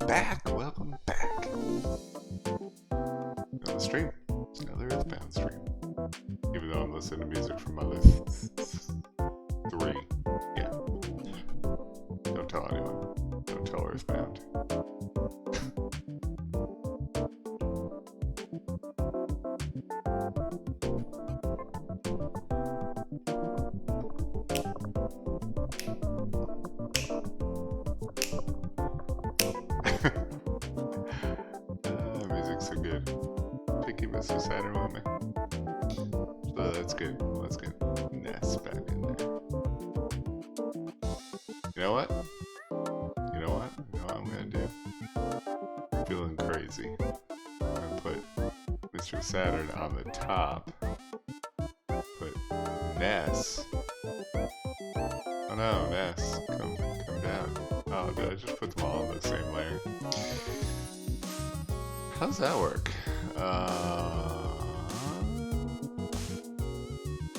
back. Welcome back. On the stream. It's another Earthbound stream. Even though I'm listening to music from other three. Yeah. Don't tell anyone. Don't tell Earthbound. Music's so good. Picky Mr. Saturn with me. So that's good. Let's get Ness back in there. You know what? You know what? You know what I'm gonna do? Feeling crazy. I'm gonna put Mr. Saturn on the top. Put Ness. Oh no, Ness. Come down. Oh, did I just put them all in the same layer? How's that work?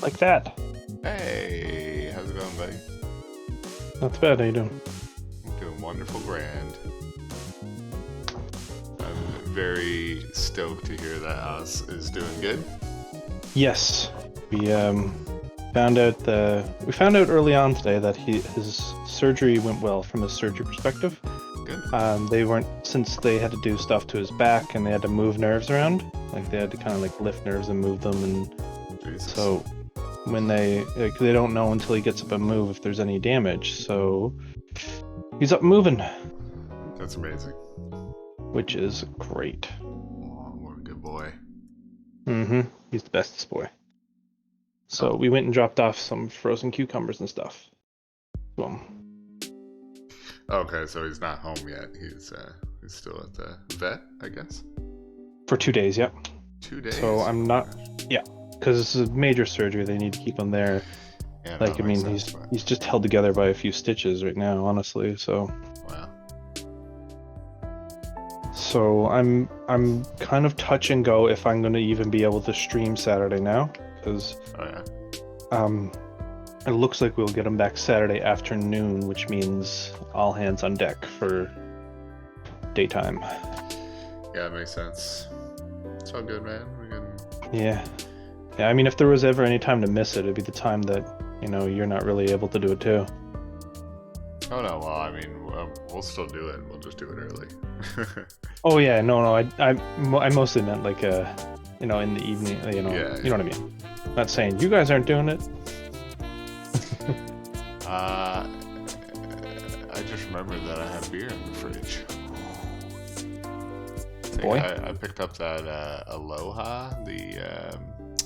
Like that. Hey, how's it going, buddy? Not too bad, how you doing? I'm doing wonderful, grand. I'm very stoked to hear that Oz is doing good. Yes. We found out early on today that his surgery went well from a surgery perspective. Good. Since they had to do stuff to his back and they had to move nerves around, like they had to kind of like lift nerves and move them, and Jesus. so when they don't know until he gets up and move if there's any damage, so he's up and moving. That's amazing. Which is great. Oh, what a good boy. He's the bestest boy. So we went and dropped off some frozen cucumbers and stuff. Okay, so he's not home yet. He's still at the vet, I guess. For 2 days, yep. 2 days. So I'm not, yeah, because this is a major surgery. They need to keep him there. Yeah, like, I mean, he's just held together by a few stitches right now, honestly. So. Wow. So I'm kind of touch and go if I'm going to even be able to stream Saturday now, because it looks like we'll get him back Saturday afternoon, which means all hands on deck for daytime. Yeah, it makes sense. It's all good, man. We can. Yeah. I mean, if there was ever any time to miss it, it'd be the time that you're not really able to do it too. Oh no, well, I mean, we'll still do it. We'll just do it early. Oh yeah, no, I mostly meant like in the evening, Yeah, you know what I mean. Not saying you guys aren't doing it. I just remembered that I have beer in the fridge. Boy, I picked up that Aloha, it's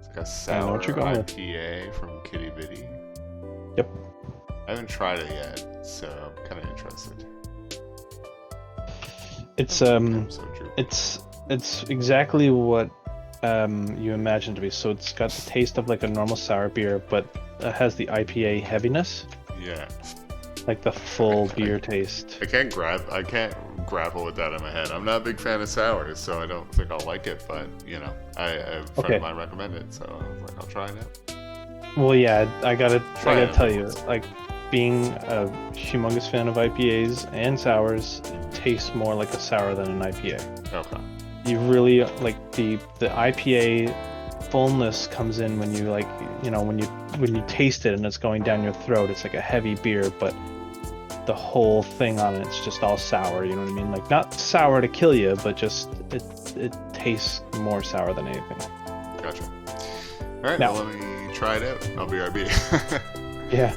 like a sour IPA from Kitty Bitty. Yep. I haven't tried it yet, so I'm kind of interested. It's exactly what you imagine to be. So it's got the taste of like a normal sour beer, but it has the IPA heaviness. Yeah. Like the full beer taste. I can't grapple with that in my head. I'm not a big fan of sours, so I don't think I'll like it. But a friend of mine recommended it, so I was like, I'll try it out. Well, yeah, I gotta tell you, like, being a humongous fan of IPAs and sours, it tastes more like a sour than an IPA. Okay. You really like the IPA fullness comes in when you when you taste it and it's going down your throat. It's like a heavy beer, but the whole thing on it's just all sour. You know what I mean? Like, not sour to kill you, but just it tastes more sour than anything. Gotcha. All right, well, let me try it out. I'll be RB. Yeah.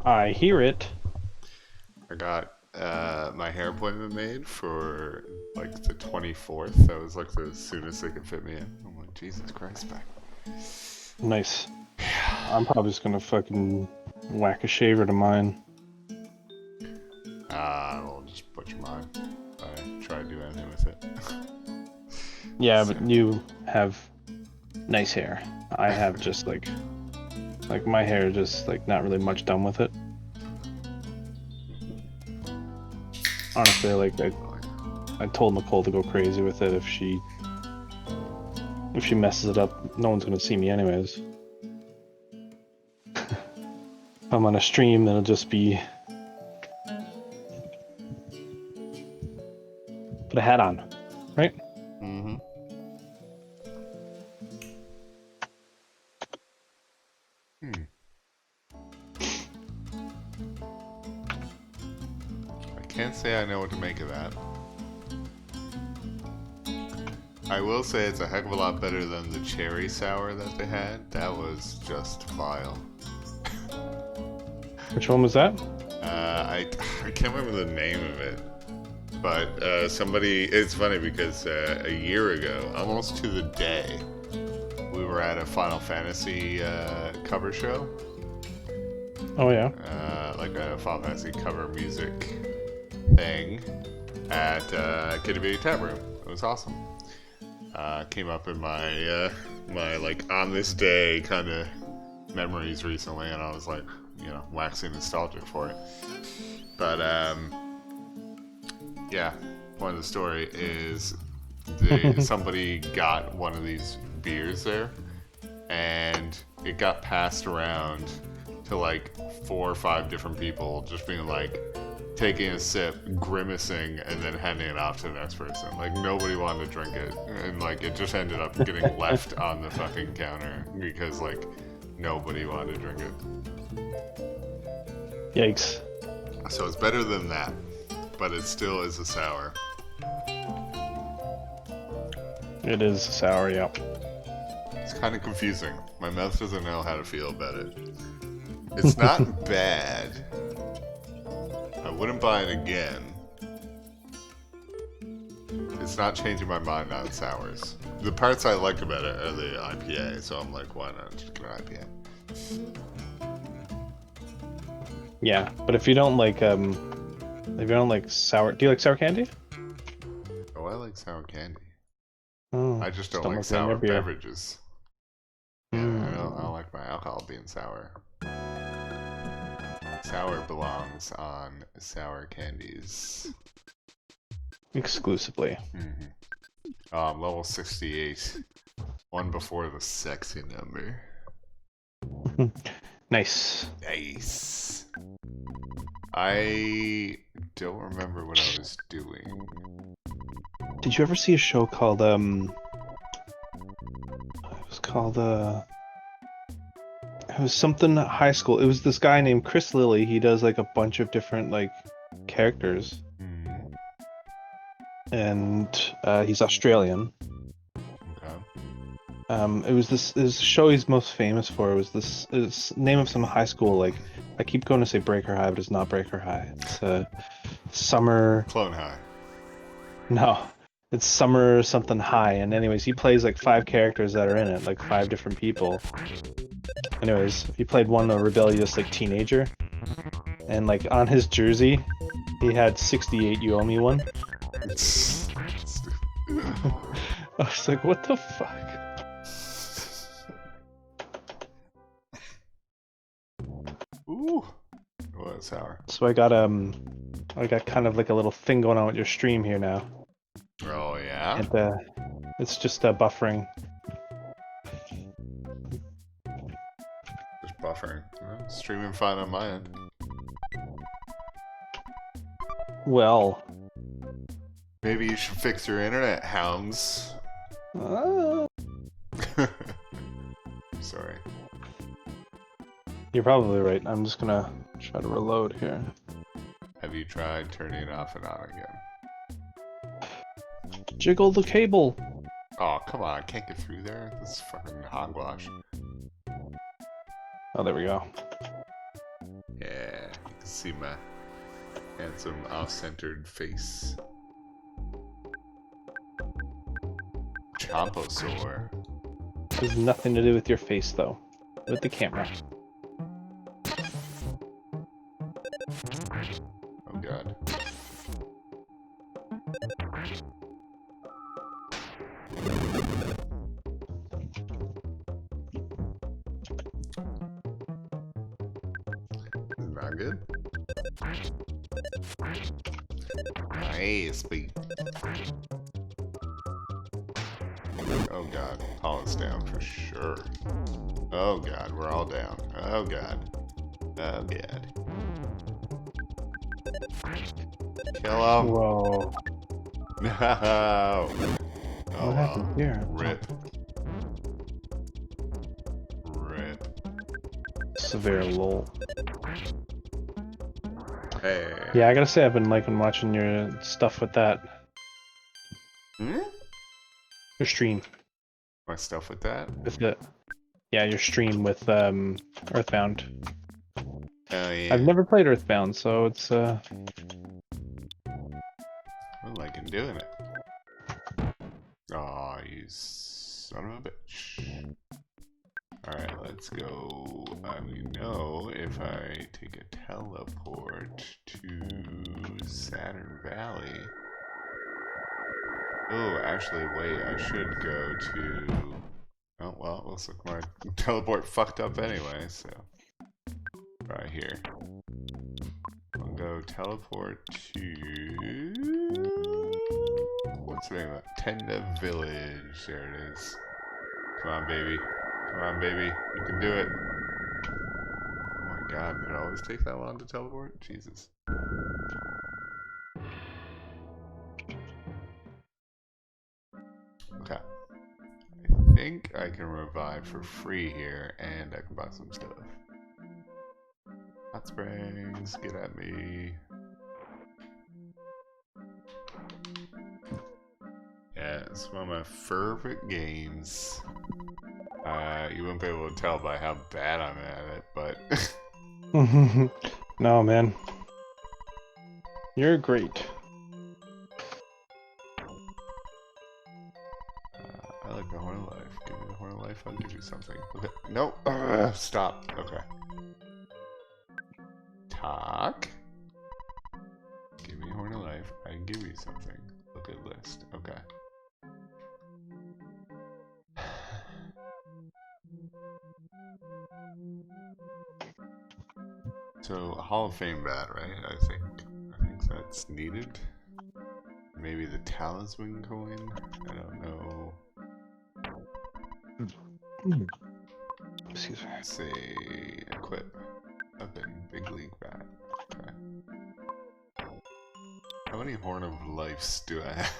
I hear it. I got my hair appointment made for like the 24th. That was like the soonest they could fit me in. I'm like, Jesus Christ, back. Nice. I'm probably just gonna fucking whack a shaver to mine. I'll just butcher mine. I try to do Yeah, So, but you have nice hair. I have just like my hair just like not really much done with it. Honestly, like I told Nicole to go crazy with it if she messes it up, no one's gonna see me anyways. If I'm on a stream, then it'll just be put a hat on, right? mm-hmm. Hmm. I can't say I know what to make of that. I will say it's a heck of a lot better than the cherry sour that they had. That was just vile. Which one was that? I can't remember the name of it, but somebody. It's funny because a year ago, almost to the day, we were at a Final Fantasy cover show. Oh yeah. Like a Final Fantasy cover music thing at Kitty Bitty Tap Room. It was awesome. Came up in my my like on this day kind of memories recently, and I was like, you know, waxing nostalgic for it. But yeah, point of the story is somebody got one of these beers there, and it got passed around to like 4 or 5 different people, just being like taking a sip, grimacing, and then handing it off to the next person. Like nobody wanted to drink it, and like it just ended up getting left on the fucking counter because like nobody wanted to drink it. Yikes. So it's better than that, but it still is a sour. It is sour, yeah. It's kind of confusing. My mouth doesn't know how to feel about it. It's not bad. I wouldn't buy it again. It's not changing my mind on sours. The parts I like about it are the IPA, so I'm like, why not just get an IPA? Yeah, but if you don't like sour, do you like sour candy? Oh, I like sour candy. Oh, I just don't don't like like it in your sour beer. beverages. Yeah, I don't like my alcohol being sour. Sour belongs on sour candies. Exclusively. Mm-hmm. Level 68. One before the sexy number. Nice. Nice. I don't remember what I was doing. Did you ever see a show called it was called it was something high school. It was this guy named Chris Lilly. He does like a bunch of different like characters. And he's Australian. Okay. It was this show he's most famous for. It was this name of some high school. Like I keep going to say Breaker High, but it's not Breaker High. It's Summer. Clone High. No, it's Summer something High. And anyways, he plays like 5 characters that are in it, like 5 different people. Anyways, he played one a rebellious like teenager, and like on his jersey, he had 68. You owe me one. I was like, what the fuck? Ooh. Well, that's sour. So I got kind of like a little thing going on with your stream here now. Oh yeah. And it's just buffering. Just buffering. Well, streaming fine on my end. Well. Maybe you should fix your internet, Hounds. Sorry. You're probably right. I'm just gonna try to reload here. Have you tried turning it off and on again? Jiggle the cable. Oh, come on. I can't get through there. This is fucking hogwash. Oh, there we go. Yeah, you can see my handsome off-centered face. Chomposaur. Has nothing to do with your face, though. With the camera. Oh god. Not good. Nice, beat. Oh god, haul us down for sure. Oh god, we're all down. Oh god. Oh god. Kill him. Whoa. No. Oh What happened here? Rip. Rip. Severe lol. Hey. Yeah, I gotta say I've been liking watching your stuff with that. Hmm? Your stream. My stuff with that? With the yeah, your stream with Earthbound. Oh yeah. I've never played Earthbound, so it's I'm liking doing it. Aw, you son of a bitch. Alright, let's go. We know if I take a teleport to Saturn Valley. Oh, actually, wait, I should go to... Oh, well, looks like my teleport fucked up anyway, so... Right here. I'll go teleport to... What's the name of it? Tenda Village. There it is. Come on, baby. Come on, baby. You can do it. Oh my god, did it always take that long to teleport? Jesus. Okay. I think I can revive for free here, and I can buy some stuff. Hot springs, get at me. Yeah, it's one of my favorite games. You wouldn't be able to tell by how bad I'm at it, but... No, man. You're great. I like the Horn of Life. Give me the Horn of Life, I'll give you something. Okay, nope. Stop. Okay. Talk. Give me Horn of Life, I can give you something. Look at list. Okay. So, Hall of Fame bat, right? I think that's needed. Maybe the Talisman coin? I don't know. Excuse me. Say, equip. Weapon, big league bat. Okay. How many Horn of Lives do I have?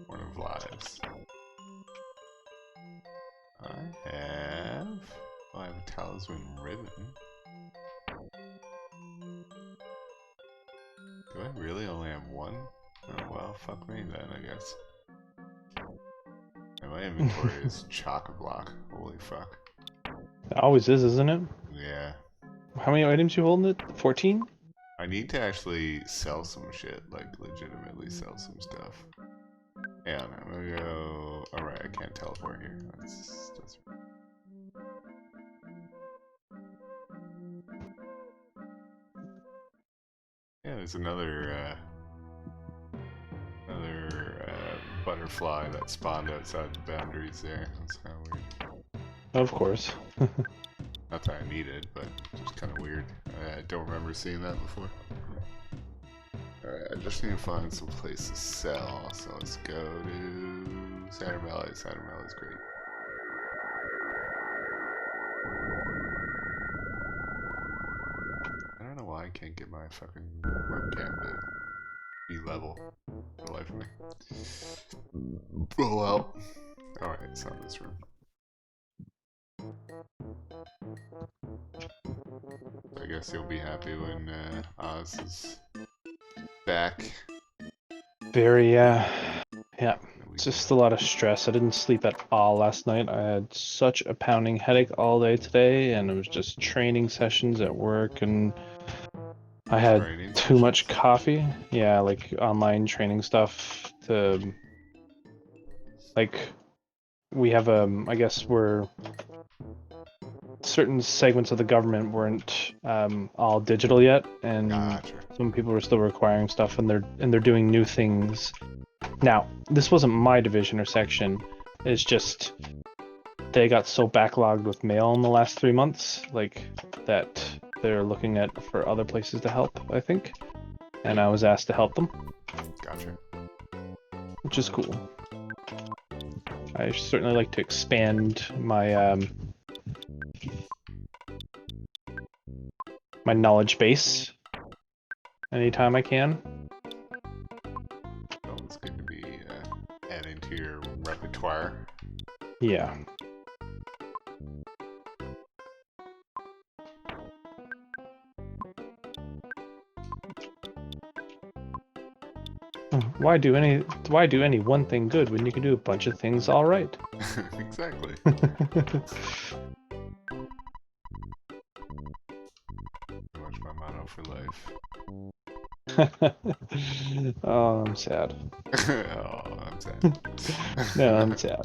Horn of Lives. I have... Oh, I have a Talisman ribbon. Do I really only have one? Oh well, fuck me then, I guess. And my inventory is chock-a-block. Holy fuck. It always is, isn't it? Yeah. How many items you holding it? 14? I need to actually sell some shit, like legitimately sell some stuff. Yeah, I'm gonna go... Alright, I can't teleport here. That's... Yeah, there's another butterfly that spawned outside the boundaries there. That's kind of weird. Of course. Not that I need it, but just kind of weird. I don't remember seeing that before. Alright, I just need to find some place to sell, so let's go to Saturn Valley. Saturn Valley's great. I don't know why I can't get my fucking webcam to be level for the life of me. Oh well. Alright, it's not this room. I guess you'll be happy when Oz is back. Very, yeah. It's just a lot of stress. I didn't sleep at all last night. I had such a pounding headache all day today, and it was just training sessions at work, and I had too much coffee. Yeah, like online training stuff to... Like, we have I guess certain segments of the government weren't all digital yet, and some people were still requiring stuff, and they're doing new things. Now, this wasn't my division or section. It's just they got so backlogged with mail in the last 3 months, like that they're looking for other places to help, I think. And I was asked to help them. Gotcha. Which is cool. I certainly like to expand my my knowledge base anytime I can. Well, it's good to be adding to your repertoire. Yeah. Why do any one thing good when you can do a bunch of things all right? Exactly. Pretty much my motto for life. Oh, I'm sad. Oh, I'm sad. No, I'm sad.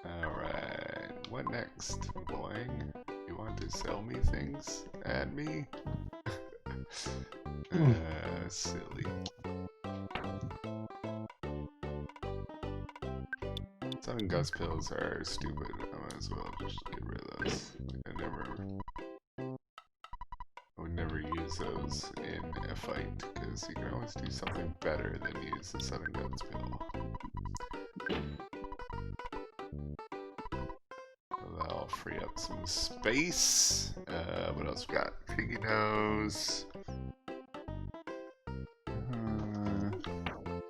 Alright, what next, boing? You want to sell me things? At me? Silly. Some gust pills are stupid. I might as well just get rid of those. I would never use those in a fight, because you can always do something better than use the sudden guns pill. That'll free up some space. What else we got? Piggy nose.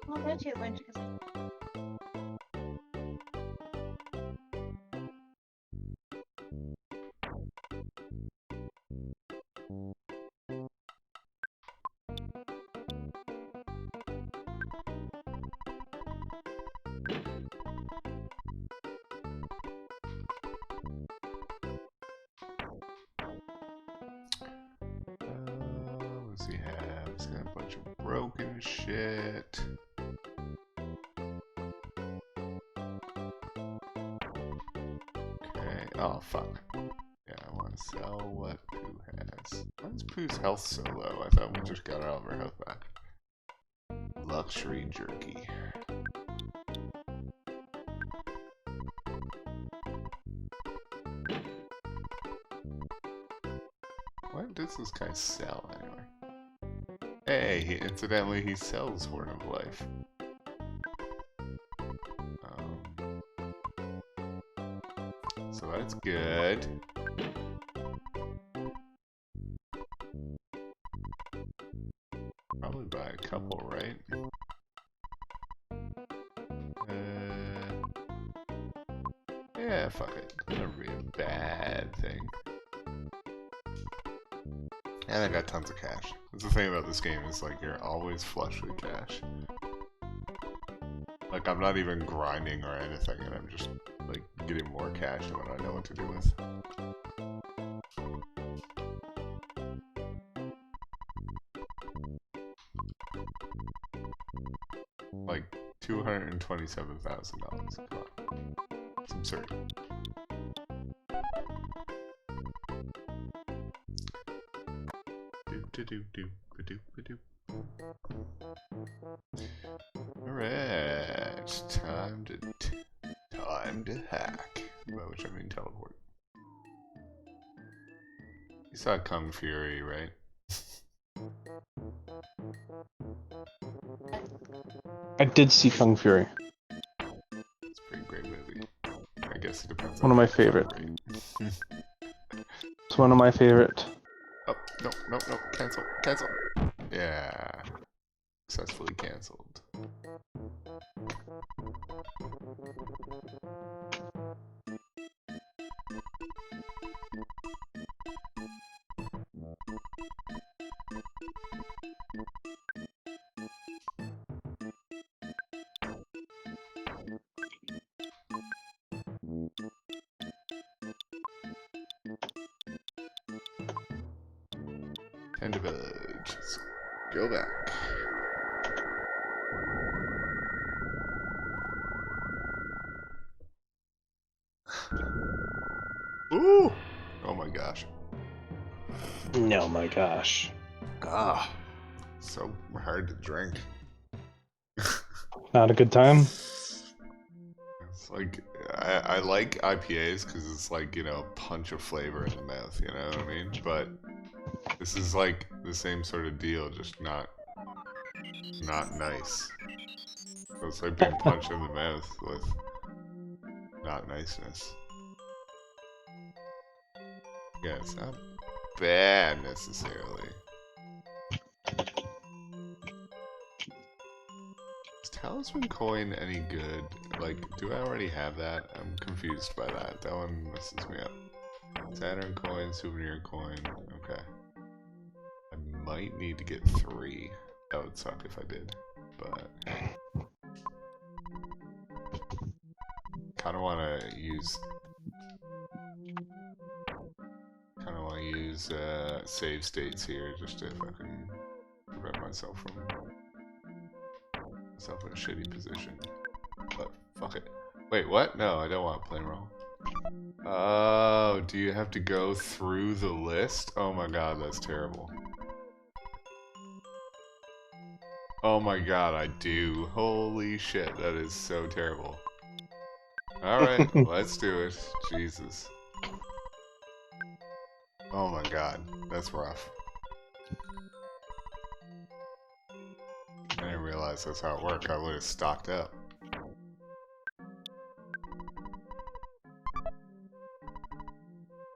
What does he have? He's got a bunch of broken shit. Okay. Oh, fuck. Yeah, I want to sell what Pooh has. Why is Pooh's health so low? I thought we just got all of our health back. Luxury jerky. What does this guy sell anyway? Hey, incidentally, he sells Horn of Life. So that's good. Probably buy a couple, right? Yeah, fuck it. That'll be a bad thing. And I got tons of cash. That's the thing about this game is like you're always flush with cash. Like I'm not even grinding or anything, and I'm just like getting more cash than what I know what to do with. Like $227,000. Come on. It's absurd. Alright, time to hack. By which I mean teleport. You saw Kung Fury, right? I did see Kung Fury. It's a pretty great movie. I guess it depends One on of my how you favorite. great. It's one of my favorite. Oh, no, cancel. Yeah. Successfully canceled. Tend to village. Let's go back. Ooh! Oh my gosh. No, my gosh. Ah. So hard to drink. Not a good time? It's Like, I like IPAs because it's like, you know, punch of flavor in the mouth, you know what I mean? But this is like the same sort of deal, just not nice. So it's like being punched in the mouth with not niceness. Yeah, it's not bad necessarily. Is Talisman Coin any good? Like, do I already have that? I'm confused by that. That one messes me up. Saturn Coin, Souvenir Coin. Okay. I might need to get 3. That would suck if I did. But kind of want to use save states here just to fucking prevent myself from myself in a shitty position. But fuck it. Wait, what? No, I don't want plain roll. Oh, do you have to go through the list? Oh my god, that's terrible. Oh my god, I do. Holy shit, that is so terrible. Alright, let's do it. Jesus. Oh my god, that's rough. I didn't realize that's how it worked. I would have stocked up.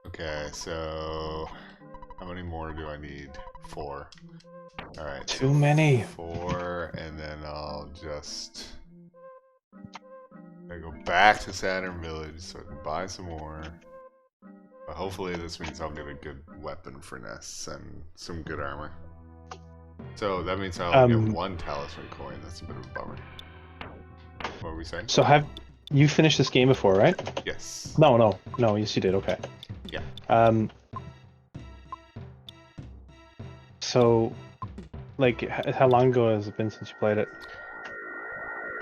Okay, so how many more do I need? 4. Alright. Too many. 4, and then I'll just go back to Saturn Village so I can buy some more. But hopefully this means I'll get a good weapon for Ness and some good armor. So that means I'll get 1 talisman coin. That's a bit of a bummer. What were we saying? So have you finished this game before, right? Yes. No. Yes, you did. Okay. Yeah. So, like, how long ago has it been since you played it?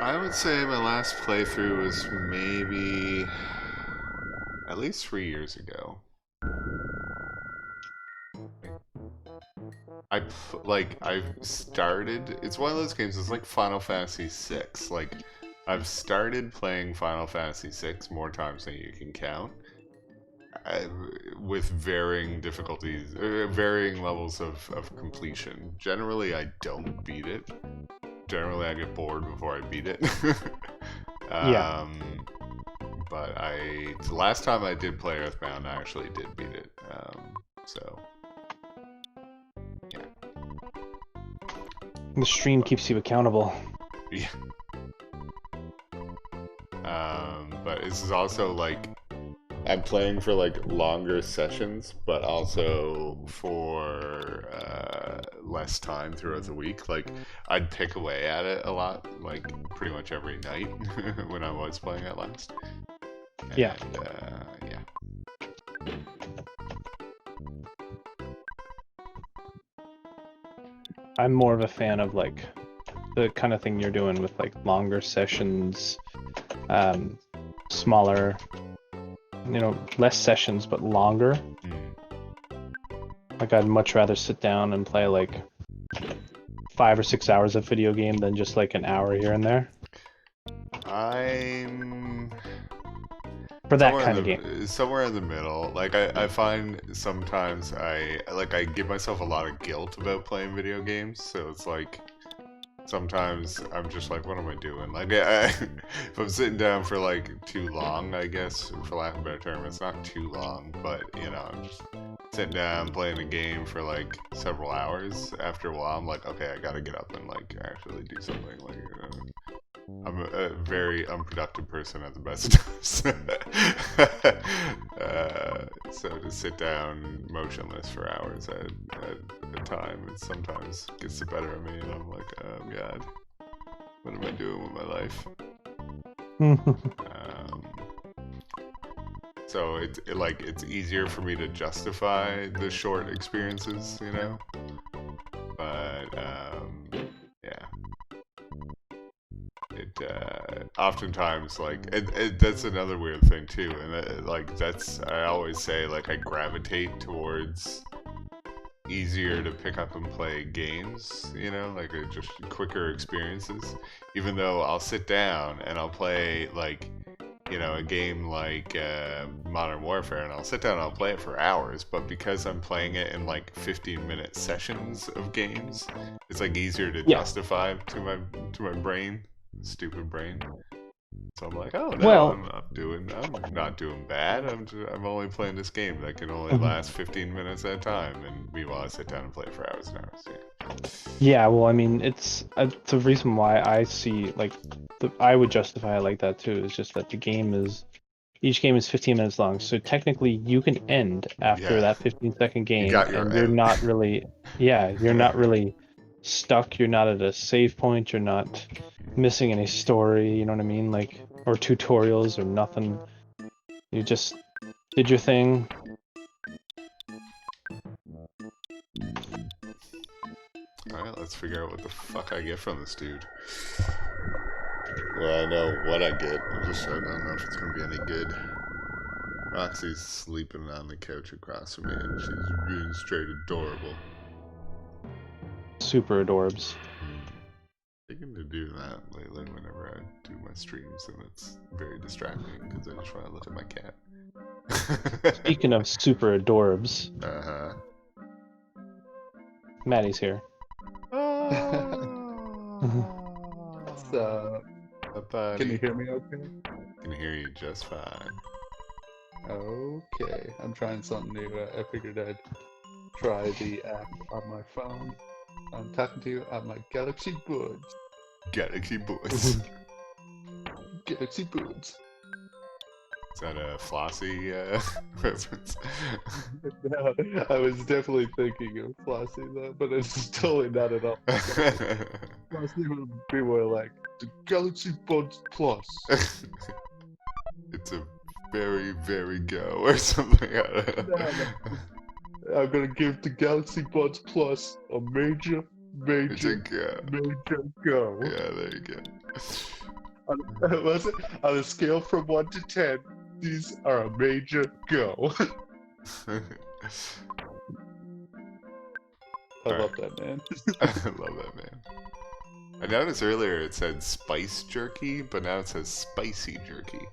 I would say my last playthrough was maybe at least 3 years ago. I've started. It's one of those games. It's like Final Fantasy VI. Like, I've started playing Final Fantasy VI more times than you can count, with varying difficulties, varying levels of completion. Generally, I don't beat it. Generally, I get bored before I beat it. Yeah. But the last time I did play Earthbound, I actually did beat it. So. Yeah. The stream keeps you accountable. Yeah. But this is also like I'm playing for like longer sessions, but also for less time throughout the week. Like I'd pick away at it a lot, like pretty much every night when I was playing it last. And, yeah. Yeah. I'm more of a fan of like the kind of thing you're doing with like longer sessions, smaller, less sessions but longer. Like I'd much rather sit down and play like 5 or 6 hours of video game than just like an hour here and there. I'm for that kind of game. Somewhere in the middle. Like I find sometimes I give myself a lot of guilt about playing video games, so it's like sometimes I'm just like, what am I doing? Like if I'm sitting down for like too long, I guess, for lack of a better term, it's not too long, but I'm just sitting down playing a game for like several hours. After a while I'm like, okay, I gotta get up and like actually do something. Like I'm a very unproductive person at the best times. So to sit down motionless for hours at a time, it sometimes gets the better of me, and I'm like, oh god, what am I doing with my life? So it's easier for me to justify the short experiences, but yeah. Oftentimes, like, that's another weird thing too, and I always say, like, I gravitate towards easier to pick up and play games, like just quicker experiences, even though I'll sit down and I'll play like you know, a game like Modern Warfare, and I'll sit down and I'll play it for hours, but because I'm playing it in like 15-minute sessions of games, it's like easier to Yeah. justify to my brain, stupid brain. So I'm like, oh no, Well, I'm not doing bad. I'm only playing this game that can only mhm. last 15 minutes at a time, and meanwhile I sit down and play it for hours and hours. Yeah. Yeah, well, I mean, it's the reason why I see like I would justify it like that too. Is just that each game is 15 minutes long, so technically you can end after Yeah, that 15-second you game, got your and you're out. not really, yeah, you're not really stuck. You're not at a save point. You're not missing any story. You know what I mean? Like, or tutorials or nothing. You just did your thing. Alright, let's figure out what the fuck I get from this dude. Well, I know what I get. I don't know if it's gonna be any good. Roxy's sleeping on the couch across from me, and she's being straight adorable. Super adorbs. Taking to do that lately whenever I do my streams, and it's very distracting because I just want to look at my cat. Speaking of super adorbs, Uh-huh. Maddie's here. So, Can you hear me okay? I can hear you just fine. Okay, I'm trying something new. I figured I'd try the app on my phone. I'm talking to you on my Galaxy Buds. Galaxy Boys. Galaxy Buds. Is that a Flossie reference? No, I was definitely thinking of Flossie though, but it's totally not at all. Flossie would be more like the Galaxy Buds Plus. It's a very, very go or something. I don't know. No. I'm gonna give the Galaxy Buds Plus a major go. go. Yeah, there you go. On a scale from 1 to 10, these are a major go. I love that, man. I love that, man. I noticed earlier it said spice jerky, but now it says spicy jerky.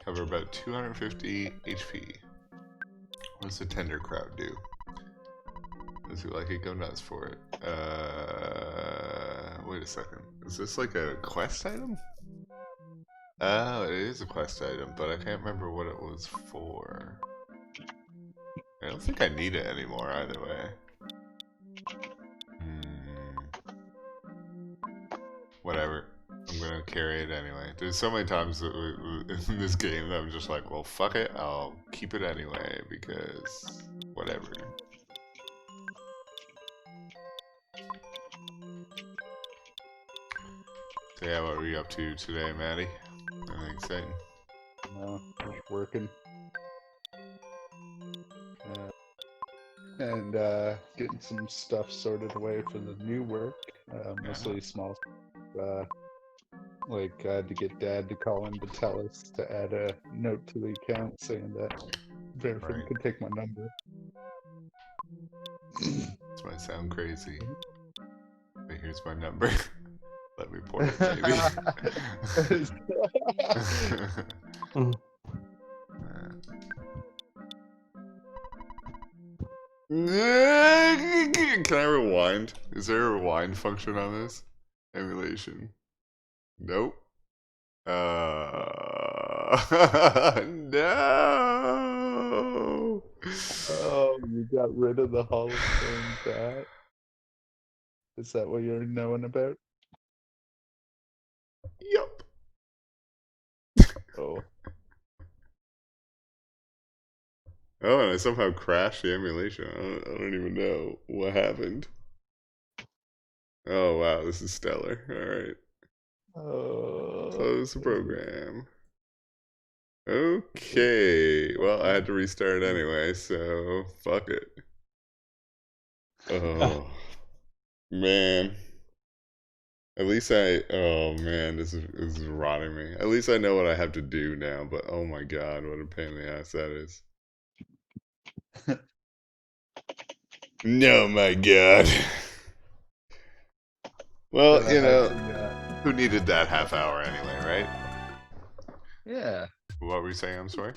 Cover about 250 HP. What's the tender crowd do? Does he like it? Go nuts for it. Wait a second. Is this like a quest item? Oh, it is a quest item, but I can't remember what it was for. I don't think I need it anymore either way. Whatever. I'm gonna carry it anyway. There's so many times in this game that I'm just like, well, fuck it. I'll keep it anyway because whatever. So yeah, what were you up to today, Maddie? Anything exciting? No, just working. And getting some stuff sorted away for the new work. Mostly small stuff. Like I had to get Dad to call in to tell us to add a note to the account saying that Verifin could take my number. This might sound crazy, but here's my number. Let me port it, baby. Can I rewind? Is there a rewind function on this emulation? Nope. No. Oh, you got rid of the Hall of Fame bat? Is that what you're knowing about? Yup. Oh. Oh, and I somehow crashed the emulation. I don't even know what happened. Oh, wow, this is stellar. Alright. Close the program. Okay. Well, I had to restart anyway, so fuck it. Oh, man. At least oh man, this is rotting me. At least I know what I have to do now, but oh my god, what a pain in the ass that is. No, my God. Well, Then I you had know, to, who needed that half hour anyway, right? yeah. What were you saying? I'm sorry.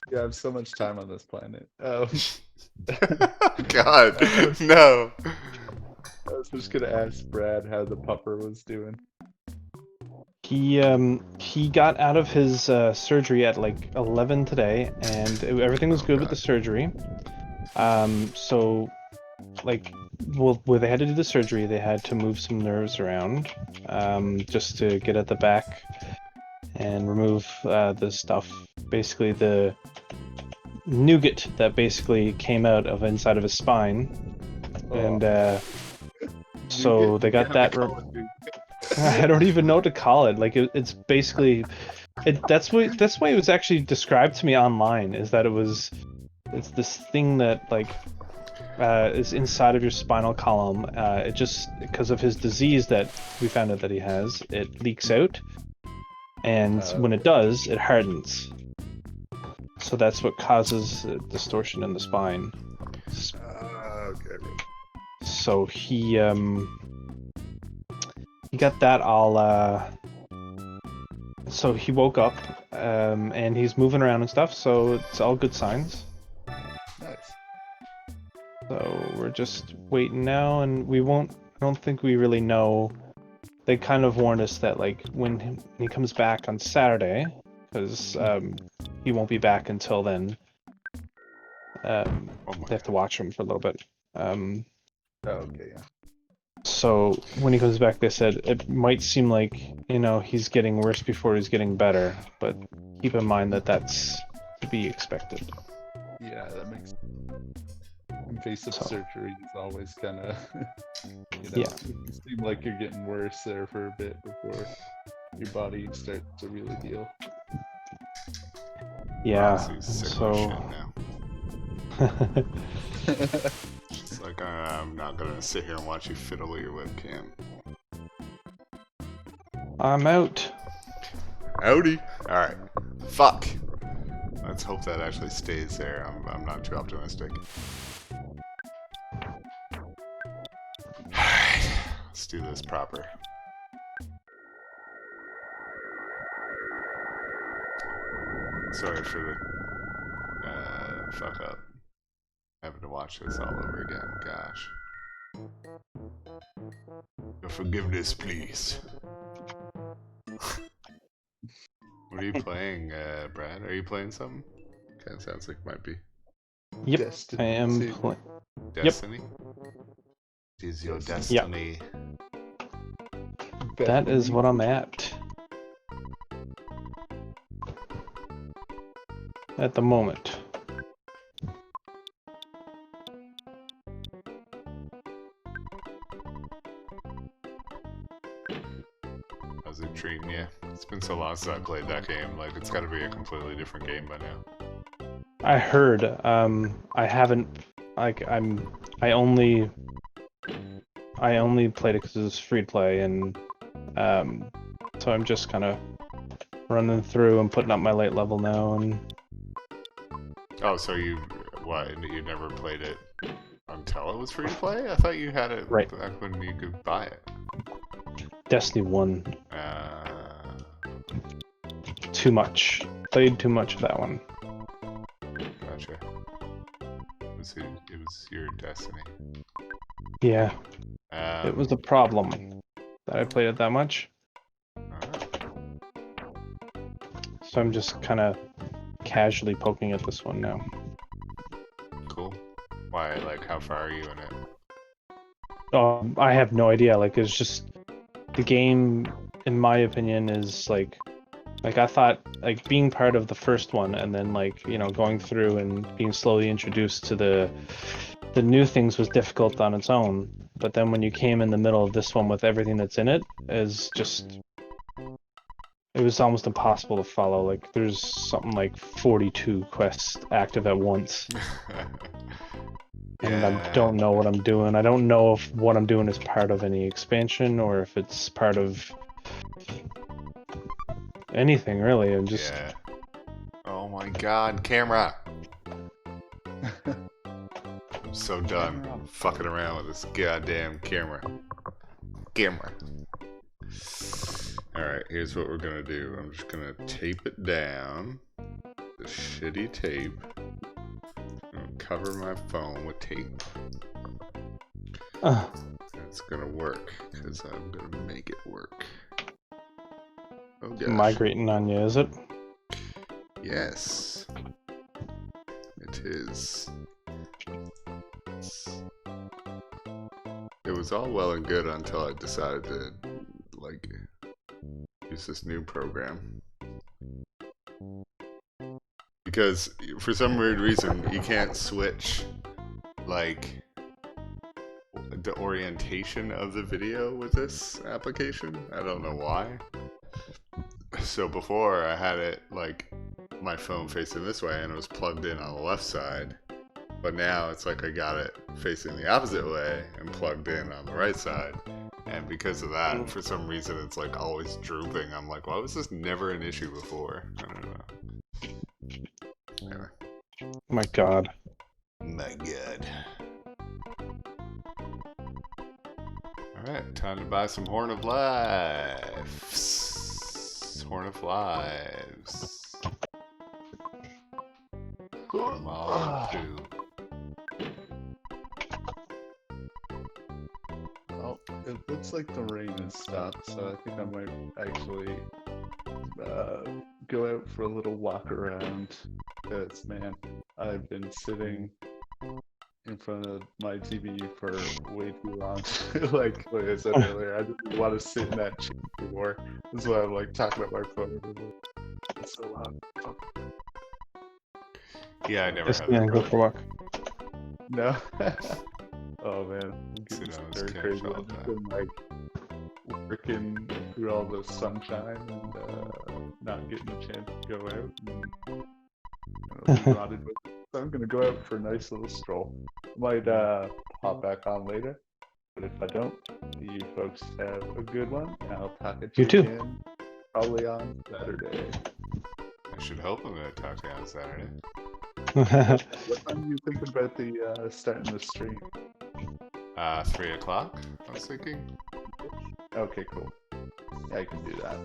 You have so much time on this planet. God, I was, no. I was just gonna ask Brad how the pupper was doing. He got out of his surgery at like 11 today, and everything was good with the God. surgery. So like, well, where they had to do the surgery, they had to move some nerves around, just to get at the back and remove the stuff. Basically, the nougat that basically came out of inside of his spine, and so they got that. I don't even know what to call it. Like it's basically, that's why it was actually described to me online. Is that it's this thing that like is inside of your spinal column. It just because of his disease that we found out that he has, it leaks out, and when it does, it hardens. So that's what causes distortion in the spine. Okay. So he got that all. So he woke up, and he's moving around and stuff. So it's all good signs. Nice. So we're just waiting now, and we won't. I don't think we really know. They kind of warned us that like when he comes back on Saturday, because he won't be back until then. Oh They have to watch him for a little bit. Okay, yeah. So when he comes back, they said it might seem like he's getting worse before he's getting better, but keep in mind that that's to be expected. Yeah, that makes invasive So. surgery is always kind of, Yeah. you seem like you're getting worse there for a bit before your body starts to really heal. Yeah. Honestly, sick of shit now. It's like I'm not gonna sit here and watch you fiddle with your webcam. I'm out. Howdy. All right. Fuck. Let's hope that actually stays there. I'm not too optimistic. Alright. Let's do this proper. Sorry for the fuck up. Having to watch this all over again. Gosh. Your forgiveness, please. What are you playing, Brad? Are you playing something? Kind of sounds like it might be. Yep. Destiny I am. Destiny? It is your destiny. That is what I'm at the moment. How's it treating you? It's been so long since I played that game. Like, it's got to be a completely different game by now. I heard. I haven't. Like, I only played it because it was free to play, and so I'm just kind of running through and putting up my late level now. And Oh, so you never played it until it was free to play? I thought you had it Right. back when you could buy it. Destiny 1. Too much. Played too much of that one. Gotcha. It was your destiny. Yeah. It was a problem that I played it that much. So I'm just kind of casually poking at this one now. Cool. Why? Like, how far are you in it? I have no idea. Like, it's just the game, in my opinion, is like I thought like being part of the first one and then like going through and being slowly introduced to the new things was difficult on its own. But then when you came in the middle of this one with everything that's in it, it was almost impossible to follow. Like there's something like 42 quests active at once. And I don't know what I'm doing. I don't know if what I'm doing is part of any expansion or if it's part of anything, really. I'm just... Yeah. Oh my god, camera! I'm so done fucking around with this goddamn camera. Alright, here's what we're gonna do. I'm just gonna tape it down. The shitty tape. I'm gonna cover my phone with tape. It's gonna work, because I'm gonna make it work. Oh gosh. Migrating on you, is it? Yes. It is. It was all well and good until I decided to, like, use this new program. Because, for some weird reason, you can't switch, like, the orientation of the video with this application. I don't know why. So before, I had it, like, my phone facing this way, and it was plugged in on the left side. But now it's like I got it facing the opposite way and plugged in on the right side. And because of that, for some reason, it's like always drooping. I'm like, why was this never an issue before? I don't know. Anyway. My God. My God. Alright, time to buy some Horn of Lives. Horn of Lives. Model 2. Oh, it looks like the rain has stopped, so I think I might actually go out for a little walk around. Because, man, I've been sitting in front of my TV for way too long. like I said earlier, I didn't want to sit in that chair anymore. That's why I'm like talking about my phone. It's so loud. Oh. Yeah, I never Just had gonna that go for a walk. No. Oh man, I'm Sit getting on his stir couch crazy. all I've day. just been like working through all the sunshine and not getting a chance to go out. And, be rotted with it. So I'm gonna go out for a nice little stroll. Might hop back on later, but if I don't, you folks have a good one, and I'll talk at you You too. again probably on Saturday. I should hope I'm gonna talk to you on Saturday. What time do you think about the starting the stream? 3 o'clock, I was thinking. Okay, cool. Yeah, I can do that.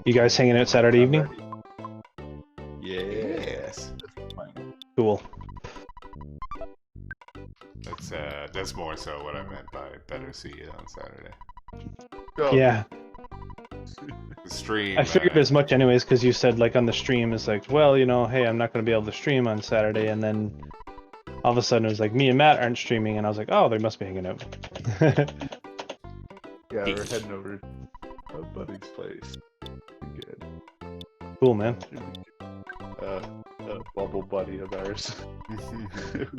You guys hanging out Saturday I'm evening? ready. Yes. Cool. That's more so what I meant by better see you on Saturday. Go. Yeah. The stream. I figured as much anyways, because you said like on the stream it's like, well, you know, hey, I'm not going to be able to stream on Saturday, and then all of a sudden it was like me and Matt aren't streaming, and I was like, oh, they must be hanging out. Yeah, we're heading over to a buddy's place. Be good. Cool, man. A bubble buddy of ours.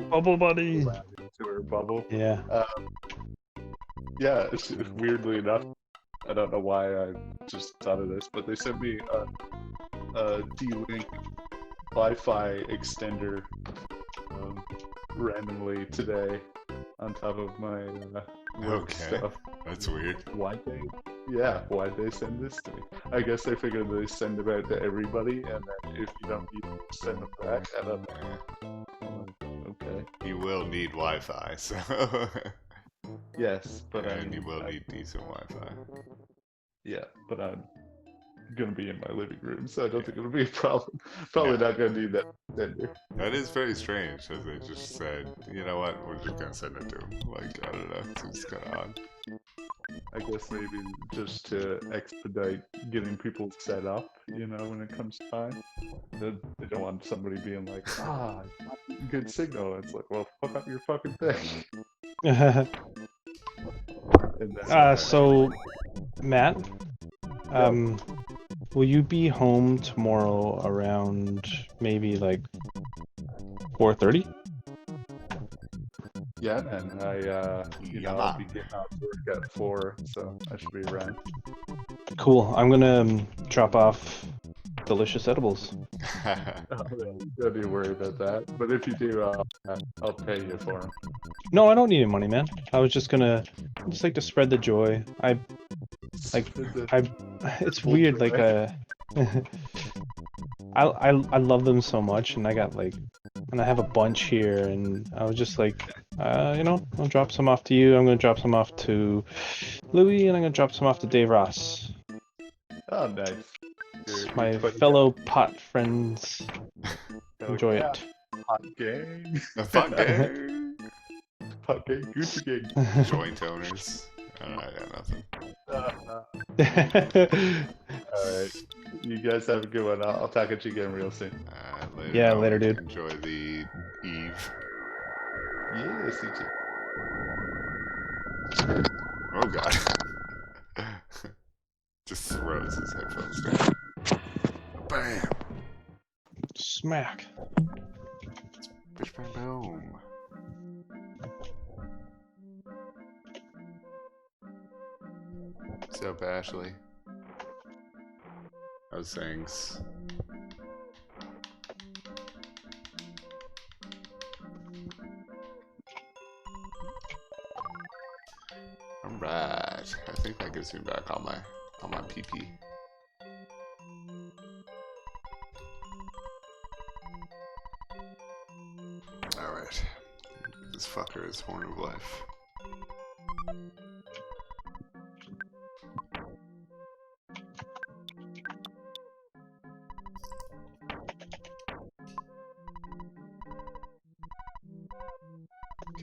Bubble buddy. To her bubble. Yeah. Yeah, weirdly enough, I don't know why I just thought of this, but they sent me a D-Link Wi-Fi extender randomly today on top of my work Okay. stuff. That's weird. Why'd they send this to me? I guess they figured they send them out to everybody, and then if you don't need them, send them back. I don't know. Okay. You will need Wi-Fi, so. Yes, but and you will need decent Wi-Fi. Yeah, but I'm gonna be in my living room, so I don't think it'll be a problem. Probably not gonna need that extender. That is very strange that they just said, you know what, we're just gonna send it to him. Like, I don't know, it seems kind of odd. I guess maybe just to expedite getting people set up, you know, when it comes time. They don't want somebody being like, it's not good signal. It's like, well, fuck up your fucking thing. And then, So, Matt, will you be home tomorrow around maybe like 4:30? yeah, and I'll be getting out to work at 4, so I should be around. Cool. I'm gonna drop off delicious edibles. Don't be worried about that. But if you do, I'll pay you for them. No, I don't need any money, man. I was just gonna, like to spread the joy. It's weird, like I love them so much, and I got like and I have a bunch here, and I was just like, you know, I'll drop some off to you. I'm gonna drop some off to Louis, and I'm gonna drop some off to Dave Ross. Oh, nice. It's my quite a fellow pot friends. guy. Oh, Enjoy yeah. it. Hot gang. A fuck gang. Hot gang, Gucci gang. Joint owners. I don't know, I got nothing. Alright. You guys have a good one. I'll talk at you again real soon. Later, Yeah, Owen. later, dude. Enjoy the eve. Yes, you too. Oh god. Just throws his headphones down. Bam! Smack. Bish bang boom. What's up, Ashley? How's things? Alright. I think that gives me back all my PP. Alright. This fucker is Horn of Life.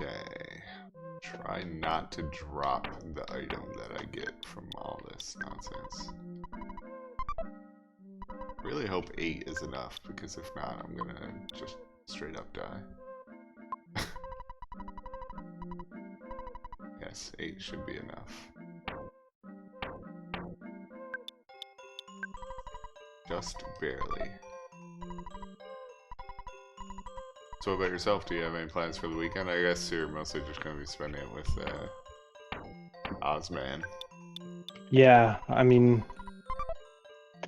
Okay. Try not to drop the item that I get from all this nonsense. Really hope 8 is enough, because if not, I'm gonna just straight up die. Yes, 8 should be enough. Just barely. So what about yourself? Do you have any plans for the weekend? I guess you're mostly just going to be spending it with Ozman. Yeah, I mean,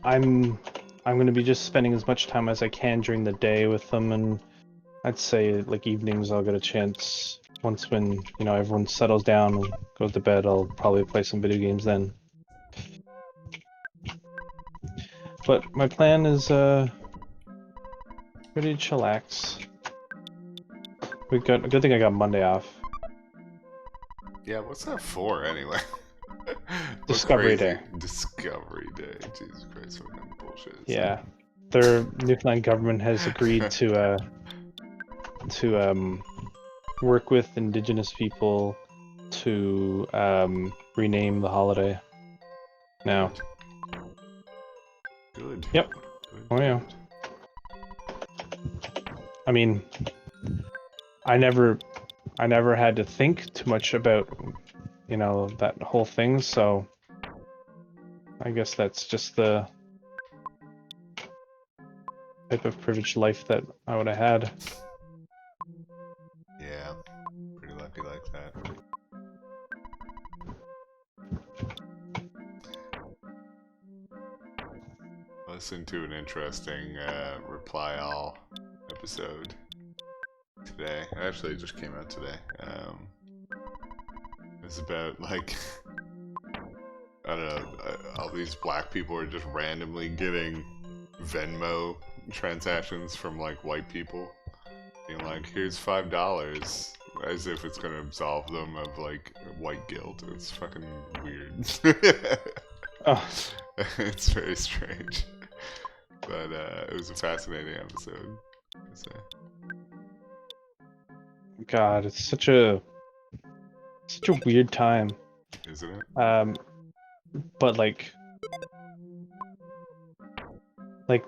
I'm gonna be just spending as much time as I can during the day with them, and I'd say like evenings I'll get a chance once when, you know, everyone settles down and goes to bed. I'll probably play some video games then. But my plan is pretty chillax. We got a good thing I got Monday off. Yeah, what's that for anyway? Discovery Day. Discovery Day. Jesus Christ, what kind of bullshit is Yeah, their Newfoundland government has agreed to work with Indigenous people to rename the holiday. Now. Good. Yep. Good, Oh yeah. good. I mean, I never had to think too much about, you know, that whole thing, so I guess that's just the type of privileged life that I would have had. Yeah, pretty lucky like that. Listen to an interesting Reply All episode today. Actually, it just came out today. It's about, like, I don't know, all these black people are just randomly getting Venmo transactions from, like, white people. Being like, here's $5, as if it's gonna absolve them of, like, white guilt. It's fucking weird. Oh. It's very strange. But it was a fascinating episode. God, it's such a weird time. Isn't it? But like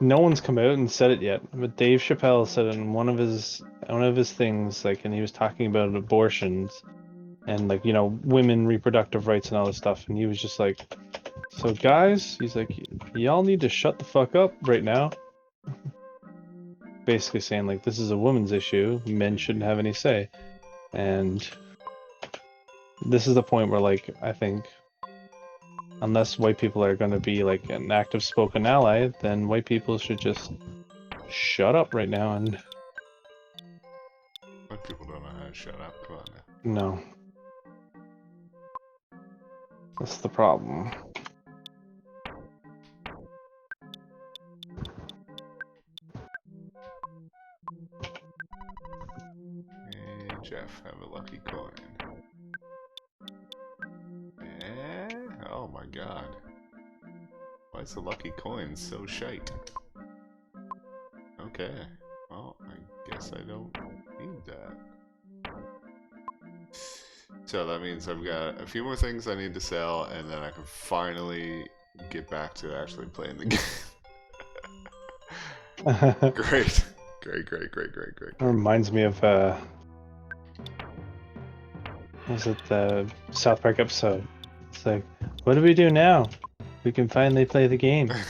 no one's come out and said it yet. But Dave Chappelle said it in one of his things, like, and he was talking about abortions and, like, you know, women reproductive rights and all this stuff, and he was just like, so guys, he's like, y'all need to shut the fuck up right now. Basically saying, like, this is a woman's issue, men shouldn't have any say. And this is the point where, like, I think unless white people are going to be, like, an active spoken ally, then white people should just shut up right now. And White people don't know how to shut up. Come on now. no. That's the problem. Jeff have a lucky coin? Oh my god. Why is the lucky coin so shite? Okay. Well, I guess I don't need that. So that means I've got a few more things I need to sell, and then I can finally get back to actually playing the game. Great. Great. It reminds me of was it the South Park episode? It's like, what do we do now? We can finally play the game. I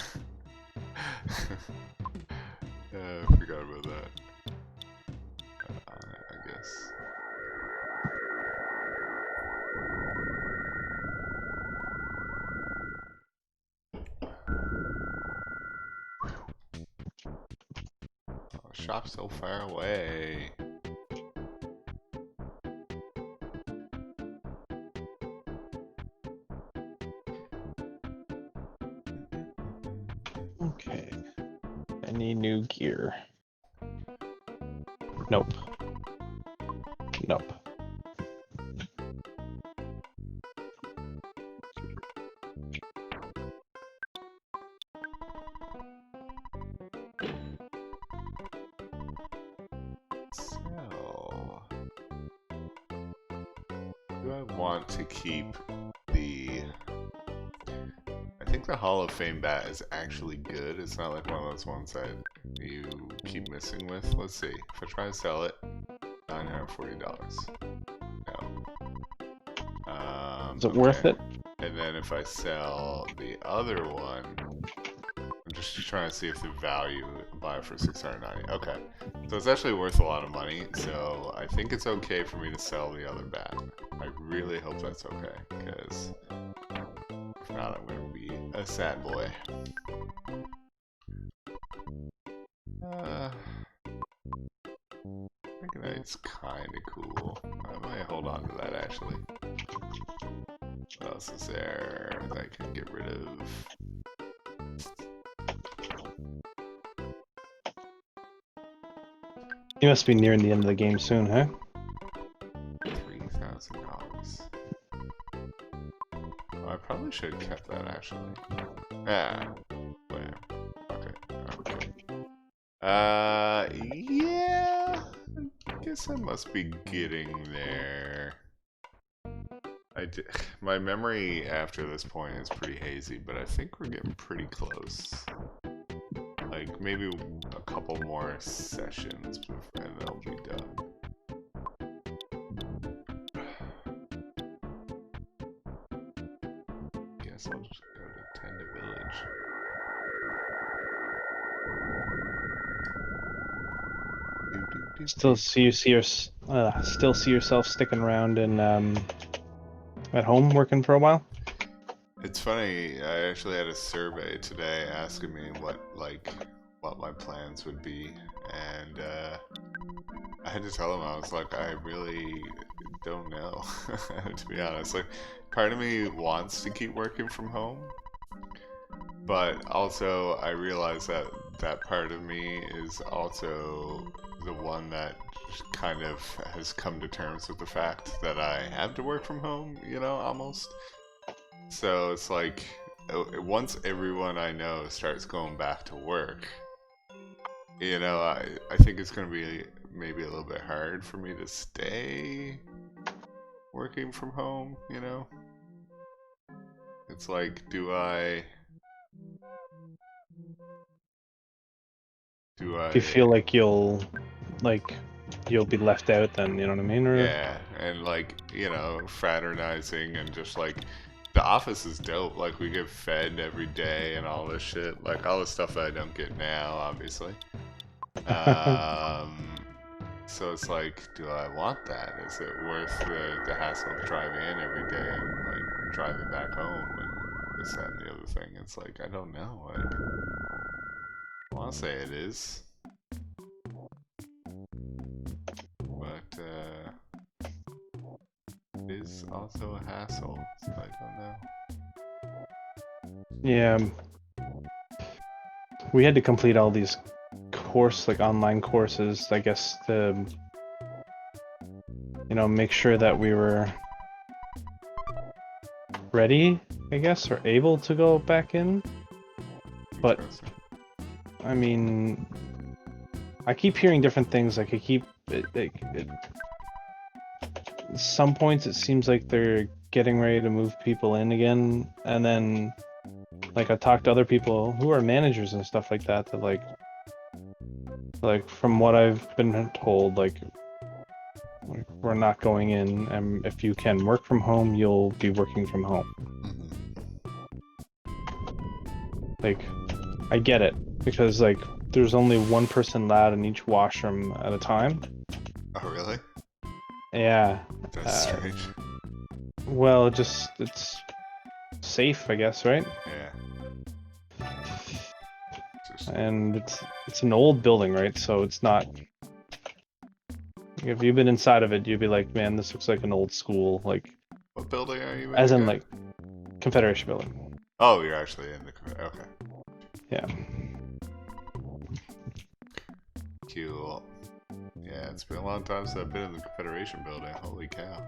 forgot about that. I guess. Oh, shop's so far away. Okay. Any new gear? Nope. Nope. So, do I want to keep the... I think the Hall of Fame bat is actually good. It's not like one of those ones that you keep missing with. Let's see. If I try to sell it, $940. No. Is it worth it? And then if I sell the other one, I'm just trying to see if the value buy it for $690. Okay, so it's actually worth a lot of money. So I think it's okay for me to sell the other bat. I really hope that's okay, because if not, I'm gonna be a sad boy. It's kind of cool. I might hold on to that actually. What else is there that I can get rid of? You must be nearing the end of the game soon, huh? $3,000. Oh, I probably should have kept that actually. Ah, whatever. Okay. Yeah. I guess I must be getting there. My memory after this point is pretty hazy, but I think we're getting pretty close. Like maybe a couple more sessions and they'll be done. Guess I'll just go to Tenda Village. Still see yourself sticking around and at home working for a while? It's funny, I actually had a survey today asking me what my plans would be, and I had to tell them, I was like, I really don't know, to be honest. Like, part of me wants to keep working from home, but also I realize that that part of me is also the one that kind of has come to terms with the fact that I have to work from home, you know, almost. So it's like, once everyone I know starts going back to work, you know, I think it's going to be maybe a little bit hard for me to stay working from home, you know? It's like, do I Do you feel like you'll be left out then, you know what I mean? Or... Yeah, and like, you know, fraternizing and just like, the office is dope. Like, we get fed every day and all this shit. Like, all the stuff that I don't get now, obviously. So it's like, do I want that? Is it worth the hassle of driving in every day and like driving back home and this, that, and the other thing? It's like, I don't know. Like, I want to say it is, but it is also a hassle. So I don't know. Yeah, we had to complete all these online courses. I guess make sure that we were ready, I guess, or able to go back in. But Interesting. I mean, I keep hearing different things. Like some points it seems like they're getting ready to move people in again, and then like I talked to other people who are managers and stuff like that that like from what I've been told, like we're not going in, and if you can work from home, you'll be working from home. Like, I get it, because like there's only one person allowed in each washroom at a time. Oh, really? Yeah. That's strange. Well, it's safe, I guess, right? Yeah. And it's an old building, right? So it's not. If you've been inside of it, you'd be like, man, this looks like an old school, like. What building are you in? As in, again? like, Confederation building. Oh, you're actually in the. Okay. Yeah. Cool. Yeah, it's been a long time since I've been in the Confederation building. Holy cow.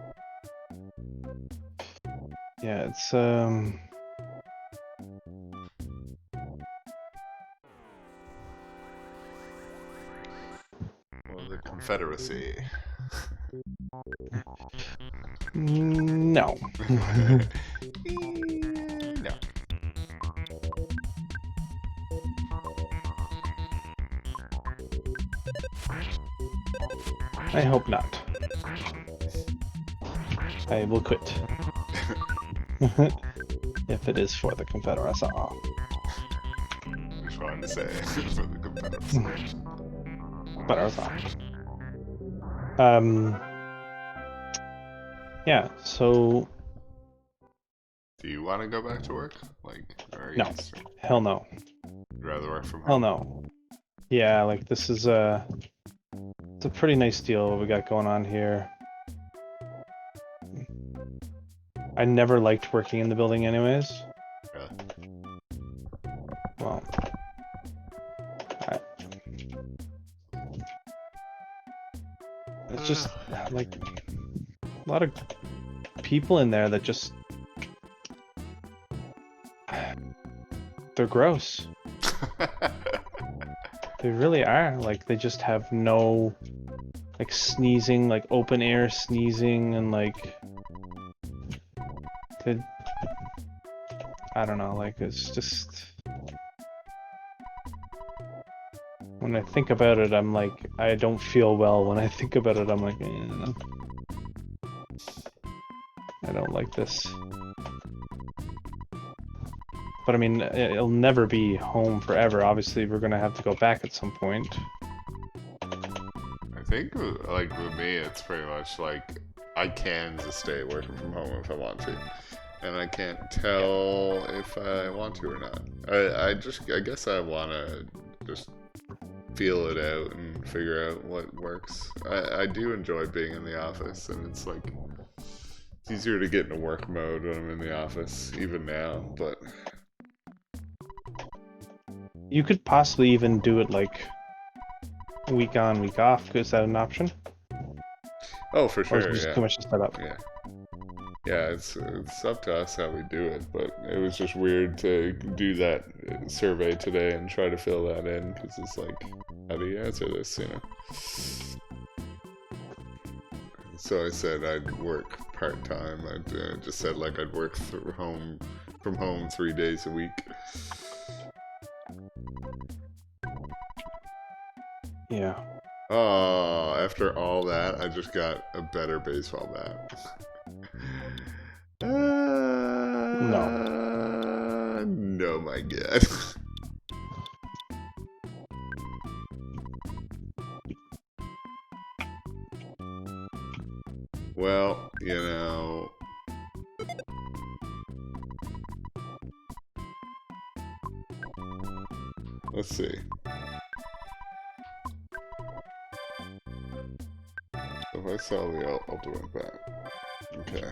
Yeah, it's Well, the Confederacy. no. No. I hope not. I will quit. If it is for the Confederacy. Just wanted to say for the Confederacy. Confederacy. Yeah, so Do you want to go back to work? Like, or no. Hell no. You'd rather work from home? Hell no. Yeah, like this is it's a pretty nice deal what we got going on here. I never liked working in the building anyways. Really? Well, it's just like a lot of people in there that just they're gross. They really are. Like they just have no like sneezing, like open air sneezing, and like I don't know, like it's just when I think about it, I'm like I don't feel well. When I think about it, I'm like I don't like this. But I mean, it'll never be home forever. Obviously, we're gonna have to go back at some point. I think, like, with me, it's pretty much like I can just stay working from home if I want to. And I can't tell if I want to or not. I guess I want to just feel it out and figure out what works. I do enjoy being in the office, and it's like, it's easier to get into work mode when I'm in the office, even now, but... You could possibly even do it like week on, week off. Is that an option? Oh, for Or is sure, it just yeah. too much to set up? Yeah. Yeah, it's up to us how we do it, but it was just weird to do that survey today and try to fill that in, because it's like, how do you answer this, you know? So I said I'd work part-time. I just said like I'd work from home 3 days a week. Yeah. Oh, after all that, I just got a better baseball bat. No. No, my God. Well, you know... Let's see. If I sell the ultimate bat. Okay.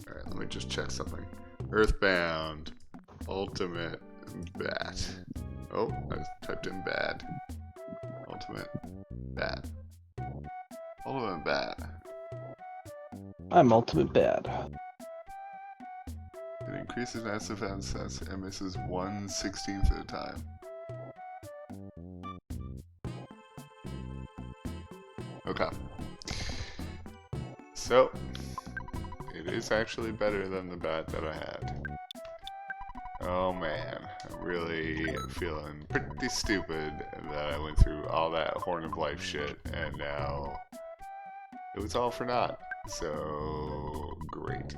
Alright, let me me just check something. Earthbound. Ultimate bat. Oh, I typed in bad. Ultimate bat. Ultimate bat. I'm ultimate bad. It increases mass defense and misses 1/16 of the time. Okay. So, it is actually better than the bat that I had. Oh man, I'm really feeling pretty stupid that I went through all that Horn of Life shit and now it was all for naught. So, great.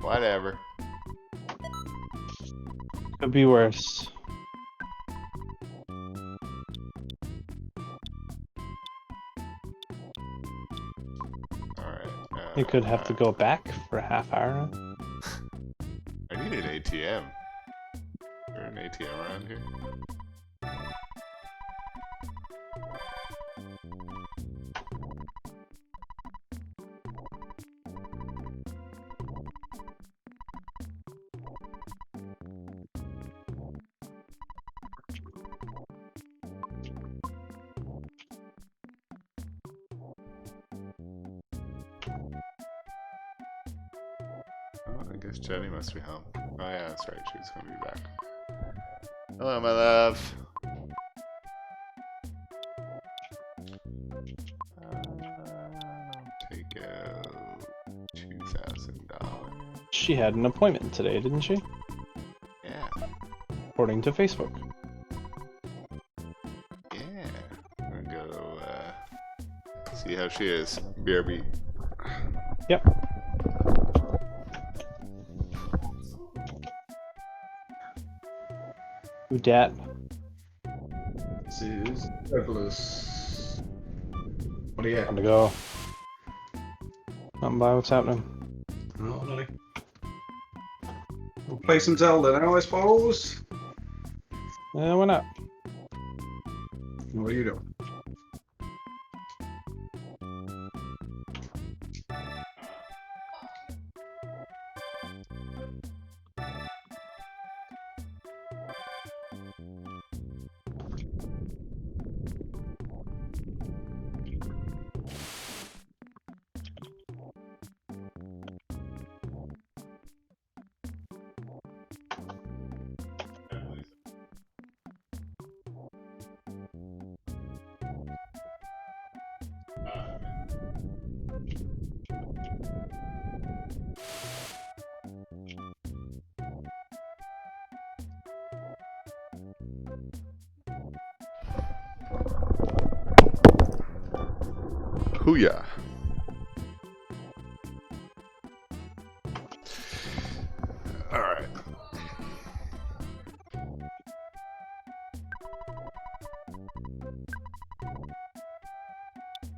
Whatever. Could be worse. Alright. You could have to go back for a half hour. I need an ATM. Is there an ATM around here? I guess Jenny must be home. Oh yeah, that's right, she's gonna be back. Hello, my love. I'll take out $2,000. She had an appointment today, didn't she? Yeah, According to Facebook. yeah. I'm gonna go see how she is. BRB. Yep. Who dat? This is Douglas. What do you On got? to go. Nothing by what's happening. Oh, buddy. We'll play some Zelda now, I suppose. Yeah, why not? What are you doing? Hooyah. Alright.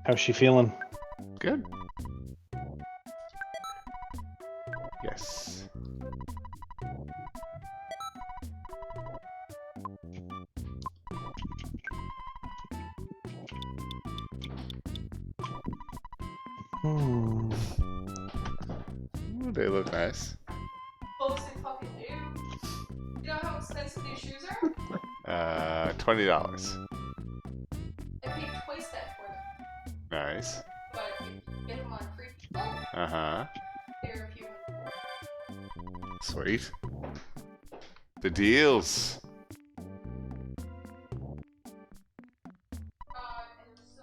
How's she feeling? Good. Yes. Hmm. Ooh, they look nice. Folks, they fucking do. You know how expensive these shoes are? $20. I paid twice that for them. Nice. But if you get them on free people, Uh-huh. they're a few hundred. Sweet. The deals. And so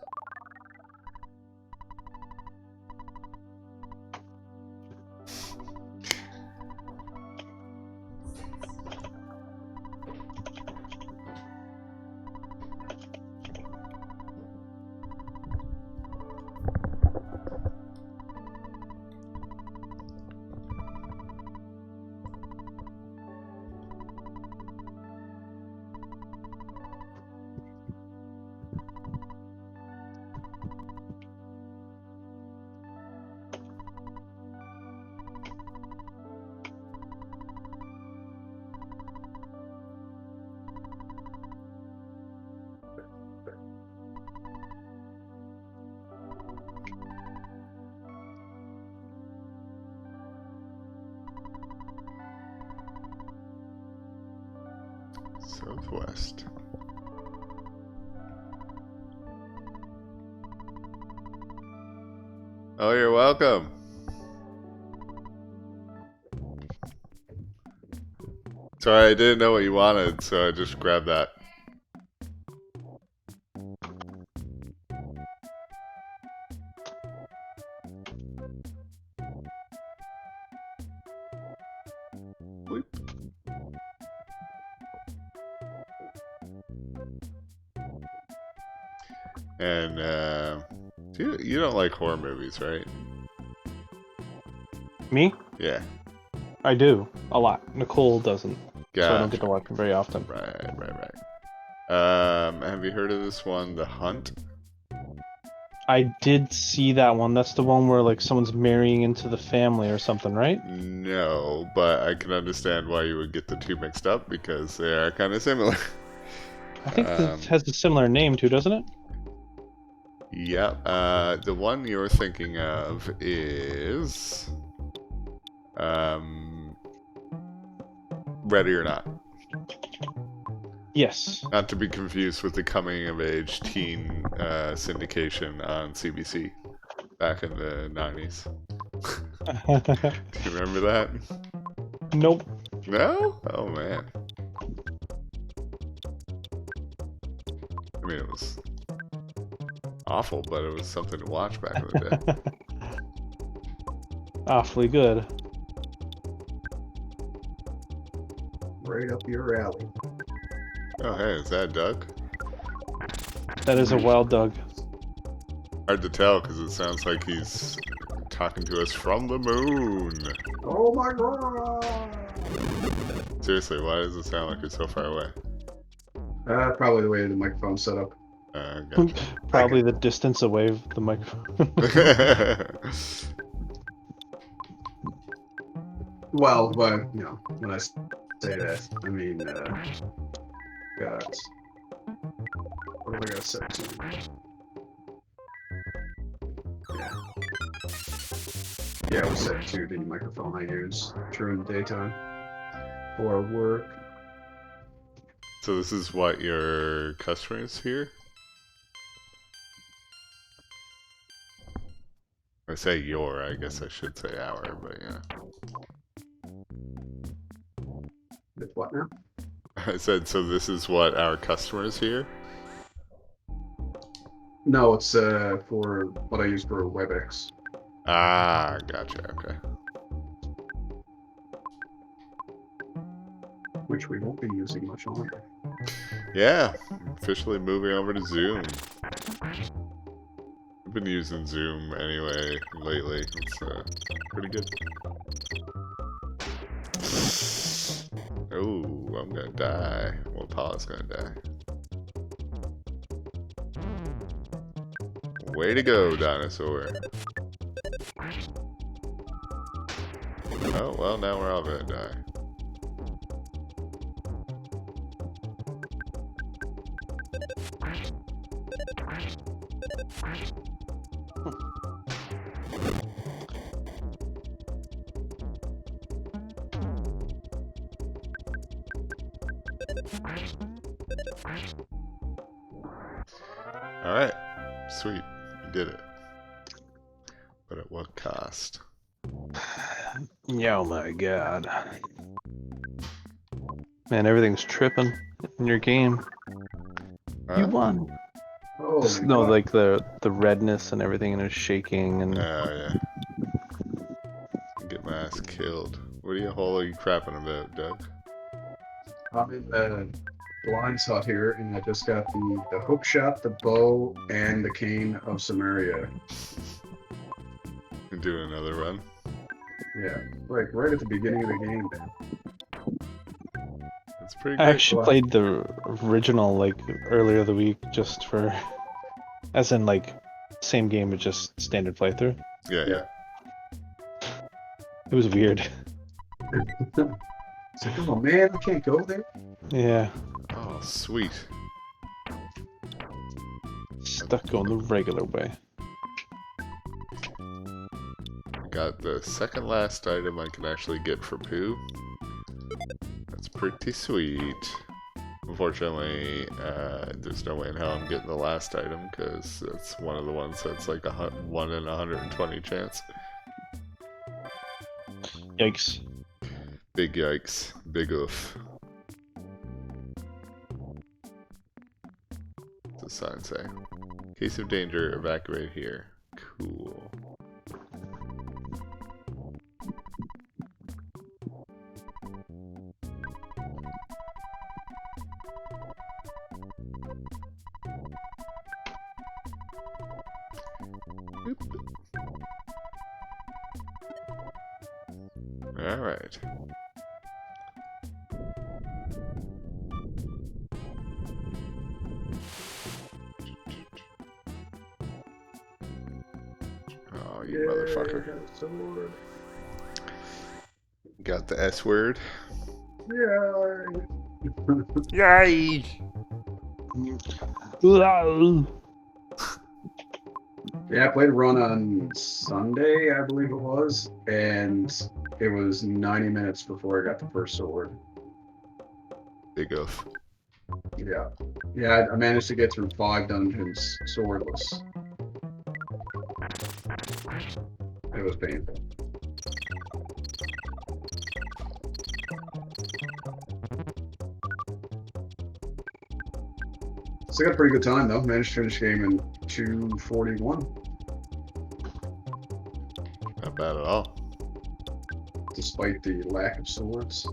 Southwest. Oh, you're welcome. Sorry, I didn't know what you wanted, so I just grabbed that. Bleep. And you don't like horror movies, right? Me? Yeah. I do a lot. Nicole doesn't, so I don't get Gotcha. to watch them very often. Right. Have you heard of this one, The Hunt? I did see that one. That's the one where like someone's marrying into the family or something, right? No, but I can understand why you would get the two mixed up because they are kind of similar. I think this has a similar name too, doesn't it? Yep. The one you're thinking of is Ready or Not. Yes. Not to be confused with the coming-of-age teen syndication on CBC back in the 90s. Do you remember that? Nope. No? Oh, man. I mean, it was awful, but it was something to watch back in the day. Awfully good. Right up your alley. Oh, hey, is that Doug? That is a wild dog. Hard to tell because it sounds like he's talking to us from the moon. Oh my god! Seriously, why does it sound like it's so far away? Probably the way the microphone's set up. Gotcha. Probably the distance away from the microphone. Well, but you know, when I say that, I mean, got what have I got set to? Yeah, it was set to the microphone I use during the daytime for work. So this is what your customers hear? I say your, I guess I should say our, but yeah. With what now? I said, so this is what our customers hear? No, it's for what I use for WebEx. Ah, gotcha, okay. Which we won't be using much longer. Yeah, officially moving over to Zoom. I've been using Zoom anyway lately. It's pretty good. Oh, I'm gonna die. Well, Paula's gonna die. Way to go, dinosaur. Oh, well, now we're all gonna die. Alright, sweet, you did it. But at what cost? Oh my god. Man, everything's tripping in your game. Huh? You won. Oh, Just, my no, God. like the redness and everything and it's shaking and Oh, yeah. Get my ass killed. What are you holy crapping about, Doug? I'm in the blind spot here, and I just got the hook shot, the bow, and the cane of Samaria. You doing another run? Yeah, like right at the beginning of the game, man. That's pretty I good. actually played the original like earlier the week just for, as in like same game but just standard playthrough. Yeah. It was weird. It's like, oh man, I can't go there. Yeah, Oh, sweet. stuck going the regular way. Got the second last item I can actually get for poo. That's pretty sweet. Unfortunately, there's no way in hell I'm getting the last item because it's one of the ones that's like 1 in 120 chance. Yikes. Big yikes. Big oof. What's the sign say? Case of danger, evacuate here. Cool. Alright. Oh, you motherfucker. Got the S word? Yeah. Yay! Yeah, I played a run on Sunday, I believe it was, and it was 90 minutes before I got the first sword. Big oof. Yeah. Yeah, I managed to get through 5 dungeons swordless. It was painful. Still got a pretty good time though. Managed to finish the game in 2:41. Not bad at all. Despite the lack of swords.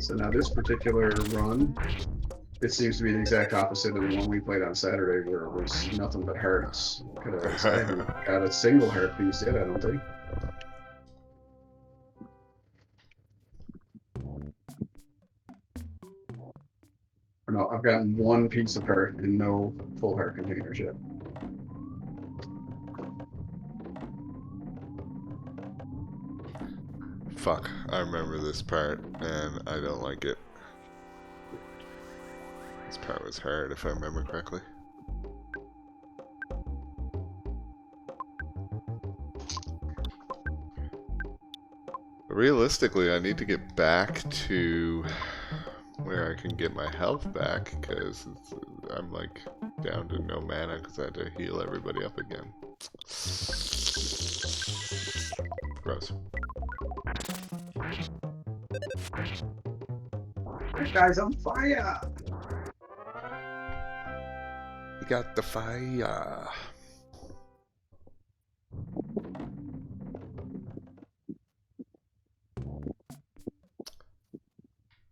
So now this particular run, it seems to be the exact opposite of the one we played on Saturday, where it was nothing but hearts. Because I haven't got a single heart piece yet, I don't think. Or no, I've gotten 1 piece of heart and no full heart containers yet. Fuck, I remember this part, and I don't like it. This part was hard, if I remember correctly. Realistically, I need to get back to where I can get my health back, because I'm like down to no mana because I had to heal everybody up again. Gross. That guy's on fire! You got the fire.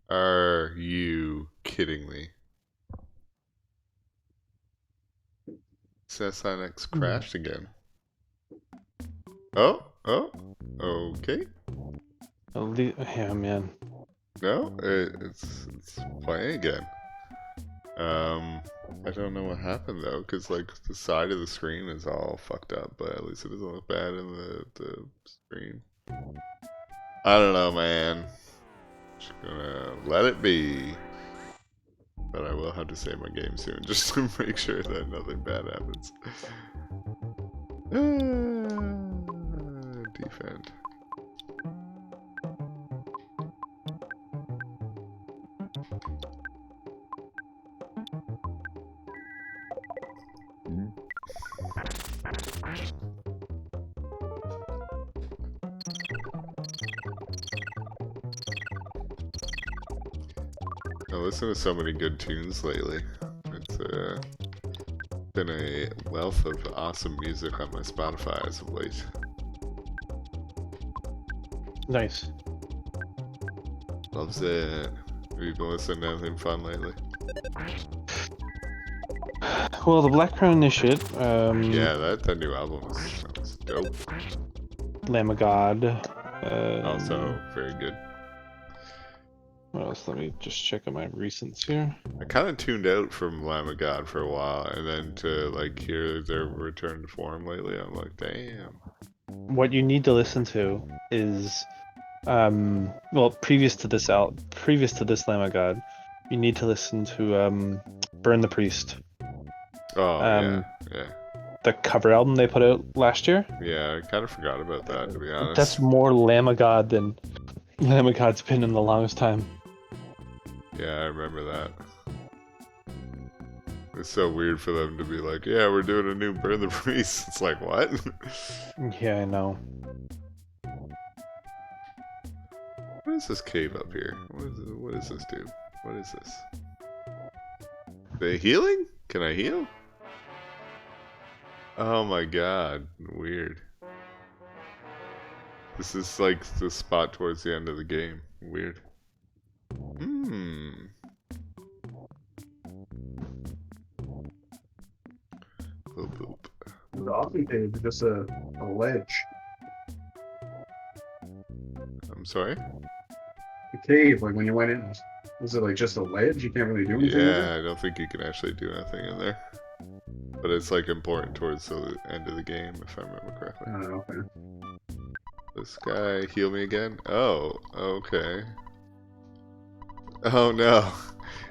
Are you kidding me? SSINX crashed again. Oh, okay. Yeah, man. No, it's playing again. I don't know what happened though, because like the side of the screen is all fucked up, but at least it doesn't look bad in the screen. I don't know, man. Just gonna let it be. But I will have to save my game soon, just to make sure that nothing bad happens. Defend. I listen to so many good tunes lately. It's been a wealth of awesome music on my Spotify as of late. Nice. Loves it. Have you been listening to anything fun lately? Well, the Black Crown Initiate. Yeah, that new album was dope. Lamb of God. Also very good. What else? Let me just check on my recents here. I kind of tuned out from Lamb of God for a while, and then to like hear their return to form lately, I'm like, damn. What you need to listen to is, well, previous to this Lamb of God, you need to listen to Burn the Priest. Oh yeah. the cover album they put out last year. Yeah, I kind of forgot about that, to be honest. That's more Lamb of God than Lamb of God's been in the longest time. Yeah, I remember that. It's so weird for them to be like, yeah, we're doing a new Burn the Priest. It's like, what? Yeah, I know. What is this cave up here? What is this, dude? What is this? The healing? Can I heal? Oh my god. Weird. This is like the spot towards the end of the game. Weird. Boop, boop. The often cave is just a ledge. I'm sorry? The cave, like when you went in, was it like just a ledge? You can't really do anything with Yeah, it? I don't think you can actually do anything in there. But it's like important towards the end of the game, if I remember correctly. Okay. This guy heal me again? Oh, okay. Oh no.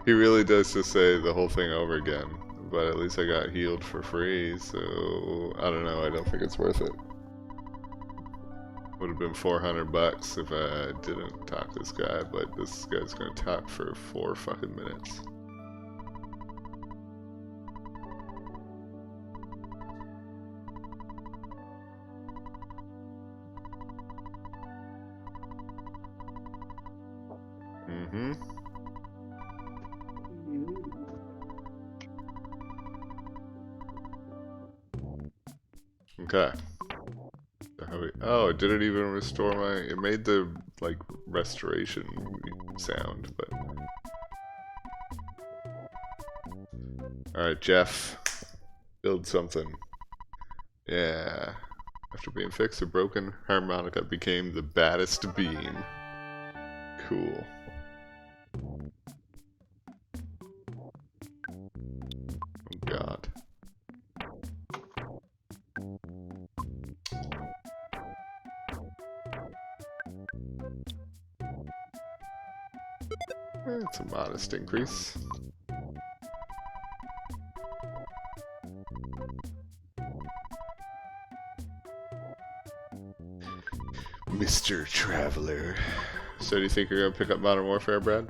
He really does just say the whole thing over again. But at least I got healed for free, so I don't know, I don't think it's worth it. Would have been $400 if I didn't talk to this guy, but this guy's gonna talk for 4 fucking minutes. Okay. Oh, it didn't even restore my... It made the, like, restoration sound, but... Alright, Jeff. Build something. Yeah. After being fixed, a broken harmonica became the baddest beam. Cool. Oh, God. It's a modest increase. Mr. Traveler. So do you think you're gonna pick up Modern Warfare, Brad?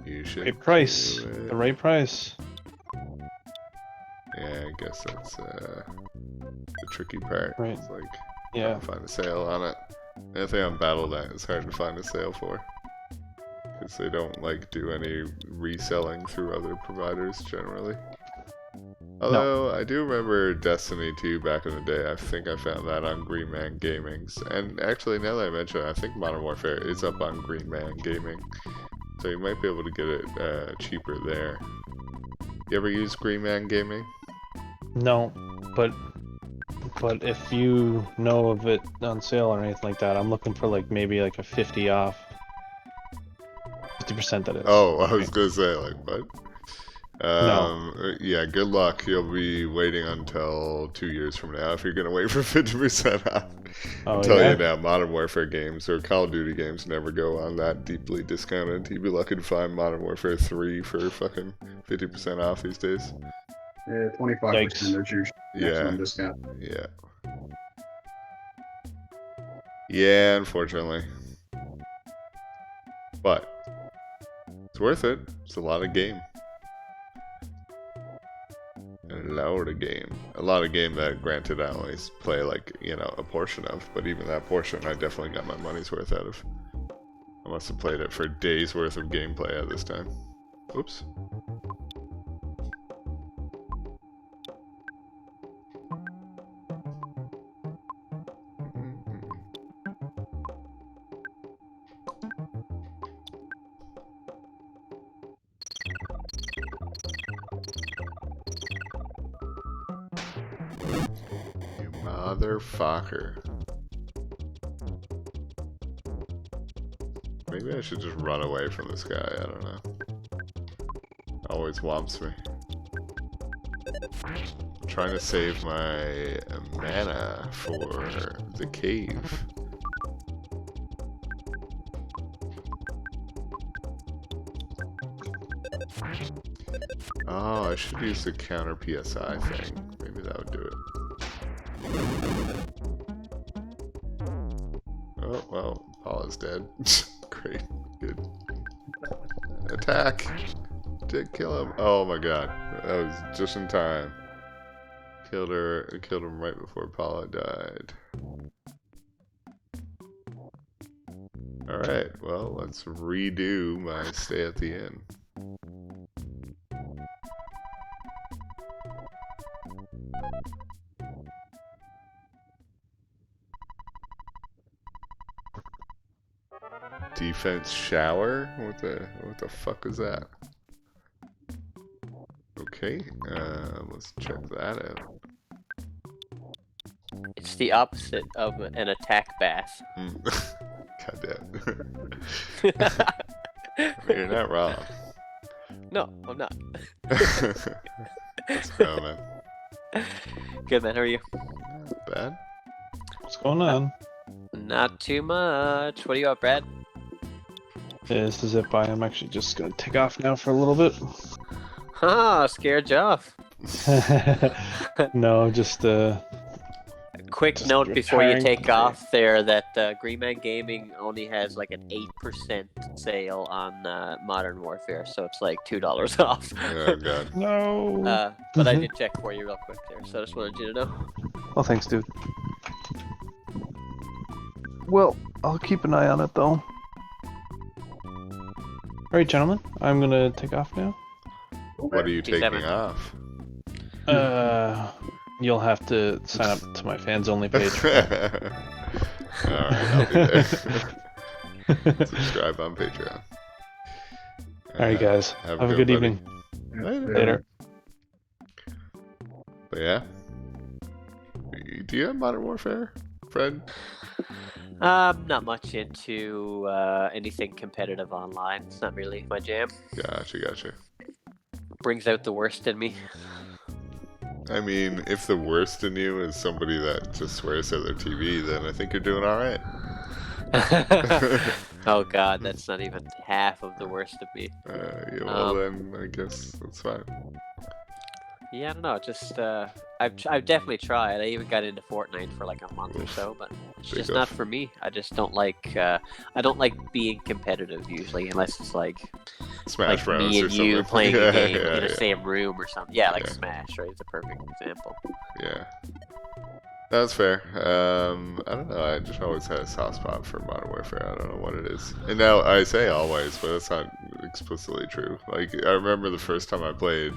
You should. Right price. The right price. Yeah, I guess that's the tricky part. Right. It's like, Yeah. trying to find a sale on it. Anything on Battle.net is hard to find a sale for. Because they don't like do any reselling through other providers generally. Although I do remember Destiny 2 back in the day. I think I found that on Green Man Gaming's. And actually, now that I mention it, I think Modern Warfare is up on Green Man Gaming. So you might be able to get it cheaper there. You ever use Green Man Gaming? No, but if you know of it on sale or anything like that, I'm looking for like maybe like a 50 off. 50% that is. Oh, I was gonna say, like, what? No. Yeah, good luck. You'll be waiting until 2 years from now if you're gonna wait for 50% off. Oh, I'll tell yeah? you now, Modern Warfare games or Call of Duty games never go on that deeply discounted. You'd be lucky to find Modern Warfare 3 for fucking 50% off these days. Yeah, 25% Yikes. is your Yeah. maximum discount. Yeah. Yeah, unfortunately. But it's worth it. It's a lot of game. A lot of game. A lot of game that, granted, I only play, like, you know, a portion of. But even that portion, I definitely got my money's worth out of. I must have played it for days worth of gameplay at this time. Oops. You motherfucker. Maybe I should just run away from this guy, I don't know. Always whomps me. I'm trying to save my mana for the cave. Oh, I should use the counter PSI thing. Maybe that would do it. Oh, well, Paula's dead. Great. Good. Attack! Did kill him. Oh my god. That was just in time. Killed him right before Paula died. Alright, well, let's redo my stay at the inn. Defense shower? What the fuck is that? Okay, let's check that out. It's the opposite of an attack bath. Goddamn. You're not wrong. No, I'm not. Let's go, man. Good, man. How are you? Not bad. What's going on? Not too much. What are you up, Brad? This is it, bye. I'm actually just gonna take off now for a little bit. Ha! Scared you off. No, just Quick Just note before you retiring take today. off there that Green Man Gaming only has like an 8% sale on Modern Warfare, so it's like $2 off. Oh god. no. But I did check for you real quick there, so I just wanted you to know. Well, thanks, dude. Well, I'll keep an eye on it though. Alright, gentlemen, I'm gonna take off now. What are you Peace out, taking man. off? You'll have to sign up to my fans only page. Alright, I'll be there. Subscribe on Patreon. Alright, guys. Have a good buddy. evening. Later. But yeah. Do you have Modern Warfare, Fred? Not much into anything competitive online. It's not really my jam. Gotcha. Brings out the worst in me. I mean, if the worst in you is somebody that just swears at their TV, then I think you're doing alright. Oh god, that's not even half of the worst of me. Yeah, well then, I guess that's fine. Yeah, I don't know. Just I've definitely tried. I even got into Fortnite for like a month or so, but it's Big just oaf. not for me. I just don't like being competitive usually, unless it's like Smash Bros. me or and you something. playing Yeah, a game yeah, in the yeah. same room or something. Yeah, like Yeah. Smash, right? It's a perfect example. Yeah. That's fair. I don't know. I just always had a soft spot for Modern Warfare. I don't know what it is. And now I say always, but that's not explicitly true. Like, I remember the first time I played,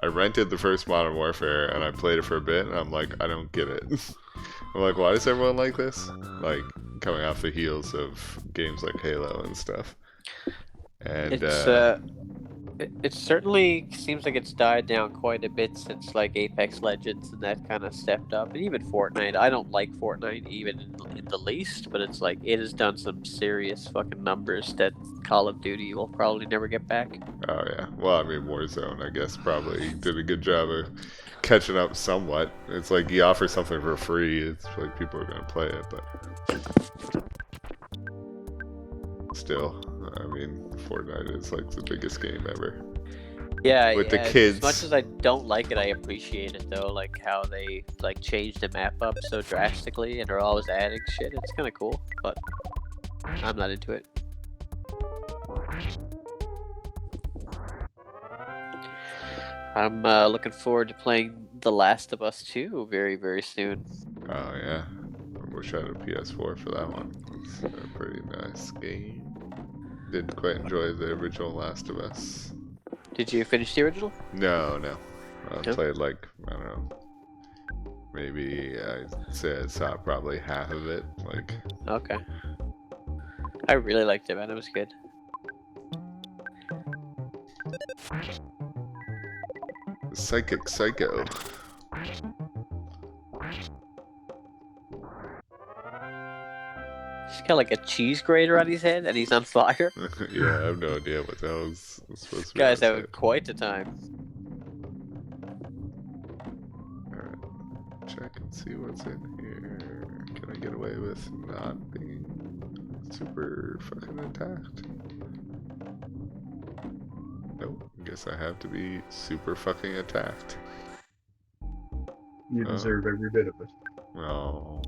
I rented the first Modern Warfare and I played it for a bit and I'm like, I don't get it. I'm like, why does everyone like this? Like, coming off the heels of games like Halo and stuff. And, It certainly seems like it's died down quite a bit since like Apex Legends and that kind of stepped up, and even Fortnite. I don't like Fortnite even in the least, but it's like it has done some serious fucking numbers that Call of Duty will probably never get back. oh yeah. Well, I mean, Warzone, I guess, probably did a good job of catching up somewhat. It's like you offer something for free, it's like people are gonna play it, but still, I mean, Fortnite is like the biggest game ever. Yeah, With the yeah, kids. As much as I don't like it, I appreciate it though. Like how they like changed the map up so drastically, and they're always adding shit. It's kind of cool, but I'm not into it. I'm looking forward to playing The Last of Us 2 very, very soon. Oh yeah. I wish I had a PS4 for that one. It's a pretty nice game. Did quite enjoy the original Last of Us. Did you finish the original? No. I Nope. played like, I don't know. Maybe I'd say I saw probably half of it. Like, Okay. I really liked it, man. It was good. Psychic Psycho. He's got like a cheese grater on his head, and he's on fire. Yeah, I have no idea what the hell is supposed to be. Guys on having quite a time. Alright. Check and see what's in here. Can I get away with not being super fucking attacked? Nope. I guess I have to be super fucking attacked. You deserve every bit of it. No.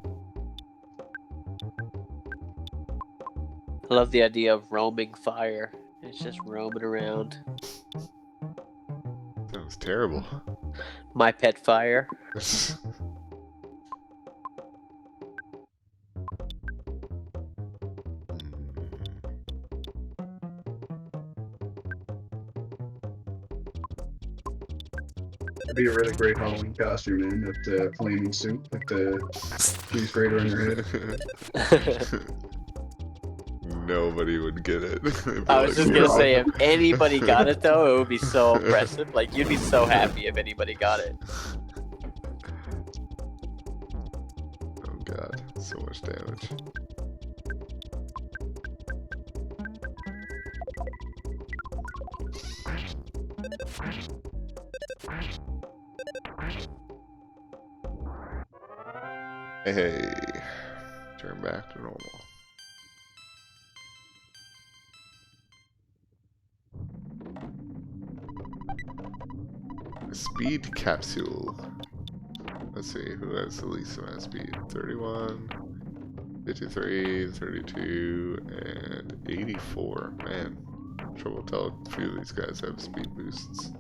I love the idea of roaming fire. It's just roaming around. Sounds terrible. My pet fire. It'd be a really great Halloween costume, man. That flaming suit with the cheese grater on your head. Nobody would get it. I was just gonna say, if anybody got it though, it would be so impressive. Like, you'd be so happy if anybody got it. Oh god, so much damage. Hey, turn back to normal. A speed capsule. Let's see, who has the least amount of speed? 31, 53, 32, and 84. Man, trouble telling a few of these guys have speed boosts.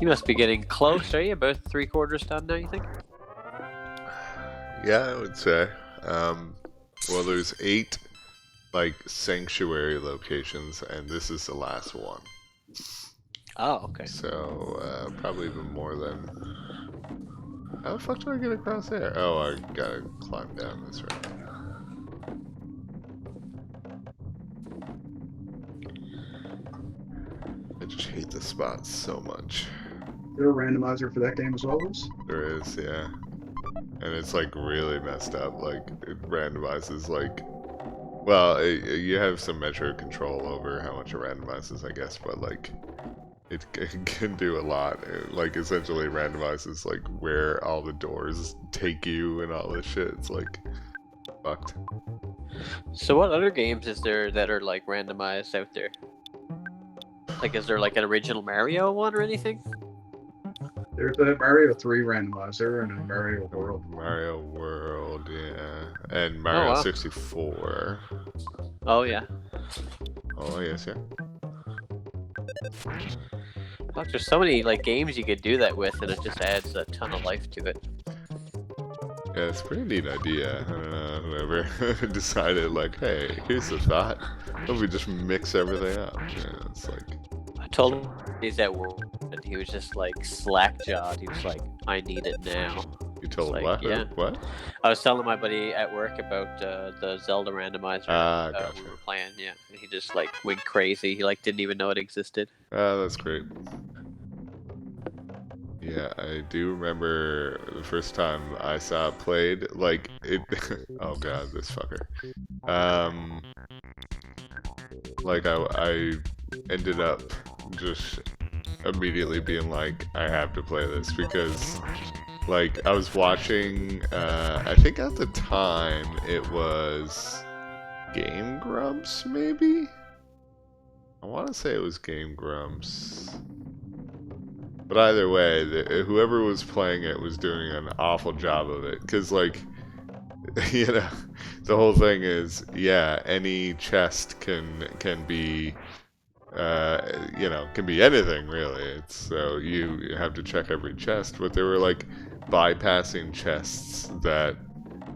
You must be getting close, are you? About 3/4 done now, you think? Yeah, I would say. Well, there's 8 like sanctuary locations, and this is the last one. Oh, okay. So probably even more than. How the fuck do I get across there? Oh, I gotta climb down this road. I just hate the spots so much. Is there a randomizer for that game as well, Liz? There is, yeah. And it's like really messed up. Like it randomizes like, well, you have some measure of control over how much it randomizes, I guess, but like it can do a lot. It, like essentially randomizes like where all the doors take you and all this shit. It's like fucked. So what other games is there that are like randomized out there? Like, is there like an original Mario one or anything? There's a Mario 3 randomizer and a Mario World. Mario World, yeah. And Mario 64. Oh, yeah. Oh, yes, yeah. Fuck, there's so many like games you could do that with, and it just adds a ton of life to it. Yeah, it's a pretty neat idea. I don't know, whoever decided, like, hey, here's the thought. What if we just mix everything up? Yeah, it's like... I told him he's at work, and he was just like slack-jawed. He was like, I need it now. You told him like, what? yeah. What? I was telling my buddy at work about the Zelda randomizer Gotcha. we were playing, yeah. And he just like went crazy. He like didn't even know it existed. That's great. Yeah, I do remember the first time I saw it played, like, it... oh god, this fucker. Like, I ended up just immediately being like, I have to play this, because, like, I was watching, I think at the time it was Game Grumps, maybe? I want to say it was Game Grumps. But either way, whoever was playing it was doing an awful job of it. Because, like, you know, the whole thing is, yeah, any chest can be, you know, can be anything, really. It's, so you have to check every chest. But they were, like, bypassing chests that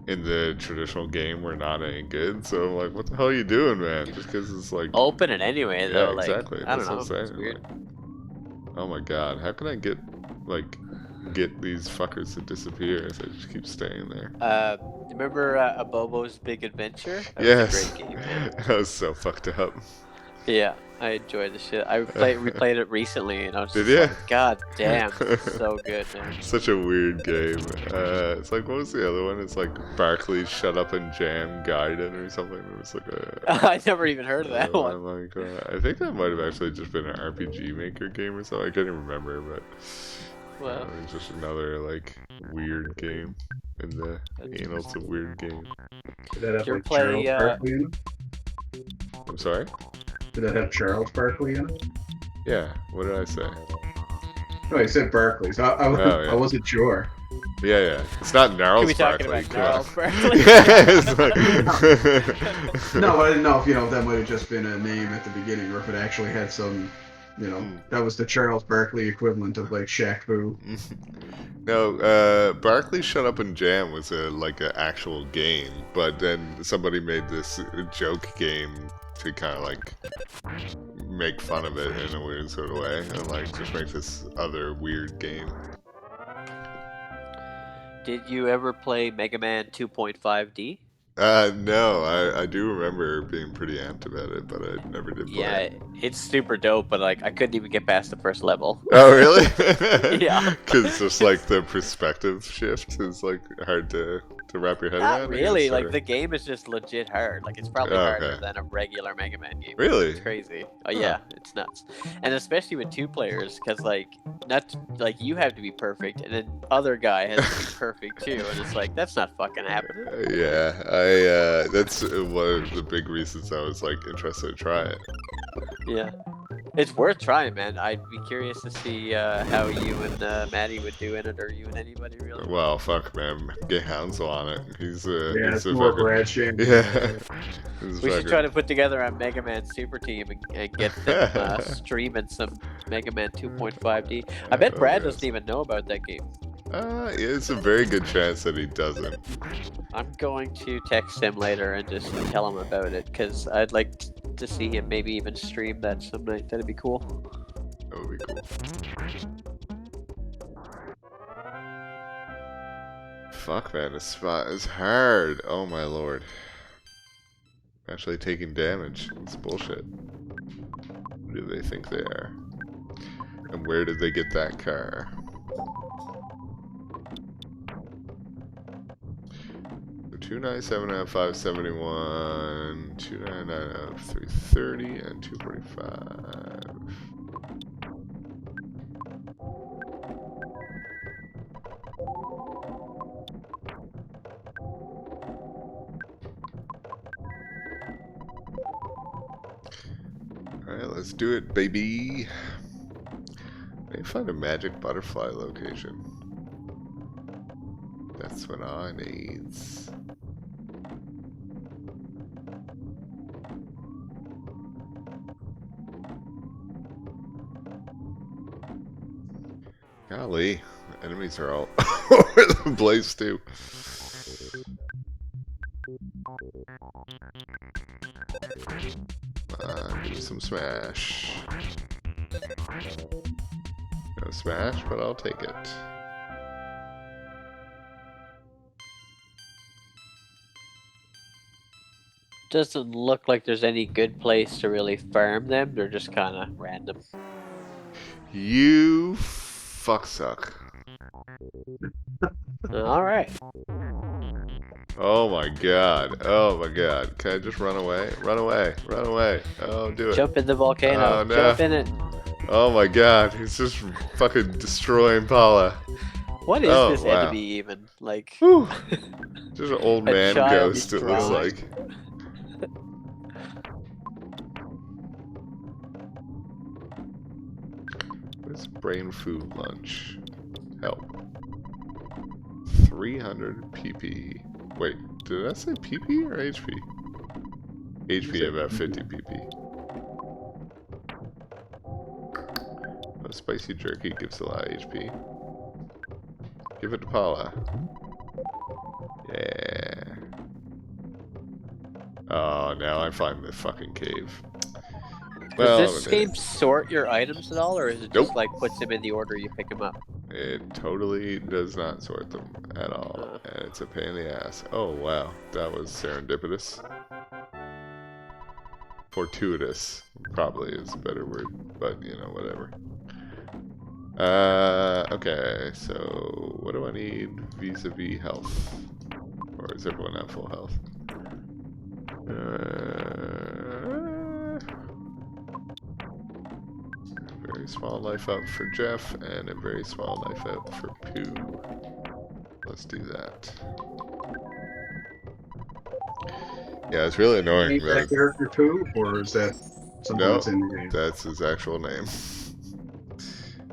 in the traditional game were not any good. So I'm like, what the hell are you doing, man? Just because it's, like... Open it anyway, though. Yeah, like, exactly. I don't That's know. what I'm It's saying. weird. Like, oh my god, how can I get these fuckers to disappear if I just keep staying there? Remember Abobo's Big Adventure? That Yes. was a great game, man. That was so fucked up. Yeah, I enjoyed the shit. Replayed it recently, and I was Did just ya? like, God damn, this is so good, man. Such a weird game. It's like, what was the other one? It's like Barkley's Shut Up and Jam Gaiden or something. It was like a. I never even heard of that one. Like, I think that might have actually just been an RPG Maker game or something. I can't even remember, but Well, it's just another like weird game in the annals of weird game. Did that have you like play, Charles Barkley in it? I'm sorry? Did that have Charles Barkley in it? Yeah. What did I say? No, he said Barkley, so Oh, yeah. I wasn't sure. Yeah. It's not Can Gnarls we talking Barkley. about come on. Gnarls Barkley? Yeah, it's like... No, I didn't know if that might have just been a name at the beginning, or if it actually had some, that was the Charles Barkley equivalent of like Shaq Fu. No, Barkley Shut Up and Jam was like an actual game, but then somebody made this joke game to kind of like make fun of it in a weird sort of way, and like just make this other weird game. Did you ever play Mega Man 2.5D? No, I do remember being pretty amped about it, but I never did play Yeah, it. it's super dope, but like I couldn't even get past the first level. Oh, really? Yeah. Because just like the perspective shift is like hard to wrap your head around. Not really. I guess, Like or- the game is just legit hard. Like it's probably Oh, harder okay. than a regular Mega Man game. Really? It's crazy. Oh Huh. yeah, it's nuts. And especially with two players, because like you have to be perfect, and then other guy has to be perfect too, and it's like that's not fucking happening. Yeah, I that's one of the big reasons I was like interested to try it. Yeah. It's worth trying, man. I'd be curious to see how you and Maddie would do in it, or you and anybody really. Well, fuck, man, get Hansel on it. He's Yeah, he's it's a more fucking Brad Shane. yeah. We should try to put together a Mega Man Super Team and get them streaming some Mega Man 2.5D. I bet Brad doesn't even know about that game. It's a very good chance that he doesn't. I'm going to text him later and just tell him about it, because I'd like to see him maybe even stream that some night. That'd be cool. That would be cool. Fuck, man, this spot is hard. Oh my lord. Actually taking damage. It's bullshit. Who do they think they are? And where did they get that car? So 297 out of 571, 299 out of 330, and 245. Alright, let's do it, baby. I need to find a magic butterfly location. That's what I need. Golly, enemies are all over the place too. Give me some smash. No smash, but I'll take it. Doesn't look like there's any good place to really farm them. They're just kind of random. You fucksuck. All right. Oh my god. Oh my god. Can I just run away? Run away. Run away. Oh, do it. Jump in the volcano. Oh, no. Jump in it. Oh my god. He's just fucking destroying Paula. What is Oh, this wow. enemy even? Like, Whew. Just an old A man child ghost, is it looks drawing. like. What's brain food lunch? Help. 300 PP. Wait, did I say PP or HP? HP about 50 PP. Oh, spicy jerky gives a lot of HP. Give it to Paula. Yeah. Oh, now I find the fucking cave. Well, does this game sort your items at all, or is it just Nope. like puts them in the order you pick them up? it totally does not sort them at all, and it's a pain in the ass. Oh wow, that was serendipitous. Fortuitous probably is a better word, but you know, whatever. Okay, so what do I need vis-a-vis health? Or is everyone at full health? A very small life up for Jeff and a very small life up for Pooh. Let's do that. Yeah, it's really annoying. Name that character too, or is that something No, that's in the game? that's his actual name.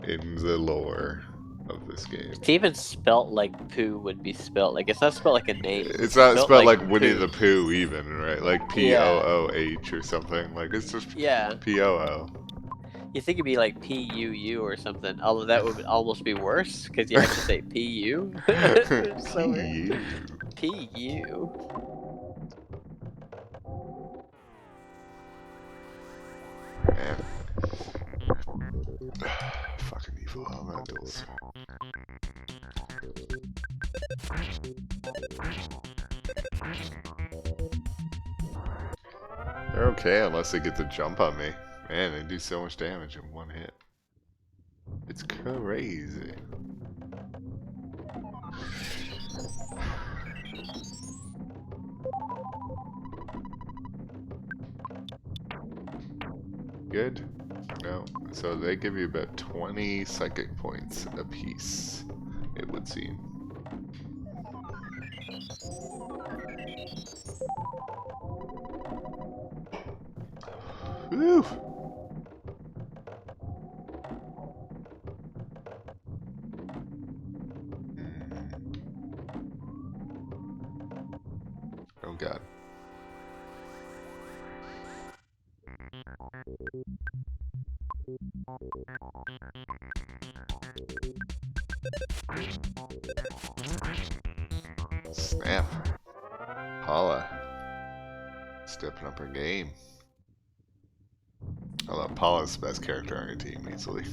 In the lore of this game. It's even spelt like poo would be spelt. Like, it's not spelled like a name. It's not spelled like Winnie poo. the Pooh even, right? Like P-O-O-H or something. Like, it's just P-O-O. You think it'd be like P-U-U or something. Although that would almost be worse, because you have to say P-U. So P-U. P-U. Man. Fucking evil elementals. They're okay unless they get the jump on me. Man, they do so much damage in one hit. It's crazy. Good? No. So they give you about 20 psychic points apiece, it would seem. Whew! Oh god. Snap. Paula. Stepping up her game. I love Paula's the best character on your team easily.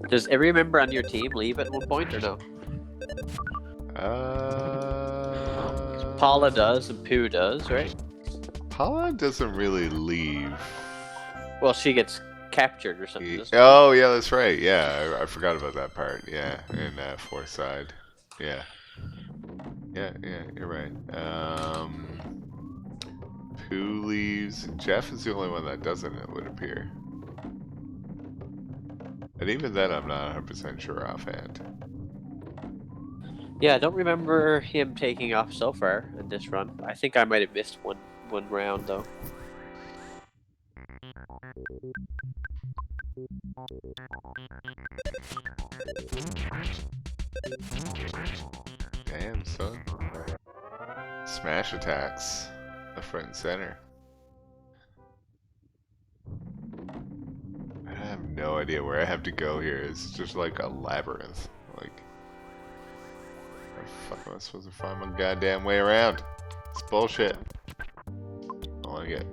Does every member on your team leave at one point or no? Paula does and Pooh does, right? Paula doesn't really leave. Well, she gets captured or something. Oh, yeah, that's right. Yeah, I forgot about that part. Yeah, in fourth side. Yeah. Yeah, you're right. Pooh leaves. Jeff is the only one that doesn't, it would appear. And even then, I'm not 100% sure offhand. Yeah, I don't remember him taking off so far in this run. I think I might have missed one round, though. Damn, son. Smash attacks. The front and center. I have no idea where I have to go here. It's just like a labyrinth. Like, how the fuck am I supposed to find my goddamn way around? It's bullshit. I wanna get.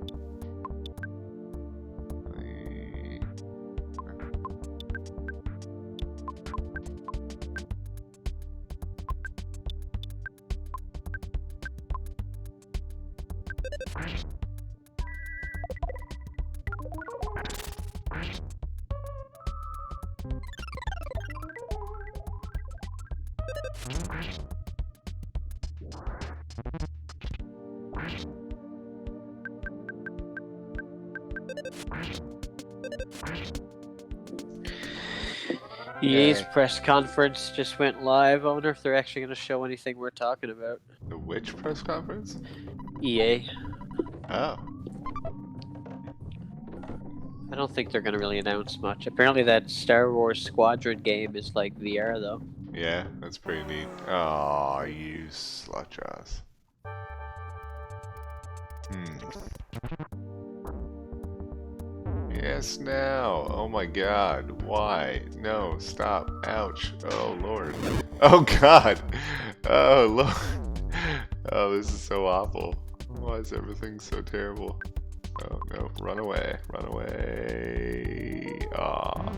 EA's press conference just went live. I wonder if they're actually going to show anything we're talking about. The which press conference? EA. Oh. I don't think they're going to really announce much. Apparently that Star Wars Squadron game is like VR, though. Yeah, that's pretty neat. Oh, you slut jaws. Yes, now. Oh my god. Why? No, stop. Ouch. Oh, Lord. Oh, God. Oh, Lord. Oh, this is so awful. Why is everything so terrible? Oh, no. Run away. Run away. Aw.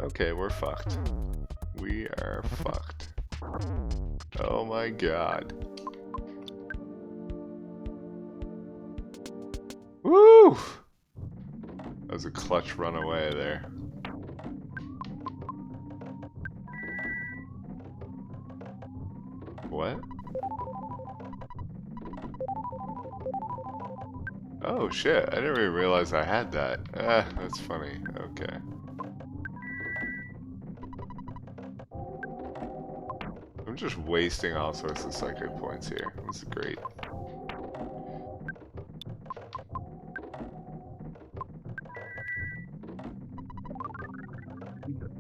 Okay, we're fucked. We are fucked. Oh my god. Woo! That was a clutch runaway there. What? Oh shit, I didn't even realize I had that. Ah, that's funny. Okay. I'm just wasting all sorts of psychic points here. This is great.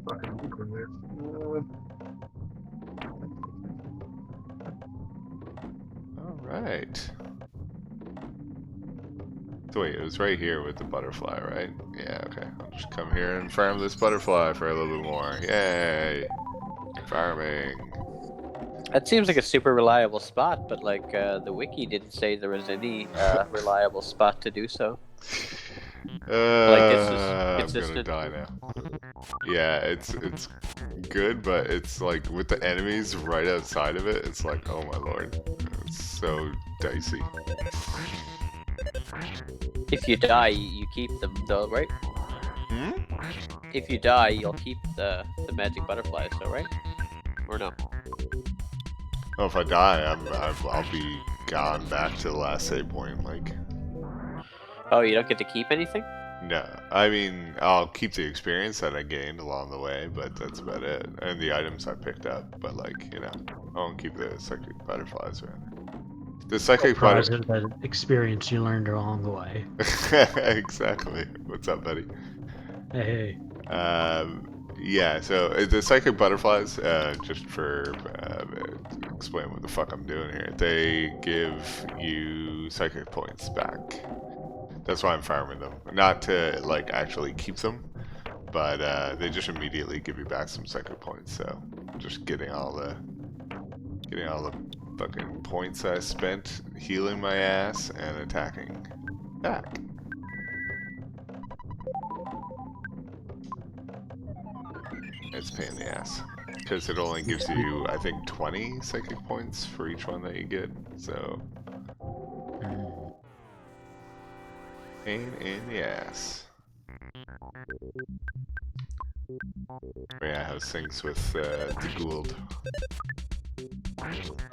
Fucking liquid there. Alright. So wait, it was right here with the butterfly, right? Yeah, okay. I'll just come here and farm this butterfly for a little bit more. Yay! Farming. That seems like a super reliable spot, but like the wiki didn't say there was any reliable spot to do so. Like I'm gonna die now. Yeah, it's good, but it's like with the enemies right outside of it, it's like, oh my lord. It's so dicey. If you die, you keep them though, right? Hmm? If you die, you'll keep the magic butterflies, though, right? Or no? Oh, if I die, I'll be gone back to the last save point. Like, Oh, you don't get to keep anything? no, I mean, I'll keep the experience that I gained along the way, but that's about it. And the items I picked up, but like, you know, I won't keep the psychic butterflies or anything. The psychic Prizes that experience you learned along the way. Exactly. What's up, buddy? Hey. Yeah, so the psychic butterflies, just for explain what the fuck I'm doing here, they give you psychic points back. That's why I'm farming them. Not to like actually keep them, but they just immediately give you back some psychic points. So just getting all the fucking points I spent healing my ass and attacking back. It's a pain in the ass. Because it only gives you, I think, 20 psychic points for each one that you get, so... Pain in the ass. Yeah, how's things with the Gould?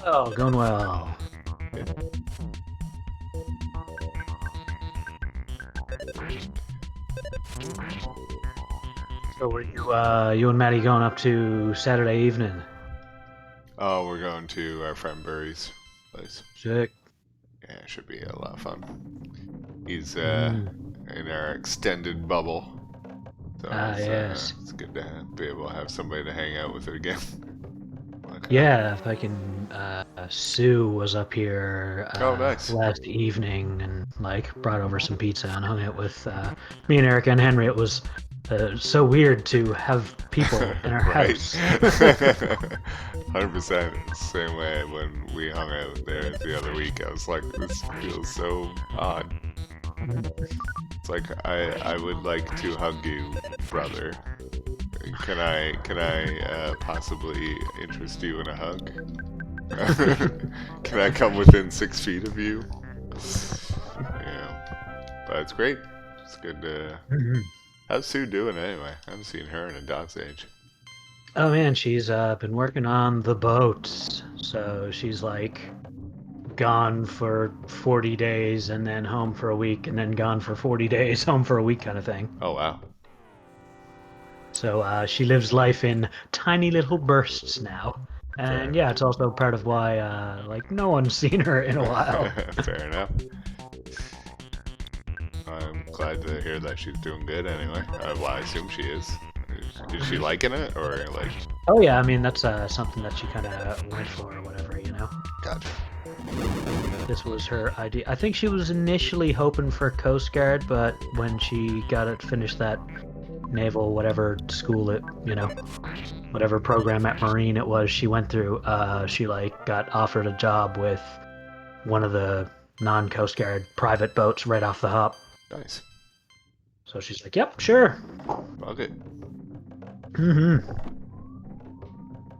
Oh, going well. Yeah. So were you and Maddie going up to Saturday evening? Oh, we're going to our friend Burry's place. Sick. Yeah, it should be a lot of fun. He's in our extended bubble. So yes. it's good to be able to have somebody to hang out with it again. Yeah, if I can. Sue was up here Oh, nice. last evening and like brought over some pizza and hung out with me and Erica and Henry. It was so weird to have people in our house. 100%. Same way when we hung out there the other week. I was like, this feels so odd. It's like I would like to hug you, brother. Can I possibly interest you in a hug? Can I come within 6 feet of you? Yeah, but it's great. It's good to. How's Sue doing anyway? I haven't seen her in a dog's age. Oh man, she's been working on the boats. So she's like gone for 40 days and then home for a week and then gone for 40 days, home for a week kind of thing. Oh wow. So she lives life in tiny little bursts now. And yeah, it's also part of why like no one's seen her in a while. Fair enough. I'm glad to hear that she's doing good anyway. Well, I assume she is. Is she liking it, or like? Oh yeah, I mean that's something that she kind of went for or whatever, you know. Gotcha. This was her idea. I think she was initially hoping for Coast Guard, but when she got it finished that naval whatever school it, you know, whatever program at Marine it was she went through, she like got offered a job with one of the non-Coast Guard private boats right off the hop. Nice. So she's like, yep, sure. Bug it. Hmm.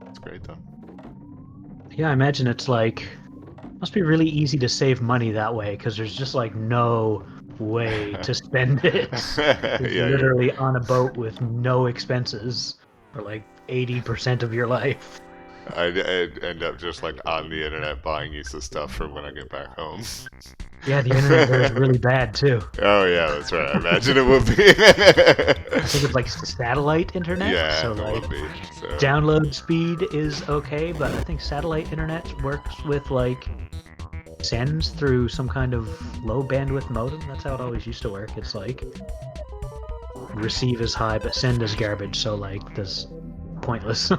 It's great though. Yeah, I imagine it's like must be really easy to save money that way because there's just like no way to spend it. It's Yeah, literally on a boat with no expenses for like 80% of your life. I'd end up just like on the internet buying useless stuff for when I get back home. Yeah, the internet there is really bad too. Oh yeah, that's right. I imagine it would be. I think it's like satellite internet, Yeah, so it like would be. So. download speed is okay, but I think satellite internet works with like sends through some kind of low bandwidth modem. That's how it always used to work. It's like receive is high, but send is garbage, so like this pointless.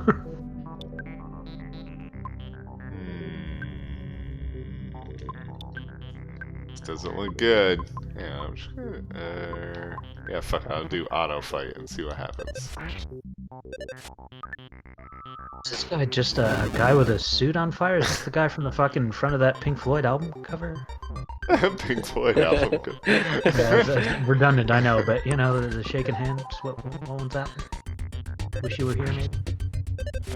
This doesn't look good. Yeah, I'm just gonna, yeah, fuck it, I'll do auto fight and see what happens. Is this guy just a guy with a suit on fire? Is this the guy from the fucking front of that Pink Floyd album cover? Pink Floyd album. Yeah, it's redundant, I know, but you know, the shaking hands, what one's that? Wish you were here, maybe?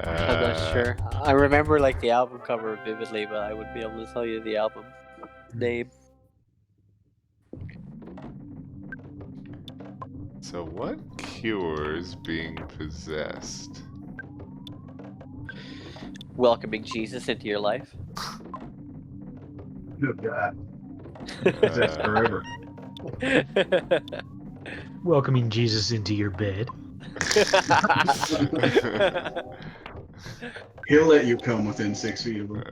I'm not sure. I remember like the album cover vividly, but I wouldn't be able to tell you the album name. So what cures being possessed? Welcoming Jesus into your life. Good God. That's forever. Welcoming Jesus into your bed. He'll let you come within 6 feet of him.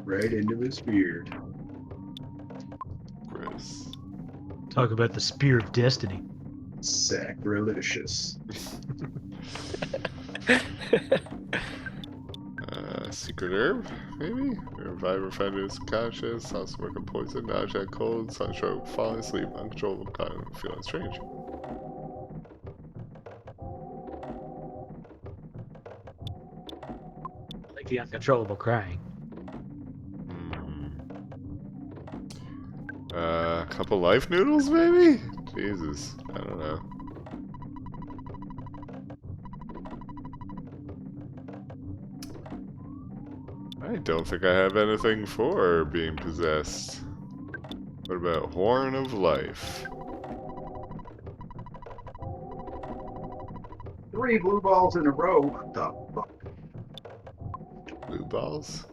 Right into his beard. Gross. Talk about the spear of destiny. Sacrilegious. Secret herb, maybe? Revive offenders conscious, sound smoke and poison, nausea, cold, sunstroke, falling asleep, uncontrollable, feeling strange. Like the uncontrollable crying. A couple life noodles, maybe? Jesus, I don't know. I don't think I have anything for being possessed. What about Horn of Life? 3 blue balls in a row. What the fuck? Blue balls?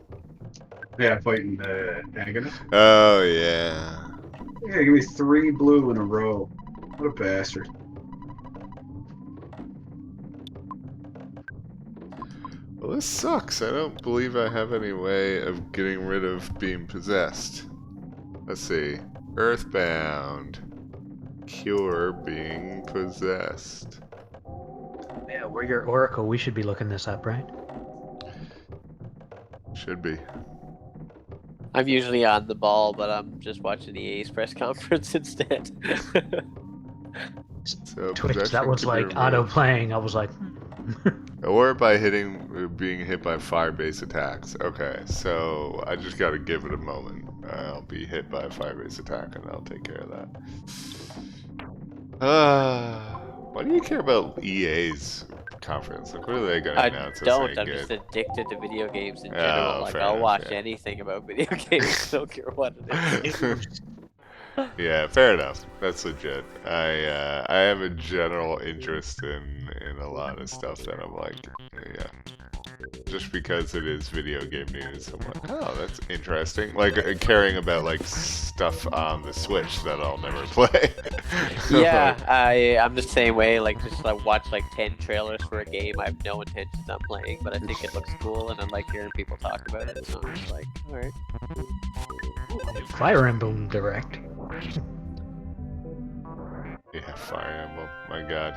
Yeah, fighting Agony. Oh, yeah. Yeah, give me 3 blue in a row. What a bastard. Well, this sucks. I don't believe I have any way of getting rid of being possessed. Let's see. Earthbound. Cure being possessed. Yeah, we're your oracle. We should be looking this up, right? Should be. I'm usually on the ball, but I'm just watching the EA's press conference instead. So Twitch, that was like auto-playing. I was like... Or by being hit by fire-based attacks. Okay, so I just gotta give it a moment. I'll be hit by a fire-based attack and I'll take care of that. Why do you care about EA's conference? Like, what are they gonna announce? I don't. I'm just addicted to video games in general. Like, I'll watch anything about video games. I don't care what it is. Yeah, fair enough. That's legit. I have a general interest in a lot of stuff that I'm like, yeah. Just because it is video game news, I'm like, oh, that's interesting. Like caring about like stuff on the Switch that I'll never play. Yeah, I'm the same way. Like, just like watch like 10 trailers for a game I have no intentions on playing, but I think it looks cool, and I like hearing people talk about it. So I'm just like, all right. Fire Emblem Direct. Yeah, Fire Emblem. My God.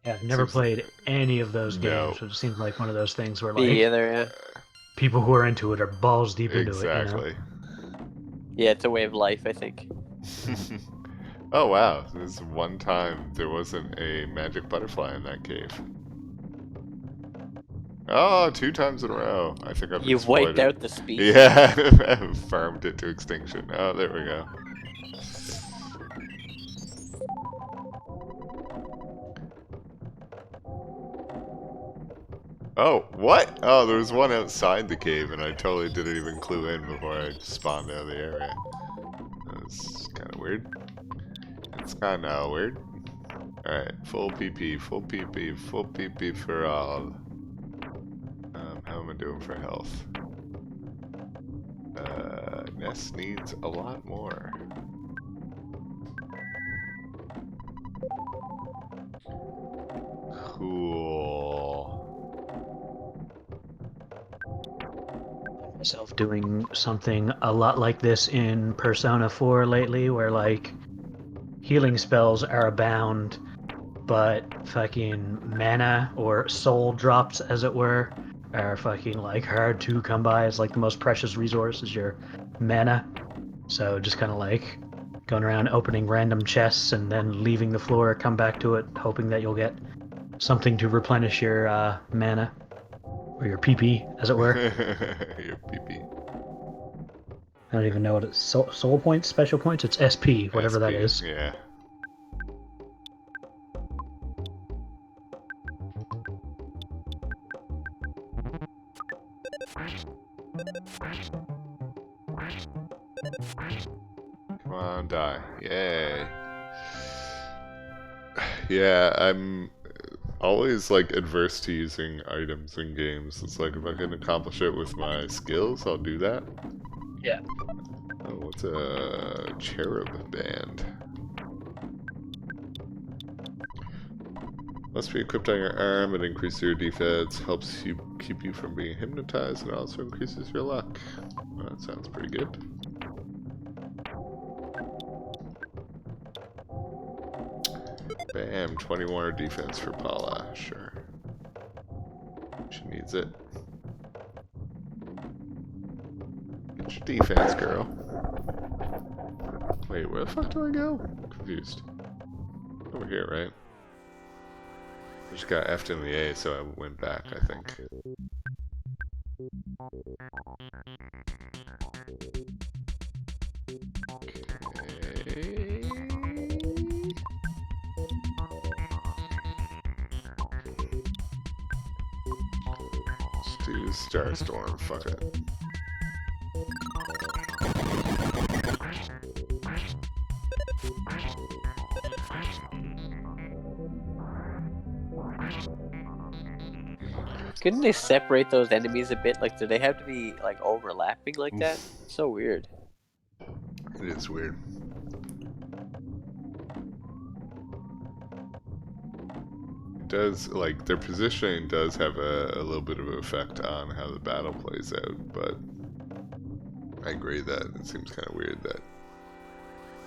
Yeah, I've never played any of those games, so it seems like one of those things where like Me either, yeah. people who are into it are balls deep into it. Exactly. You know? Yeah, it's a way of life, I think. Oh wow, this one time there wasn't a magic butterfly in that cave. Oh, 2 times in a row. I think I've You've wiped exploited. out the species. Yeah, I've farmed it to extinction. Oh, there we go. Oh, what? Oh, there was one outside the cave, and I totally didn't even clue in before I spawned out of the area. That's kind of weird. It's kind of weird. Alright, full PP, full PP, full PP for all. How am I doing for health? Ness needs a lot more. Cool. Myself doing something a lot like this in Persona 4 lately, where like healing spells are abound, but fucking mana or soul drops, as it were, are fucking like hard to come by. It's like the most precious resource is your mana. So just kind of like going around opening random chests and then leaving the floor, come back to it, hoping that you'll get something to replenish your mana. Or your PP, as it were. Your PP. I don't even know what it's. Soul points? Special points? It's SP, whatever that SP, is. yeah. Come on, die. Yay. Yeah, I'm always like adverse to using items in games. It's like if I can accomplish it with my skills, I'll do that. Yeah. Oh, what's a cherub band? Must be equipped on your arm. It increases your defense, helps you keep you from being hypnotized, and also increases your luck. Well, that sounds pretty good. Bam, 20 more defense for Paula. Sure. She needs it. Get your defense, girl. Wait, where the fuck do I go? I'm confused. Over here, right? I just got F'd in the A, so I went back, I think. Okay. Let's do Starstorm, fuck it. Couldn't they separate those enemies a bit? Like, do they have to be like overlapping like that? It's so weird. It is weird. It does, like, their positioning does have a little bit of an effect on how the battle plays out, but I agree that it seems kind of weird that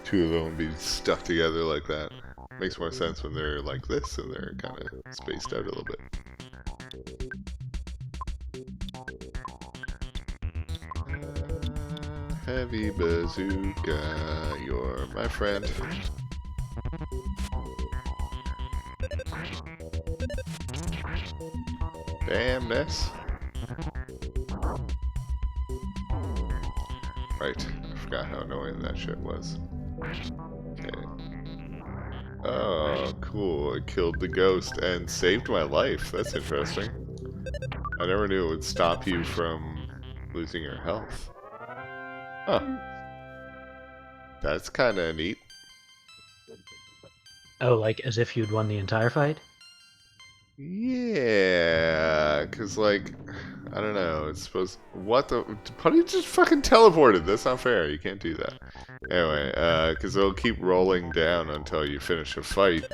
two of them would be stuck together like that. Makes more sense when they're like this and they're kind of spaced out a little bit. Heavy bazooka, you're my friend. Damn, Ness. Right, I forgot how annoying that shit was. Okay. Oh, cool. It killed the ghost and saved my life. That's interesting. I never knew it would stop you from losing your health. Huh. That's kind of neat. Oh, like as if you'd won the entire fight? Yeah, because, like, I don't know, it's supposed... What the... Putty just fucking teleported! That's not fair, you can't do that. Anyway, because it'll keep rolling down until you finish a fight.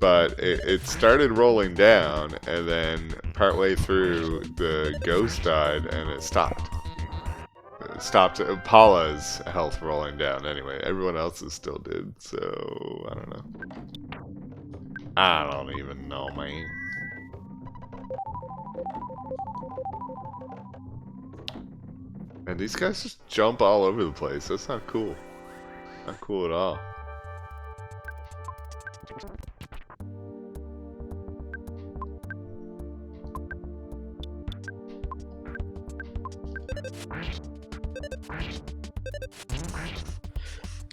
But it started rolling down, and then partway through, the ghost died, and it stopped. It stopped Paula's health rolling down anyway. Everyone else's still did, so... I don't know. I don't even know, man. And these guys just jump all over the place. That's not cool. Not cool at all.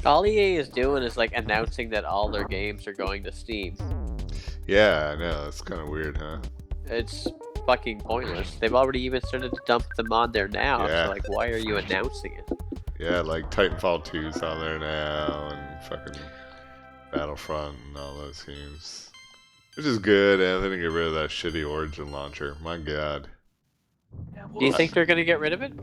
All EA is doing is like announcing that all their games are going to Steam. Yeah, I know. It's kind of weird, huh? It's fucking pointless. They've already even started to dump them on there now. Yeah. So like, why are you announcing it? Yeah, like Titanfall 2's on there now, and fucking Battlefront and all those games. Which is good, and they get rid of that shitty Origin launcher. My god. Do you think they're gonna get rid of it?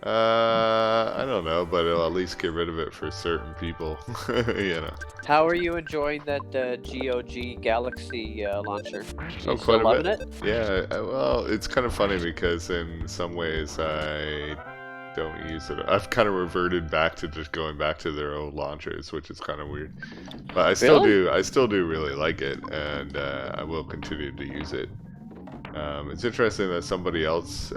I don't know, but it'll at least get rid of it for certain people, you know. How are you enjoying that GOG Galaxy launcher? Oh, You quite still a loving bit. it? Yeah, well, it's kind of funny because in some ways I don't use it. I've kind of reverted back to just going back to their old launchers, which is kind of weird. But I still Really? do. I still do really like it, and I will continue to use it. It's interesting that somebody else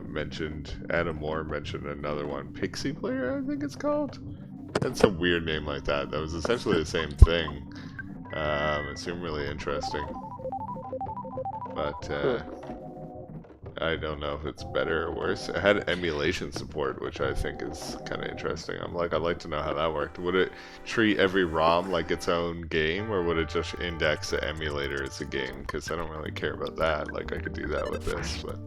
mentioned, Adam Moore mentioned another one, Pixie Player, I think it's called. It's a weird name like that. That was essentially the same thing. It seemed really interesting. But I don't know if it's better or worse. It had emulation support, which I think is kind of interesting. I'd like to know how that worked. Would it treat every ROM like its own game, or would it just index the emulator as a game? Because I don't really care about that. Like, I could do that with this, but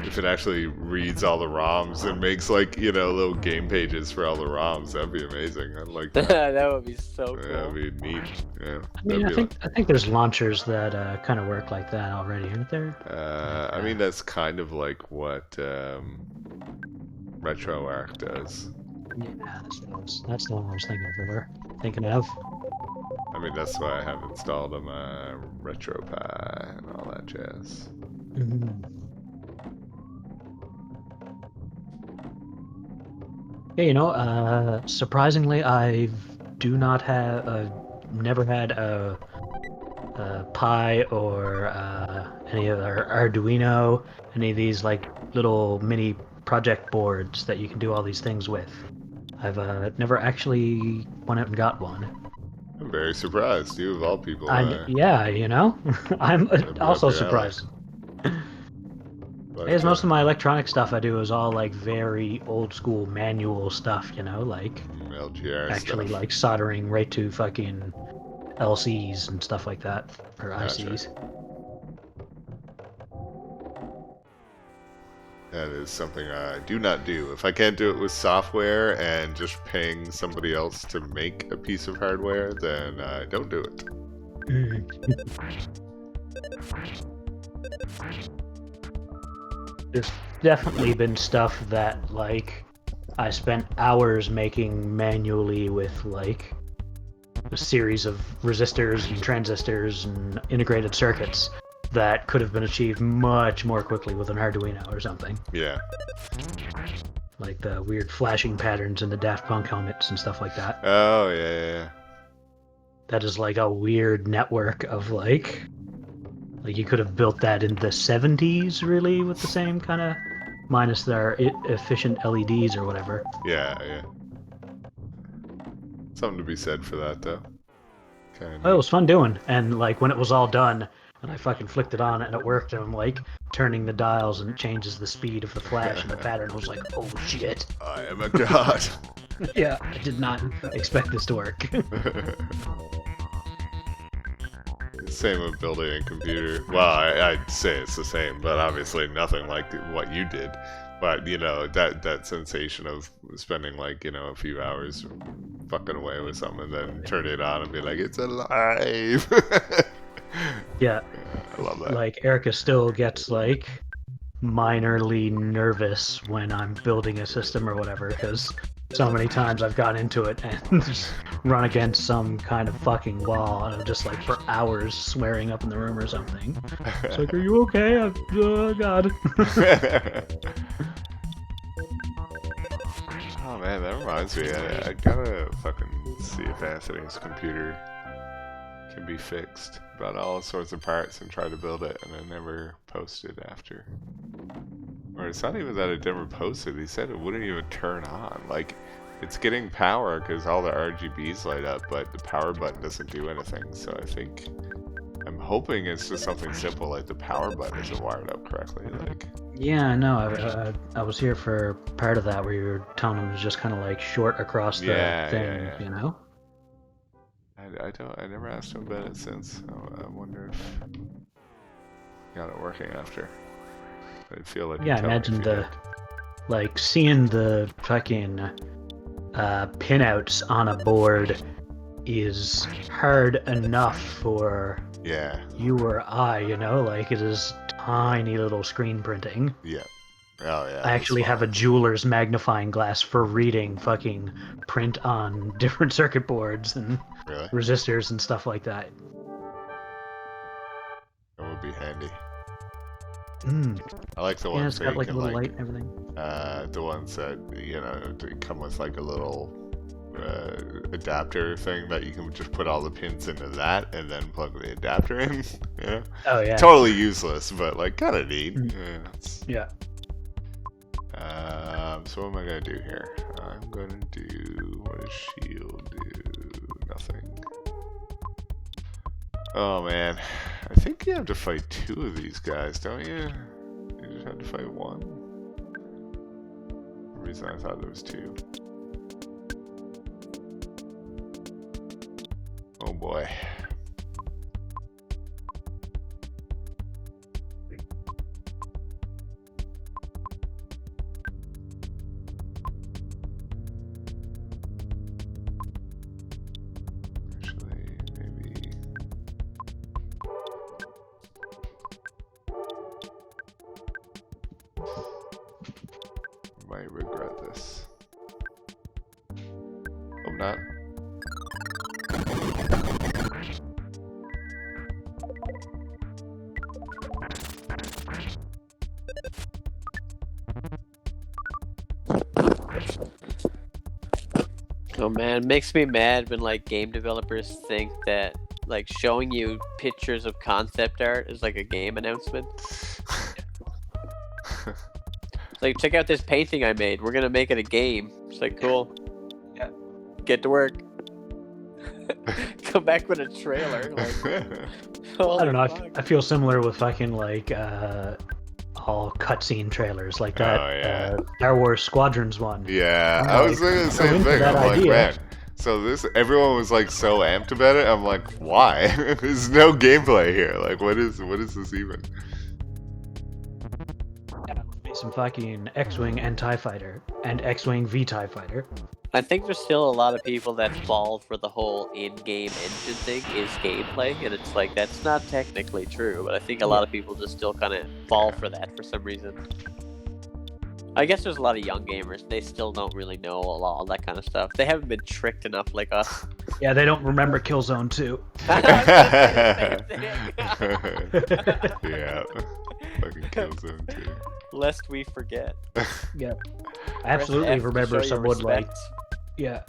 if it actually reads all the ROMs and makes, like, you know, little game pages for all the ROMs, that'd be amazing. I'd like that. That would be so cool. Yeah, that'd be neat. Yeah. I mean, I think there's launchers that kind of work like that already, aren't there? I mean, that's kind of like what RetroArch does. Yeah, that's the one I was thinking of. I mean, that's why I have installed on my RetroPie and all that jazz. Yeah, you know, surprisingly, I do not have, never had a Pi or any of our Arduino, any of these like little mini project boards that you can do all these things with. I've never actually went out and got one. I'm very surprised. You, of all people. Yeah, you know, I'm also up your alley. surprised. But, Because most of my electronic stuff I do is all like very old school manual stuff, you know, like LGR actually stuff. like soldering right to fucking LCs and stuff like that, or Gotcha. ICs. That is something I do not do. If I can't do it with software and just paying somebody else to make a piece of hardware, then I don't do it. There's definitely been stuff that like I spent hours making manually with like a series of resistors and transistors and integrated circuits that could have been achieved much more quickly with an Arduino or something. Yeah. Like the weird flashing patterns in the Daft Punk helmets and stuff like that. Oh, yeah. That is like a weird network of like you could have built that in the 70s really with the same kind of, minus their efficient LEDs or whatever. Yeah. Something to be said for that, though. Oh, it was fun doing, and like when it was all done, and I fucking flicked it on and it worked, and I'm like turning the dials and it changes the speed of the flash and the pattern. I was like, oh shit. I am a god. Yeah, I did not expect this to work. Same with building a computer. Well, I'd say it's the same, but obviously nothing like what you did. But, you know, that sensation of spending, like, you know, a few hours fucking away with something and then turn it on and be like, it's alive. Yeah. I love that. Like, Erica still gets, like, minorly nervous when I'm building a system or whatever, because so many times I've gone into it and just run against some kind of fucking wall, and I'm just, like, for hours swearing up in the room or something. It's like, are you okay? Oh, God. Oh, man, that reminds me. I gotta fucking see if Anthony's computer can be fixed. Brought all sorts of parts and tried to build it, and I never posted after. Or it's not even that it never posted. He said it wouldn't even turn on. Like, it's getting power because all the RGBs light up, but the power button doesn't do anything. So I think I'm hoping it's just something simple like the power button isn't wired up correctly. Like, Yeah, no, I was here for part of that where you were telling him it was just kind of like short across the thing, you know? I never asked him about it since. I wonder if he got it working after. I feel like Yeah, imagine like seeing the fucking pinouts on a board is hard enough for you or I, you know, like it is tiny little screen printing. Yeah. Oh yeah. I actually have a jeweler's magnifying glass for reading fucking print on different circuit boards and resistors and stuff like that. That would be handy. Mm. I like the Yeah, ones it's that got you like a can little like, light and everything. the ones that, you know, they come with like a little adapter thing that you can just put all the pins into that and then plug the adapter in. Yeah. Oh yeah. Totally useless, but like kind of neat. Yeah. So what am I gonna do here? I'm gonna do, what does shield do? Nothing. Oh man, I think you have to fight 2 of these guys, don't you? You just have to fight 1. For some reason I thought there was 2. Oh boy. Actually, maybe... might regret this. Hope not. Oh man, it makes me mad when like game developers think that like showing you pictures of concept art is like a game announcement. It's like, check out this painting I made. We're gonna make it a game. It's like, cool. Yeah. Get to work. Come back with a trailer. Like, I don't know. I feel similar with fucking like all cutscene trailers like that. Oh, yeah. Star Wars Squadrons one. Yeah, I was thinking the same thing. I'm like, man. So everyone was like so amped about it. I'm like, why? There's no gameplay here. Like, what is this even? Some fucking X-Wing and TIE Fighter and X-Wing v TIE Fighter. I think there's still a lot of people that fall for the whole in-game engine thing is gameplay, and it's like, that's not technically true, but I think a lot of people just still kind of fall for that for some reason. I guess there's a lot of young gamers, they still don't really know all that kind of stuff. They haven't been tricked enough like us. Yeah, they don't remember Killzone 2. Yeah. Fucking Killzone 2. Lest we forget. Yeah. I absolutely remember someone like... respect. Yeah.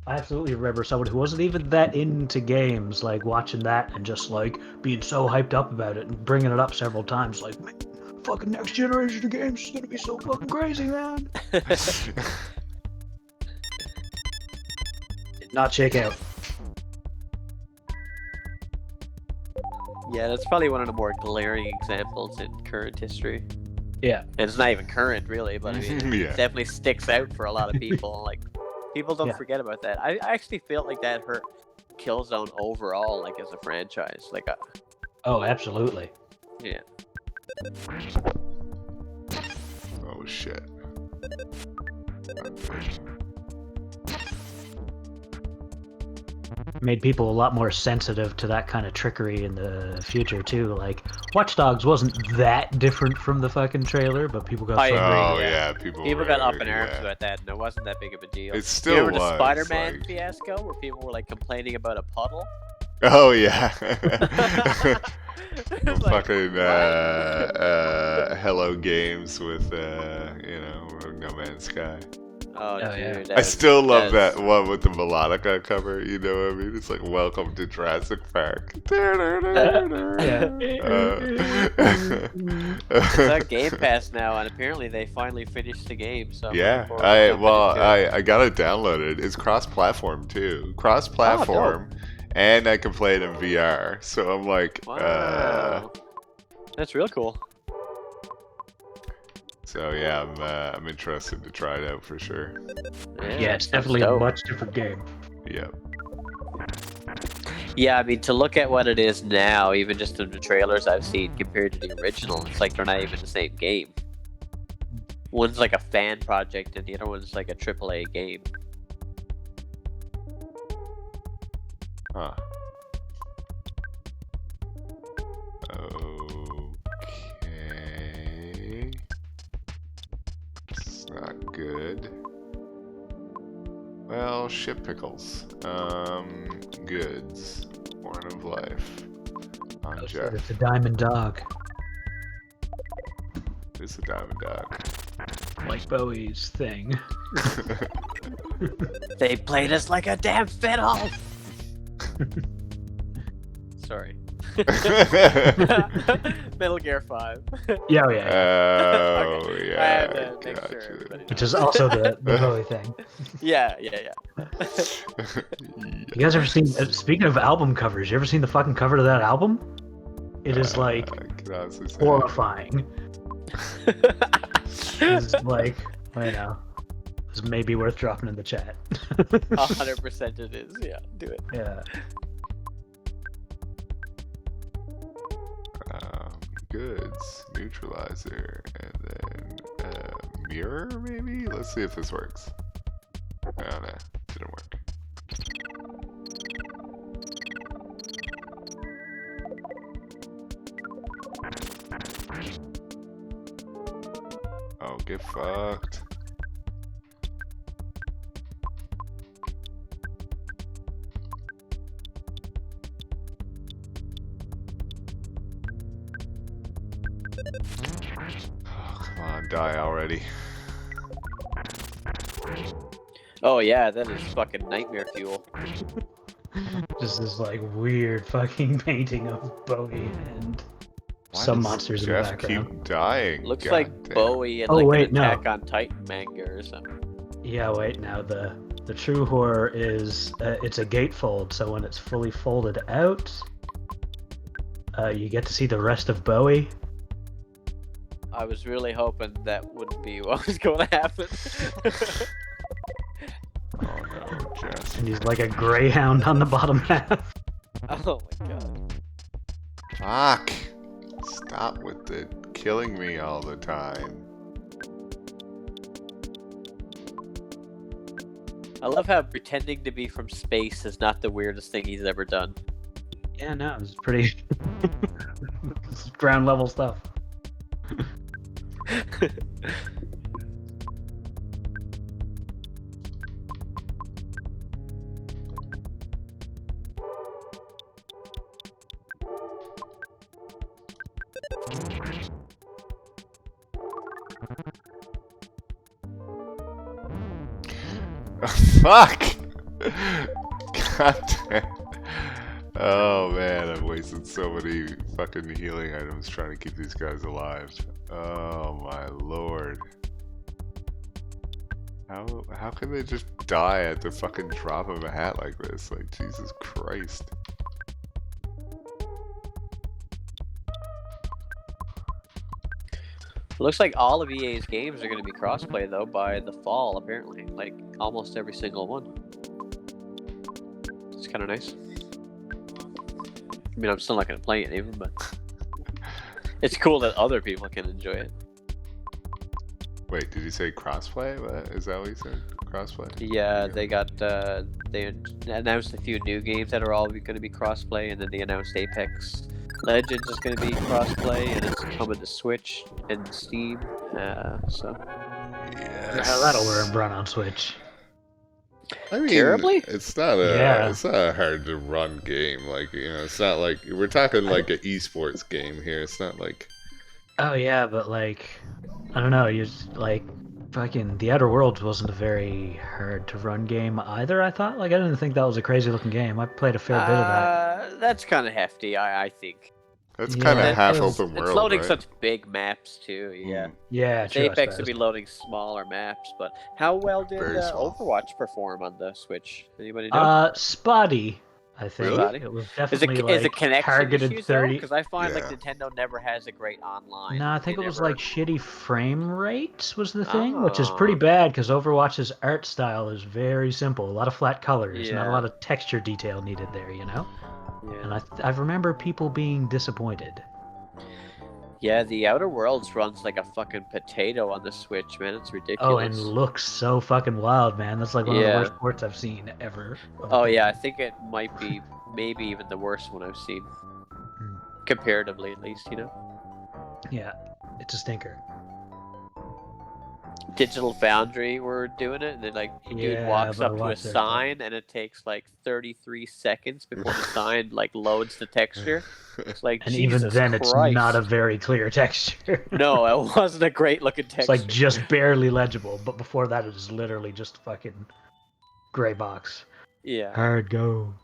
I absolutely remember someone who wasn't even that into games, like, watching that and just, like, being so hyped up about it and bringing it up several times, like, man, fucking next generation of games is gonna be so fucking crazy, man. Did not check out. Yeah, that's probably one of the more glaring examples in current history. Yeah. And it's not even current, really, but I mean, Yeah. it definitely sticks out for a lot of people. Like, people don't Yeah. forget about that. I actually felt like that hurt Killzone overall, like, as a franchise. Like, Oh, absolutely. yeah. Oh shit. Made people a lot more sensitive to that kind of trickery in the future too. Like, Watch Dogs wasn't that different from the fucking trailer, but people got so Oh angry. yeah, people got up in yeah. arms about that, and it wasn't that big of a deal. It still you remember was, the Spider-Man like- fiasco, where people were, like, complaining about a puddle? Oh yeah. It was like, Fucking what? Hello Games with No Man's Sky. Oh, yeah. dude. I still love that one with the melodica cover, you know what I mean? It's like, welcome to Jurassic Park. It's on Game Pass now, and apparently they finally finished the game. So I'm Yeah, looking forward to jumping into it. I got it downloaded. It's cross-platform too. Cross-platform, and I can play it in VR. So I'm like, Wow. That's real cool. So yeah, I'm interested to try it out for sure. Yeah, it's sounds definitely a dope. much different game. Yep. Yeah, I mean, to look at what it is now, even just in the trailers I've seen compared to the original, it's like they're not even the same game. One's like a fan project, and the other one's like a AAA game. Huh. Okay. It's not good. Well, ship pickles. Goods. Horn of life. On Jeff. It's a diamond dog, It's a diamond dog. like Bowie's thing. They played us like a damn fiddle! Sorry. Metal Gear 5. Yeah, oh, yeah, yeah. Oh, Okay. yeah. I had to make gotcha. sure everybody Which knows. is also the Bowie thing. Yeah. You guys ever seen? Speaking of album covers, you ever seen the fucking cover to that album? It is like can honestly say. horrifying. It's like, I know, it's maybe worth dropping in the chat. 100% it is. Yeah, do it. Yeah. Goods, neutralizer, and then mirror, maybe? Let's see if this works. Oh, no, didn't work. Oh, get fucked. Oh, come on, die already. Oh yeah, that is fucking nightmare fuel. Just this like weird fucking painting of Bowie and Why some does monsters in the Jeff background. keep dying? Looks God like damn. Bowie and Oh, like wait, an no. Attack on Titan manga or something. Yeah, wait, now the true horror is it's a gatefold, so when it's fully folded out, you get to see the rest of Bowie. I was really hoping that wouldn't be what was going to happen. Oh no, Jeff. And he's like a greyhound on the bottom half. Oh my god. Fuck! Stop with the killing me all the time. I love how pretending to be from space is not the weirdest thing he's ever done. Yeah, no, it's pretty it's ground level stuff. Fuck! God damn. Oh man, I've wasted so many fucking healing items trying to keep these guys alive. Oh my lord. How can they just die at the fucking drop of a hat like this? Like, Jesus Christ. Looks like all of EA's games are going to be crossplay though by the fall, apparently. Like almost every single one. It's kind of nice. I mean, I'm still not going to play it even, but it's cool that other people can enjoy it. Wait, did you say crossplay? What? Is that what you said? Crossplay? Yeah, they got they announced a few new games that are all going to be crossplay, and then they announced Apex Legends is going to be crossplay, and it's coming to Switch and Steam. So Yes. How that'll run on Switch. I mean, Terribly? it's not a Yeah. it's not a hard to run game. Like, you know, it's not like we're talking like an esports game here. It's not like Oh yeah, but like, I don't know. You just, like fucking The Outer Worlds wasn't a very hard to run game either. I thought. Like, I didn't think that was a crazy looking game. I played a fair bit of that. That's kind of hefty, I think. that's Yeah, kind of it half was- open world. It's loading right? such big maps too. Yeah. Mm. Yeah, true. I Apex would suppose. be loading smaller maps, but how well did Very small. Overwatch perform on the Switch? Anybody know? Spotty. I think Really? it was Is definitely it like connection targeted issues though? 30. Because I find like Yeah. Nintendo never has a great online. No, I think They it was never- like shitty frame rates was the thing, which is pretty Ah. bad because Overwatch's art style is very simple. A lot of flat colors, not a Yeah. lot of texture detail needed there, you know? And Yeah. I remember people being disappointed. Yeah, the Outer Worlds runs like a fucking potato on the Switch, man. It's ridiculous. Oh, and looks so fucking wild, man. That's like one of the Yeah. worst ports I've seen ever. of a Oh game. yeah, I think it might be maybe even the worst one I've seen. Comparatively at least, you know. Yeah, it's a stinker. Digital Foundry were doing it, and then like dude Yeah, walks but I up to a watched their stuff. sign, and it takes like 33 seconds before the sign like loads the texture. It's like And Jesus even then, Christ. it's not a very clear texture. No, it wasn't a great looking It's texture. like just barely legible, but before that, it is literally just fucking gray box. Yeah. Hard go.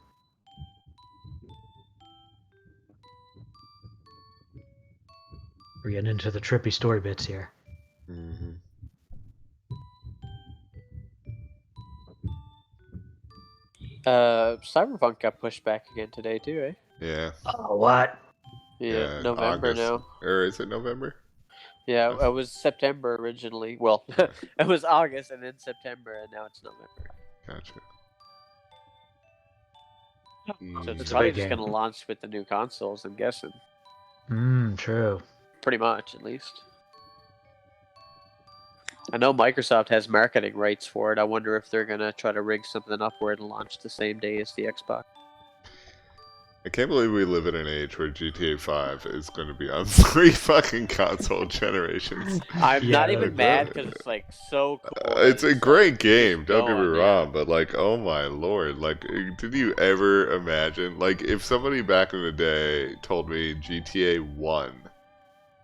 We're getting into the trippy story bits here. Mm-hmm. Cyberpunk got pushed back again today too, eh? Yeah. Oh, what? Yeah, November August. now. Or is it November? Yeah, it was September originally. Well, it was August and then September, and now it's November. Gotcha. So it's It's a probably big just game. going to launch with the new consoles, I'm guessing. True. Pretty much, at least. I know Microsoft has marketing rights for it. I wonder if they're going to try to rig something up where it'll launch the same day as the Xbox. I can't believe we live in an age where GTA 5 is going to be on 3 fucking console generations. I'm Yeah, not that'd even be mad great. because it's like so cool. It's a great game, just don't get me going, wrong, yeah. but like, oh my lord, like, did you ever imagine, like, if somebody back in the day told me GTA 1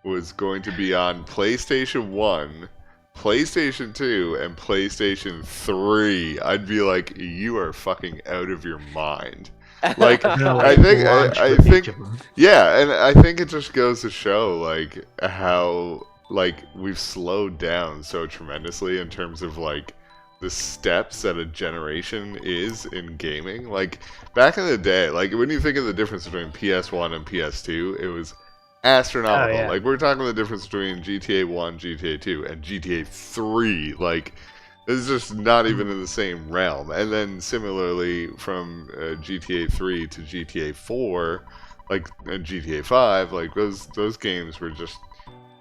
was going to be on PlayStation 1, PlayStation 2, and PlayStation 3, I'd be like, you are fucking out of your mind. Like, No, I like, think, launch I with each think, of them. yeah, and I think it just goes to show, like, how, like, we've slowed down so tremendously in terms of, like, the steps that a generation is in gaming. Like, back in the day, like, when you think of the difference between PS1 and PS2, it was astronomical. Oh, yeah. Like, we're talking the difference between GTA 1, GTA 2, and GTA 3. Like, it's just not even in the same realm. And then similarly from GTA 3 to GTA 4, like, and GTA 5, like, those games were just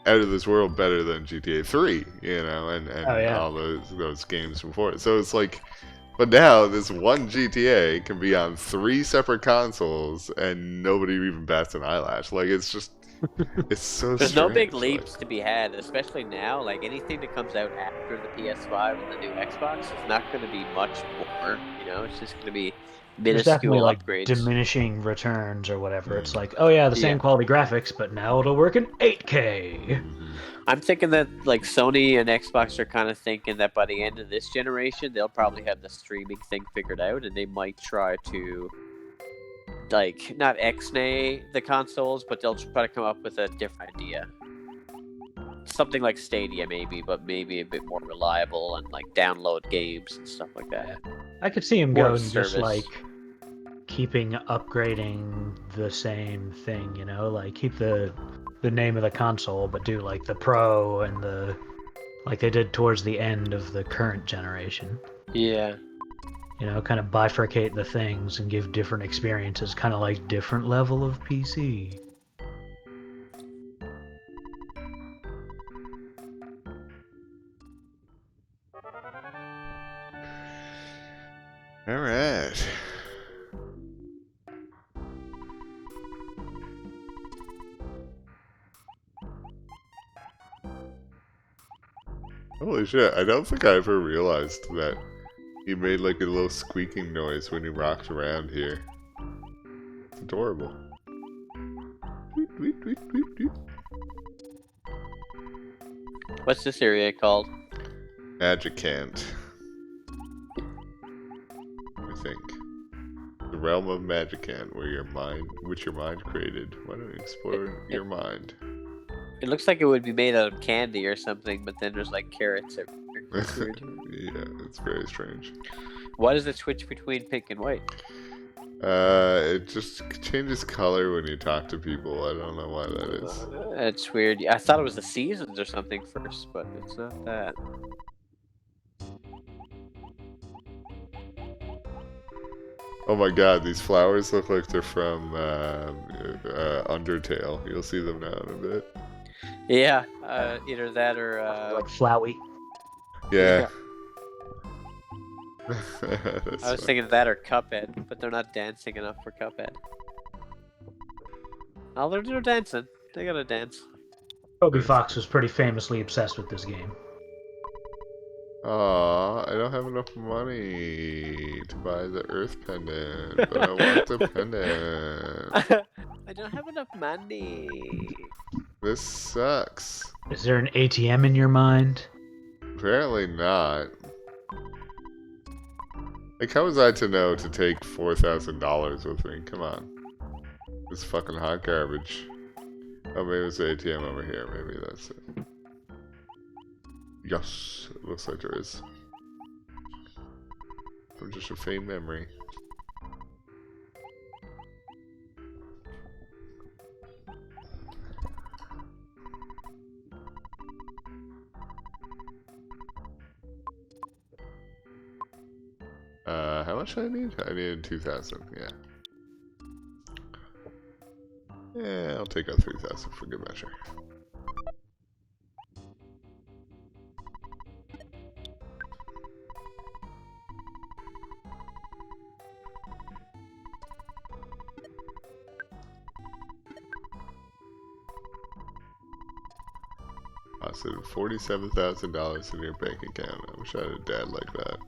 out of this world better than GTA 3, you know, and Oh, yeah. all those games before it. So it's like, but now this one GTA can be on 3 separate consoles and nobody even bats an eyelash. Like, it's just, it's so There's no big strange, leaps to be had, especially now. Like anything that comes out after the PS5 and the new Xbox is not going to be much more. You know, it's just going to be There's definitely minuscule like upgrades. diminishing returns or whatever. It's like, oh yeah, the same Yeah. quality graphics, but now it'll work in 8K. I'm thinking that like Sony and Xbox are kind of thinking that by the end of this generation, they'll probably have the streaming thing figured out, and they might try to like not X-nay the consoles, but they'll try to come up with a different idea. Something like Stadia, maybe, but maybe a bit more reliable and like download games and stuff like that. I could see him More going just service. like keeping upgrading the same thing, you know, like keep the name of the console, but do like the Pro and the like they did towards the end of the current generation. Yeah. You know, kind of bifurcate the things and give different experiences, kind of like different level of PC. All right. Holy shit, I don't think I ever realized that he made like a little squeaking noise when he rocked around here. It's adorable. Tweet, tweet, tweet, tweet, tweet. What's this area called? Magicant. I think. The realm of Magicant, where which your mind created. Why don't you explore your mind? It looks like it would be made out of candy or something, but then there's like carrots everywhere. It's weird. Yeah, it's very strange. What is the switch between pink and white? It just changes color when you talk to people. I don't know why that is. It's weird. I thought it was the seasons or something first, but it's not that. Oh my god, these flowers look like they're from Undertale. You'll see them now in a bit. Yeah, either that or Like Flowey. Yeah. I was thinking that or Cuphead, but they're not dancing enough for Cuphead. Oh, they're dancing. They gotta dance. Toby Fox was pretty famously obsessed with this game. Aw, I don't have enough money to buy the Earth pendant, but I want the pendant. I don't have enough money. This sucks. Is there an ATM in your mind? Apparently not. Like, how was I to know to take $4,000 with me? Come on. This fucking hot garbage. Oh, maybe it's an ATM over here. Maybe that's it. Yes, it looks like there is. Or just a faint memory. How much do I need? I needed 2,000, yeah. Yeah, I'll take out 3,000 for good measure. So $47,000 in your bank account. I wish I had a dad like that.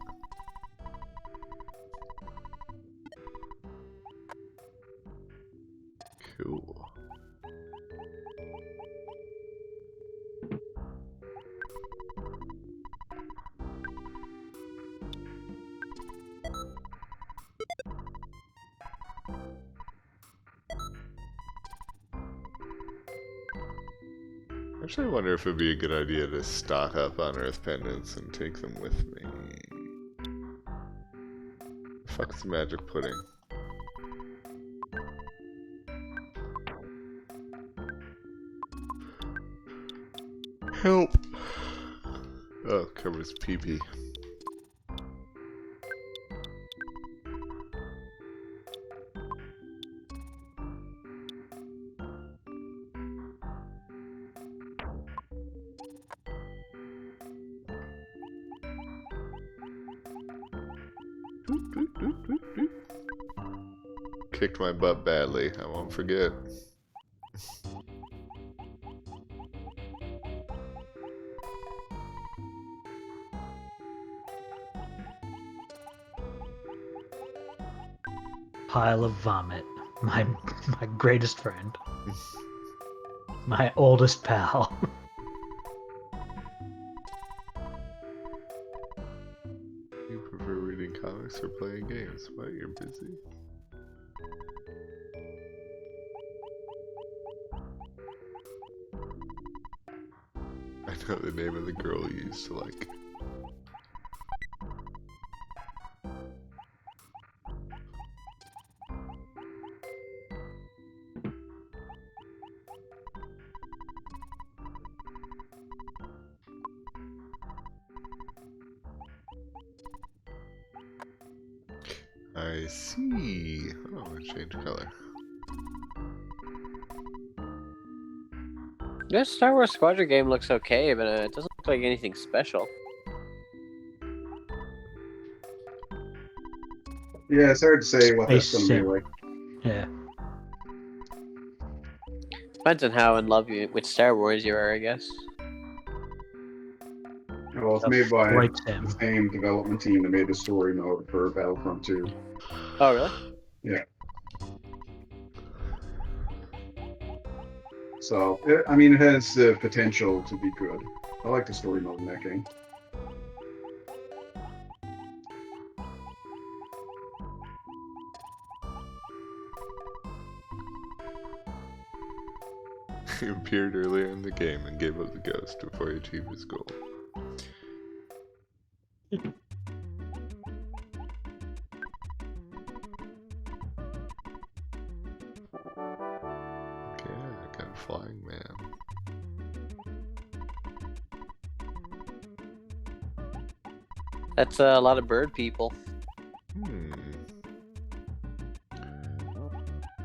Cool. Actually, I wonder if it would be a good idea to stock up on Earth pendants and take them with me. Fuck's the magic pudding. Help! Oh, covers pee-pee. Kicked my butt badly, I won't forget. Pile of vomit. My greatest friend. My oldest pal. You prefer reading comics or playing games? What, you're busy? I know the name of the girl you used to like. I see. Oh, I changed color. This Star Wars Squadron game looks okay, but it doesn't look like anything special. Yeah, it's hard to say what that's Space going to be sim. like. Yeah. Depends on how in love with Star Wars you are, I guess. Well, it's made by Right the sim. same development team that made the story mode for Battlefront 2. Oh, really? Yeah. So, I mean, it has the potential to be good. I like the story mode in that game. He appeared earlier in the game and gave up the ghost before he achieved his goal. flying man. That's a lot of bird people. I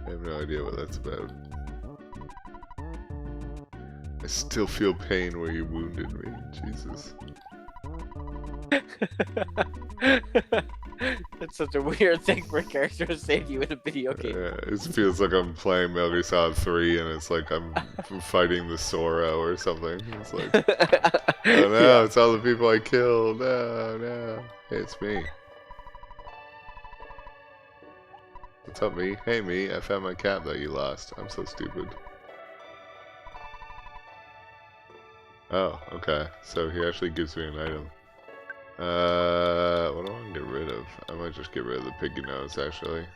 have no idea what that's about. I still feel pain where you wounded me. Jesus. That's such a weird thing for a character to say to you in a video game. Yeah, it feels like I'm playing Metal Gear Solid 3 and it's like I'm fighting the Sora or something. It's like, oh no, it's all the people I killed. No, no. Hey, it's me. What's up, me? Hey, me, I found my cat that you lost. I'm so stupid. Oh, okay. So he actually gives me an item. What do I want to get rid of? I might just get rid of the piggy nose, actually.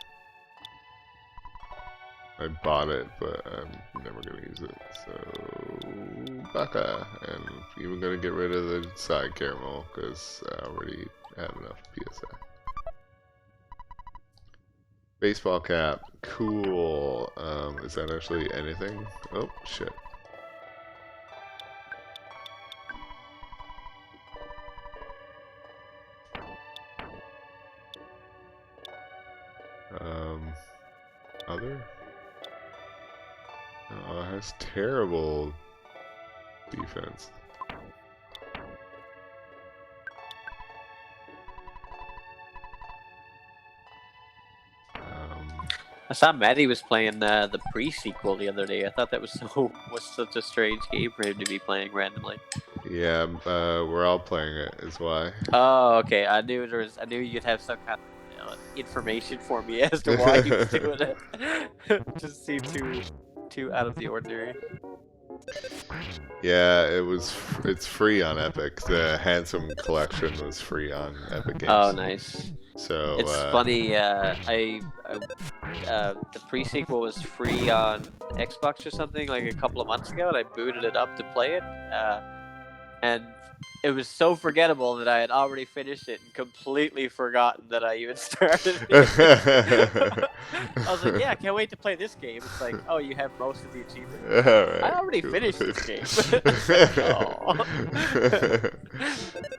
I bought it, but I'm never going to use it. So, baka. And even going to get rid of the side caramel, because I already have enough PSI. Baseball cap. Cool. Is that actually anything? Oh, shit. Other? Oh, it has terrible defense. I saw Maddie was playing the pre-sequel the other day. I thought that was such a strange game for him to be playing randomly. Yeah, we're all playing it, is why. Oh, okay. I knew you'd have some kind of information for me as to why he was doing it. Just seemed too out of the ordinary. Yeah, it's free on Epic. The Handsome Collection was free on Epic Games. Oh, nice. So it's funny. The pre-sequel was free on Xbox or something like a couple of months ago, and I booted it up to play it, and it was so forgettable that I had already finished it and completely forgotten that I even started it. I was like, yeah, I can't wait to play this game. It's like, oh, you have most of the achievements. Right, I already finished this game.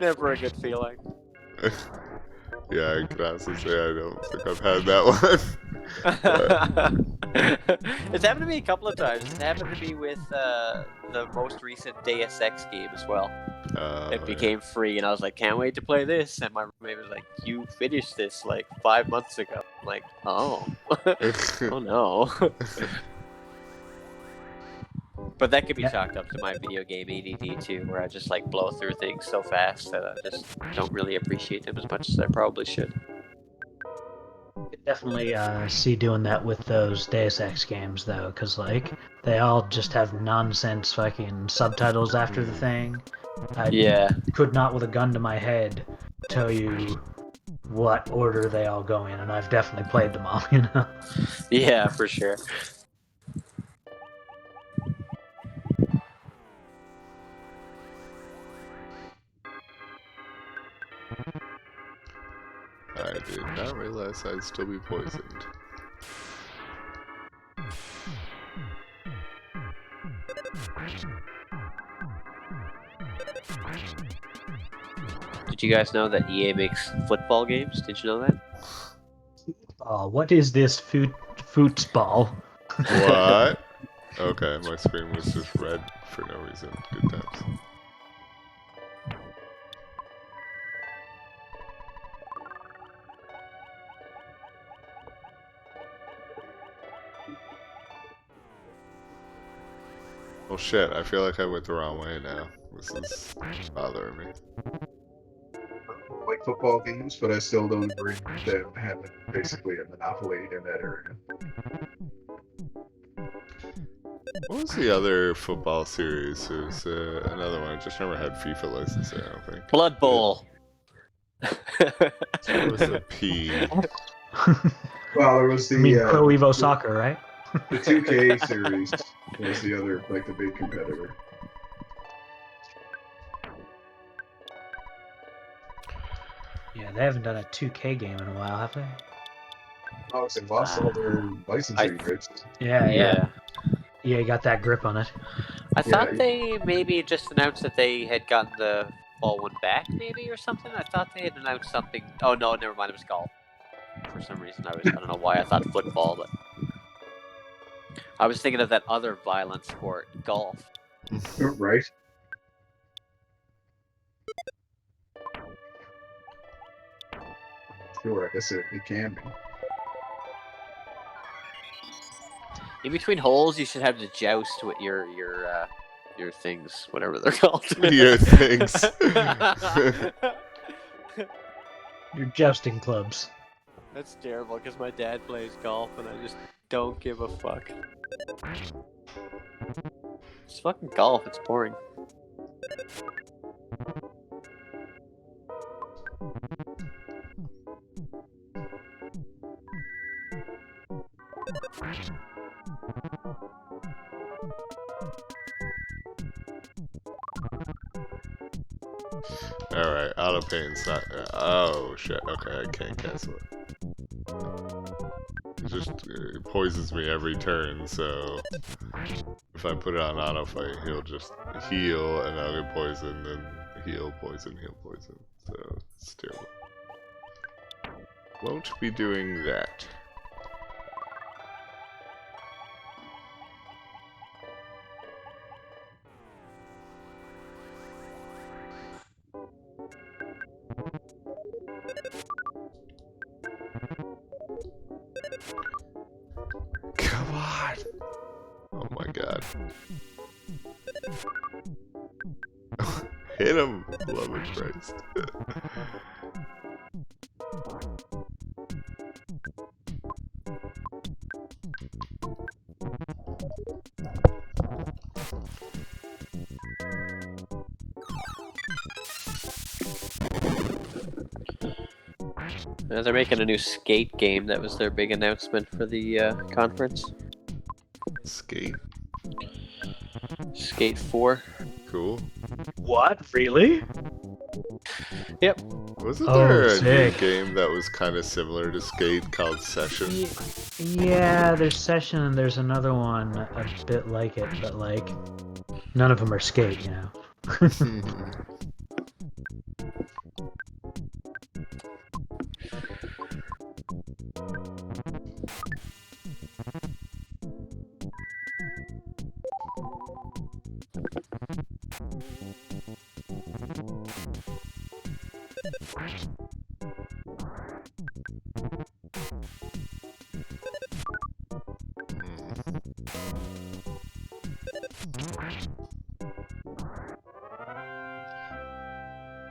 Never a good feeling. Yeah, I can honestly say I don't think I've had that one. It's happened to me a couple of times. It happened to me with the most recent Deus Ex game as well. It became free, and I was like, can't wait to play this. And my roommate was like, you finished this like 5 months ago. I'm like, oh. Oh no. But that could be chalked up to my video game ADD too, where I just like blow through things so fast that I just don't really appreciate them as much as I probably should. Definitely see doing that with those Deus Ex games though, because like they all just have nonsense fucking subtitles after the thing. I could not with a gun to my head tell you what order they all go in, and I've definitely played them all, you know? Yeah, for sure. I did not realize I'd still be poisoned. Did you guys know that EA makes football games? Did you know that? What is this football? What? Okay, my screen was just red for no reason. Good times. Well, shit, I feel like I went the wrong way now. This is bothering me. I like football games, but I still don't agree with them having basically a monopoly in that area. What was the other football series? There's another one. I just never had FIFA licensing, I don't think. Blood Bowl. What was the P? Well, there was the Pro Evo Soccer, right? The 2K series was the other, like the big competitor. Yeah, they haven't done a 2K game in a while, have they? Oh, they lost all their licensing rights. Yeah. Yeah, you got that grip on it. I thought Yeah. they maybe just announced that they had gotten the fall one back, maybe, or something. I thought they had announced something. Oh no, never mind. It was golf. For some reason, I don't know why I thought football, but I was thinking of that other violent sport, golf. Right. Sure, I guess it can be. In between holes, you should have to joust with your things, whatever they're called. Your things. Your jousting clubs. That's terrible because my dad plays golf and I just don't give a fuck. It's fucking golf. It's boring. Alright, auto pain's not. Oh shit, okay, I can't cancel it. It poisons me every turn, so if I put it on auto fight, he'll just heal and I'll get poisoned, and heal, poison, heal, poison. So it's terrible. Won't be doing that. Come on! Oh my god. Hit him! Love it, Christ. They're making a new skate game. That was their big announcement for the conference. Skate. Skate 4. Cool. What? Really? Yep. Wasn't Oh, there a new sick. game that was kind of similar to Skate called Session? Yeah, there's Session and there's another one a bit like it, but like none of them are skate, you know.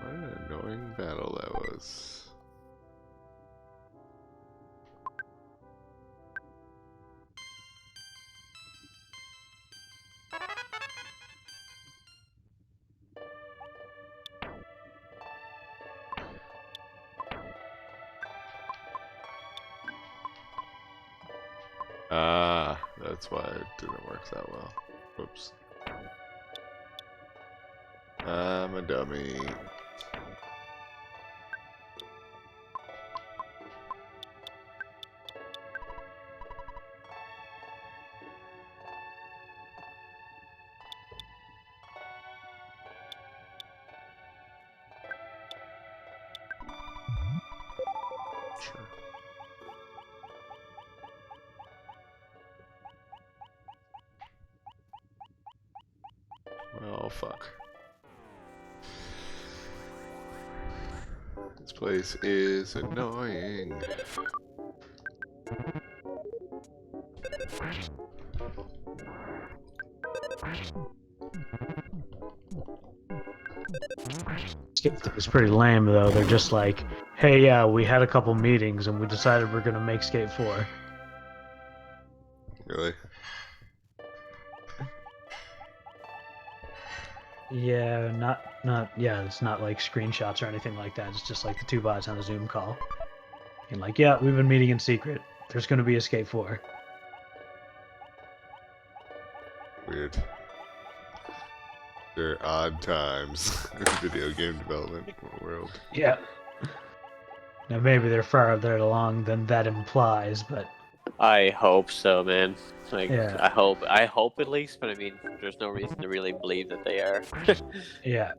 What an annoying battle that was. Ah, that's why it didn't work that well. Whoops. I'm a dummy. Sure. Well, fuck. This place is annoying. It's pretty lame though. They're just like, hey, yeah, we had a couple meetings and we decided we're gonna make Skate 4. Really? Yeah, yeah, it's not like screenshots or anything like that. It's just like the two bots on a Zoom call. And like, yeah, we've been meeting in secret. There's gonna be a Skate 4. Weird. They're odd times in video game development world. Yeah. Now maybe they're farther along than that implies, but I hope so, man. Like, Yeah. I hope at least, but I mean, there's no reason to really believe that they are. Yeah.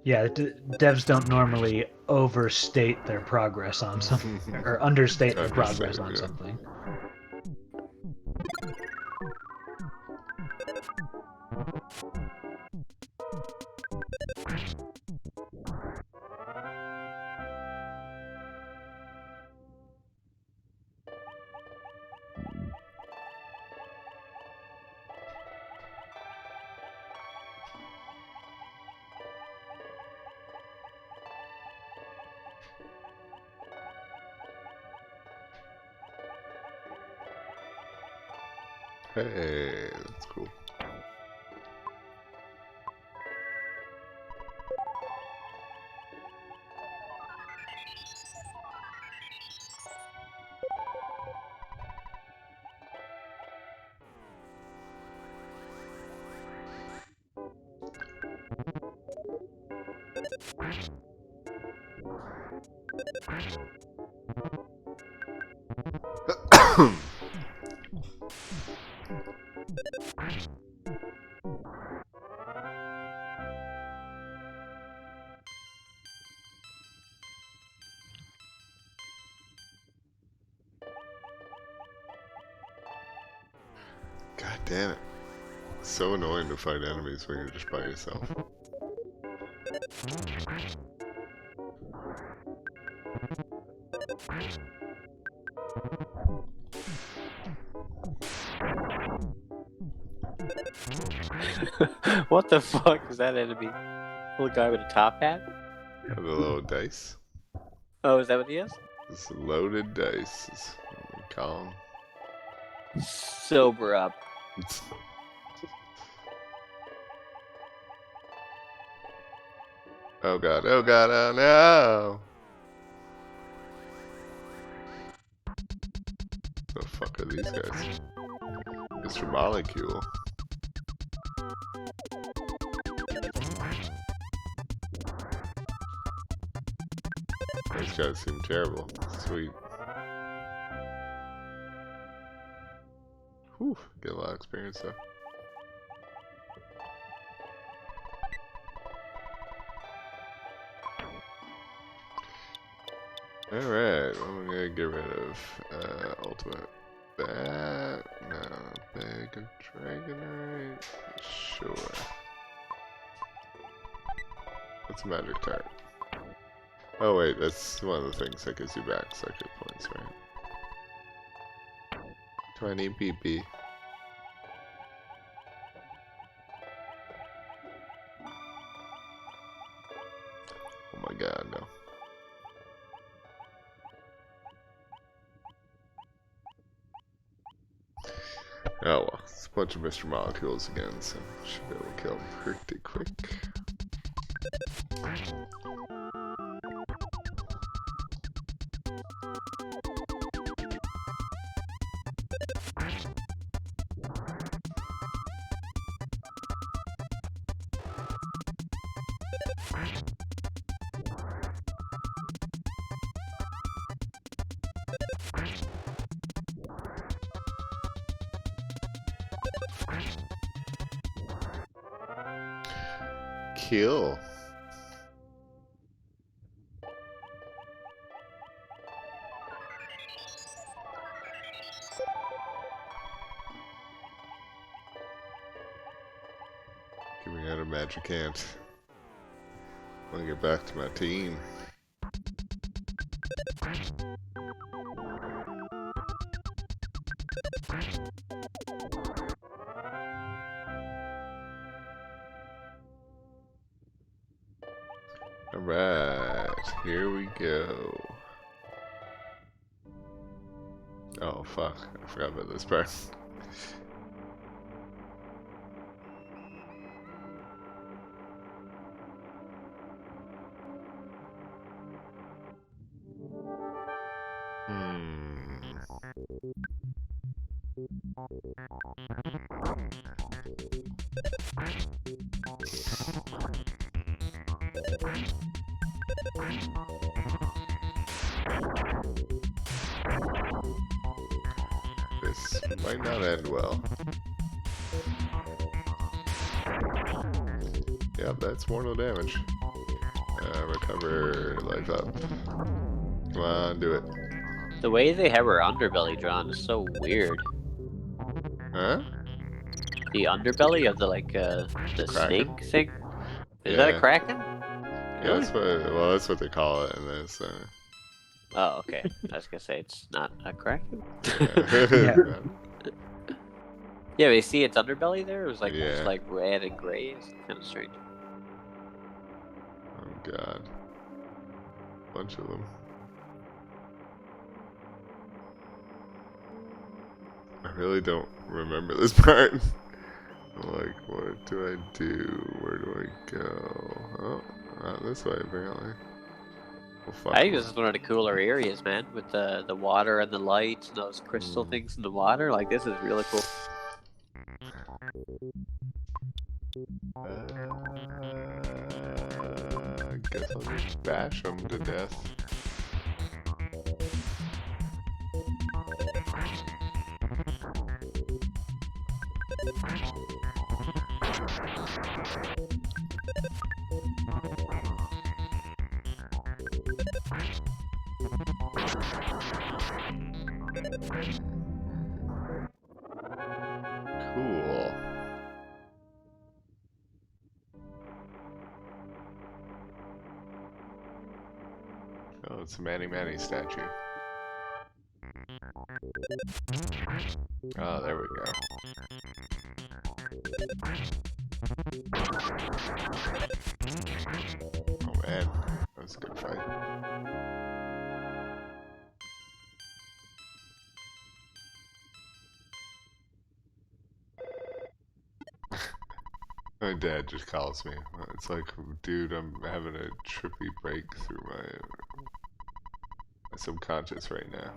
Yeah, devs don't normally overstate their progress on something, or understate their progress on yeah. something. Hey, that's cool. God damn it. It's so annoying to fight enemies when you're just by yourself. What the fuck is that enemy? Little guy with a top hat? The little dice. Oh, is that what he is? It's loaded dice. Is what we call 'em. Sober up. Oh god, oh god, oh no! The fuck are these guys? Mr. Molecule. These guys seem terrible. Sweet. Whew, get a lot of experience though. Alright, what am I gonna get rid of? Ultimate Bat. No, Big Dragonite. Sure. What's a magic tart? Oh wait, that's one of the things that gives you back psychic points, right? 20 PP. Oh my god, no. Oh well, it's a bunch of Mr. Molecules again, so should be able to kill them pretty quick. Kill. Get me out of Magic Ant. I want to get back to my team. Alright, here we go. Oh fuck, I forgot about this part. This might not end well. Yep, that's mortal damage. Recover life up. Come on, do it. The way they have her underbelly drawn is so weird. Huh? The underbelly of the the Kraken? snake thing. Is that a Yeah. kraken? Yeah, Really? that's what they call it in this. Oh, okay. I was gonna say it's not a kraken. Yeah. Yeah, but you see its underbelly there? It was like Yeah. just like red and gray. It's kind of strange. Oh god. Bunch of them. I really don't remember this part. Like, what do I do? Where do I go? Oh, not this way apparently. Well, fuck I think them. this is one of the cooler areas, man, with the water and the lights and those crystal things in the water. Like, this is really cool. Guess I'll just bash them to death. Cool. Oh, it's a Manny Manny statue. Oh, there we go. Oh man, that was a good fight. My dad just calls me. It's like, dude, I'm having a trippy break through my subconscious right now.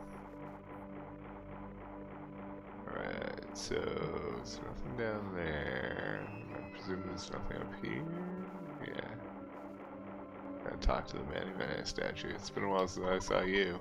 Alright, so there's nothing down there. I presume there's nothing up here. Yeah. Gotta talk to the Manny Manny statue. It's been a while since I saw you.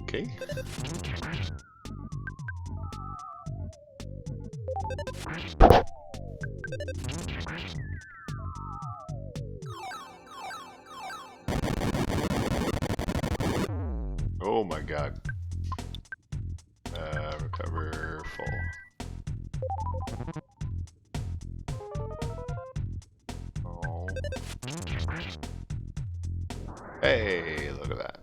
Okay. Oh my god. Recover full. Oh. Hey, look at that.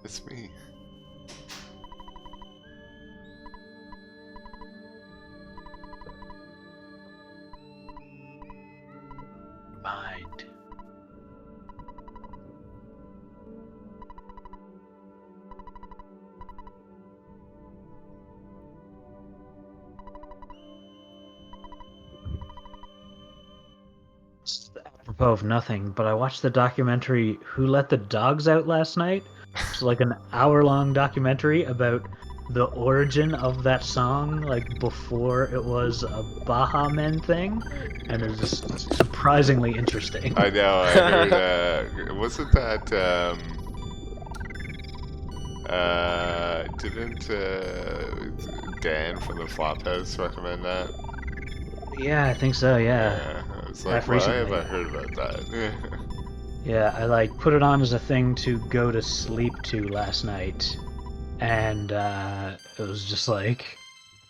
It's me. Mind. Apropos of nothing, but I watched the documentary Who Let the Dogs Out last night. It's like an hour-long documentary about the origin of that song, like before it was a Baha Men thing, and it's just surprisingly interesting. I know, I heard, wasn't that, didn't, Dan from the Flophouse recommend that? Yeah, I think so, yeah. Yeah, I was like, Half why recently. have I heard about that? Yeah, I like put it on as a thing to go to sleep to last night, and it was just like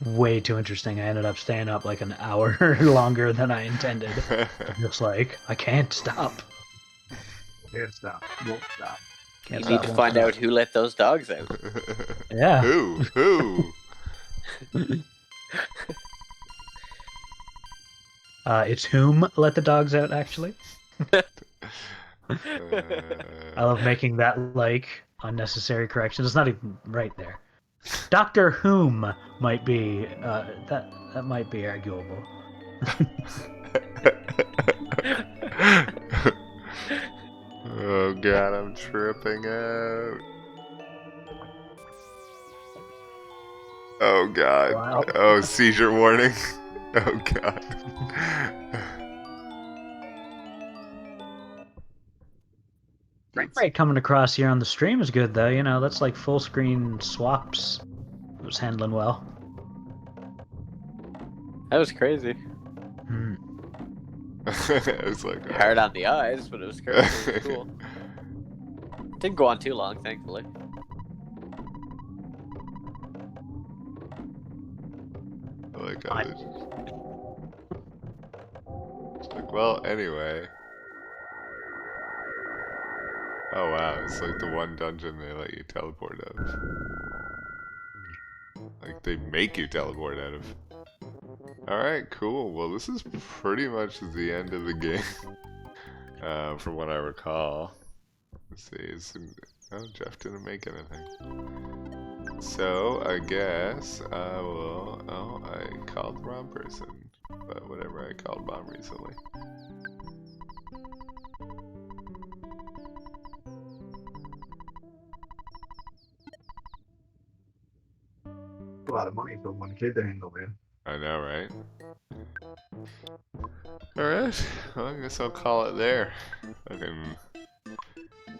way too interesting. I ended up staying up like an hour longer than I intended. I'm just like, I can't stop. Can't stop. Won't stop. You Can't need stop, to won't find stop. out who let those dogs out. Yeah. Who? It's whom let the dogs out, actually. I love making that, like, unnecessary correction. It's not even right there. Doctor Whom might be, that might be arguable. Oh god, I'm tripping out. Oh god. Wow. Oh, seizure warning. Oh god. Frame rate coming across here on the stream is good, though. You know, that's like full screen swaps. It was handling well. That was crazy. Hmm. It's like Hard on the eyes, but it was crazy. It was cool. Didn't go on too long, thankfully. I like how they just like, well, anyway. Oh wow, it's like the one dungeon they let you teleport out of. Like they make you teleport out of. Alright, cool. Well, this is pretty much the end of the game. From what I recall. Let's see, oh, Jeff didn't make anything. So, I guess I will... Oh, I called the wrong person. But whatever, I called Mom recently. A lot of money for one kid to handle, man. I know, right? Alright, well, I guess I'll call it there.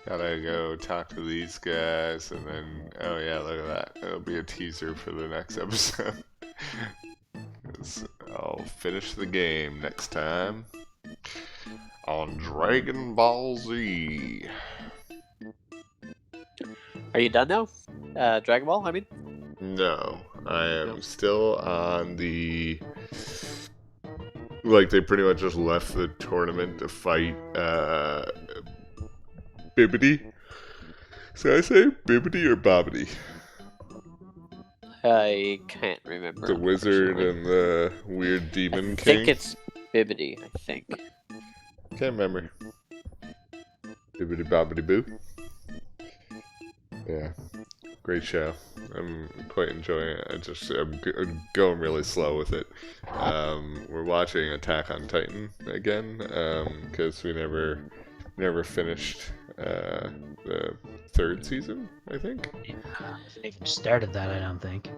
Gotta go talk to these guys, and then, oh yeah, look at that. It'll be a teaser for the next episode. 'Cause I'll finish the game next time on Dragon Ball Z. Are you done now? Dragon Ball, I mean? No, I am still on the... Like, they pretty much just left the tournament to fight, Bibbidi? So I say Bibbidi or Bobbidi? I can't remember. The wizard unfortunately. and the weird demon I king? think it's Bibbidi, I think. Can't remember. Bibbidi Bobbidi Boo? Yeah. Great show. I'm quite enjoying it. I'm going really slow with it. We're watching Attack on Titan again, because we never finished the third season, I think. I haven't even started that, I don't think.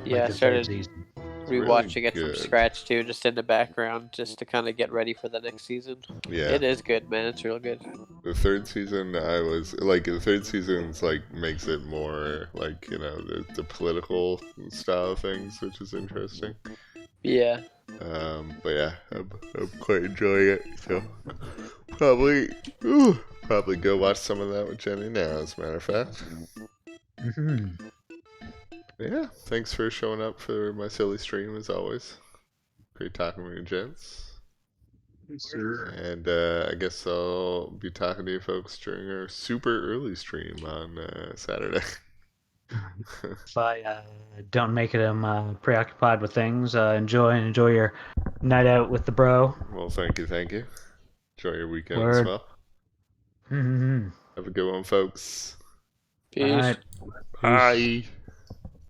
Yeah, I the third started season. rewatching it from good. scratch too, just in the background, just to kind of get ready for the next season. Yeah. It is good, man. It's real good. The third season, the third season's makes it more the political style of things, which is interesting. Yeah. But yeah, I'm quite enjoying it. So probably go watch some of that with Jenny now, as a matter of fact. Mm-hmm. Yeah, thanks for showing up for my silly stream as always. Great talking to you, gents. Yes, sir. And I guess I'll be talking to you folks during our super early stream on Saturday. If I don't make it, I'm preoccupied with things. Enjoy your night out with the bro. Well, thank you. Enjoy your weekend as Word. well. Mm-hmm. Have a good one, folks. Peace. All right. Bye.